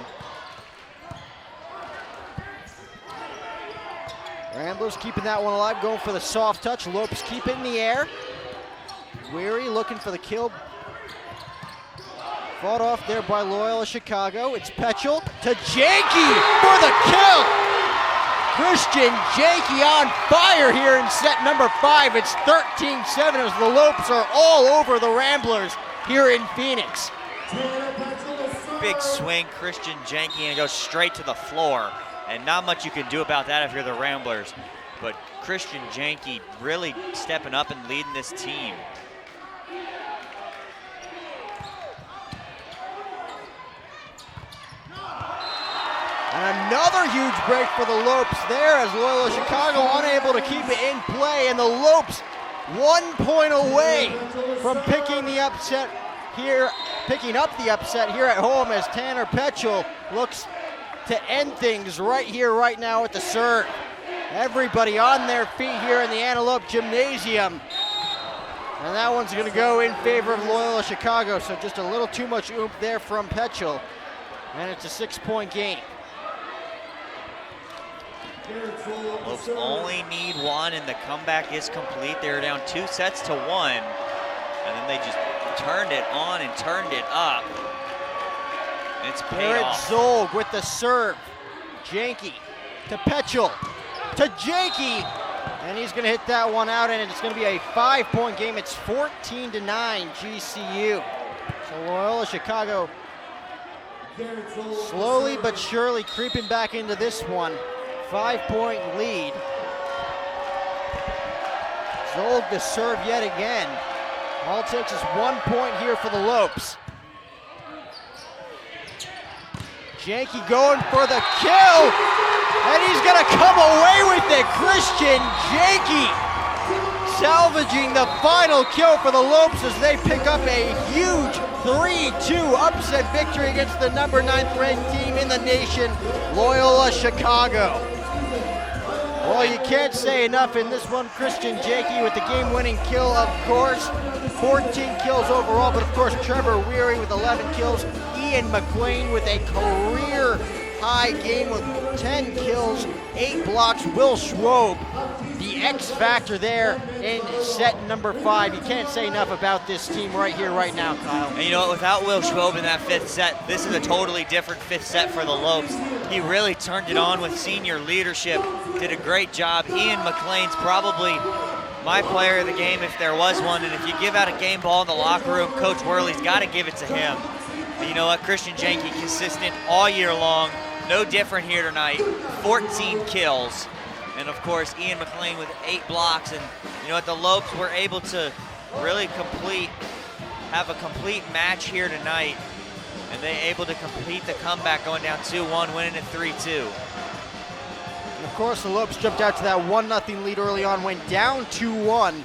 Speaker 2: Ramblers keeping that one alive, going for the soft touch. Lopes keep it in the air. Weary looking for the kill. Fought off there by Loyola Chicago. It's Petchel to Janke for the kill. Christian Janke on fire here in set number 5. It's 13-7 as the Lopes are all over the Ramblers here in Phoenix.
Speaker 3: Big swing, Christian Janke, and goes straight to the floor. And not much you can do about that if you're the Ramblers. But Christian Janke really stepping up and leading this team.
Speaker 2: And another huge break for the Lopes there as Loyola Chicago unable to keep it in play, and the Lopes 1 point away from picking up the upset here at home as Tanner Petchel looks to end things right here, right now at the serve. Everybody on their feet here in the Antelope Gymnasium. And that one's gonna go in favor of Loyola Chicago, so just a little too much oomph there from Petchel. And it's a 6-point game.
Speaker 3: Lopes only need 1 and the comeback is complete. They were down 2 sets to 1. And then they just turned it on and turned it up. It's paid off.
Speaker 2: Zolg with the serve. Janke to Petchel to Janke. And he's gonna hit that one out, and it's gonna be a 5-point game. It's 14-9 GCU. So Loyola Chicago slowly but surely creeping back into this one. 5-point lead. Zolg to serve yet again. All it takes is 1 point here for the Lopes. Janke going for the kill, and he's gonna come away with it. Christian Janke salvaging the final kill for the Lopes as they pick up a huge 3-2 upset victory against the number 9th ranked team in the nation, Loyola Chicago. Well, you can't say enough in this one. Christian Janke with the game-winning kill, of course. 14 kills overall, but of course Trevor Weary with 11 kills. Ian McLean with a career-high game with 10 kills, 8 blocks. Will Schwob, the X factor there in set number 5. You can't say enough about this team right here, right now, Kyle.
Speaker 3: And you know what, without Will Schwob in that 5th set, this is a totally different 5th set for the Lopes. He really turned it on with senior leadership, did a great job. Ian McLean's probably my player of the game if there was one, and if you give out a game ball in the locker room, Coach Worley's got to give it to him. And you know what, Christian Janke consistent all year long, no different here tonight, 14 kills. And of course, Ian McLean with 8 blocks. And you know what, the Lopes were able to really have a complete match here tonight. And they able to complete the comeback, going down 2-1, winning it 3-2.
Speaker 2: And of course, the Lopes jumped out to that 1-0 lead early on, went down 2-1.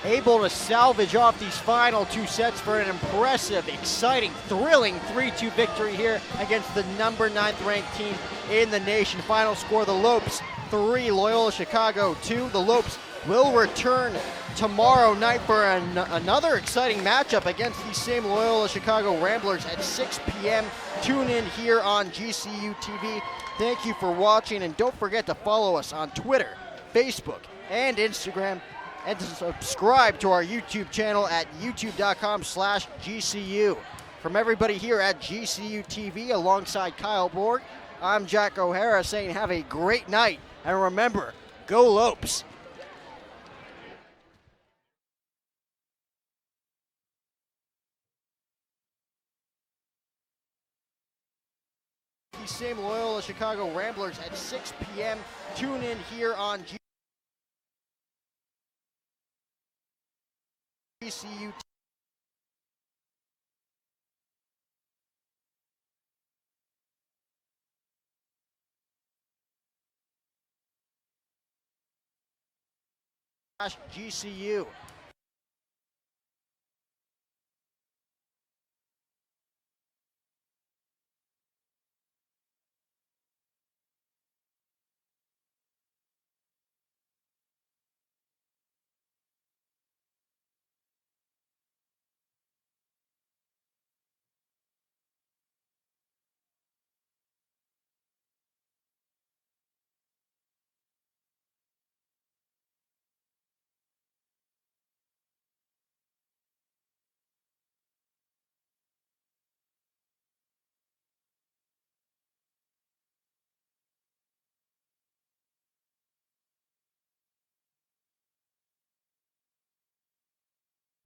Speaker 2: Able to salvage off these final 2 sets for an impressive, exciting, thrilling 3-2 victory here against the number 9th ranked team in the nation. Final score, the Lopes 3, Loyola Chicago 2. The Lopes will return tomorrow night for another exciting matchup against these same Loyola Chicago Ramblers at 6 p.m. Tune in here on GCU TV. Thank you for watching, and don't forget to follow us on Twitter, Facebook, and Instagram, and to subscribe to our YouTube channel at youtube.com/GCU. From everybody here at GCU TV alongside Kyle Borg, I'm Jack O'Hara saying have a great night, and remember, go Lopes! These same Loyola Chicago Ramblers at 6 p.m. Tune in here on GCU. GCU.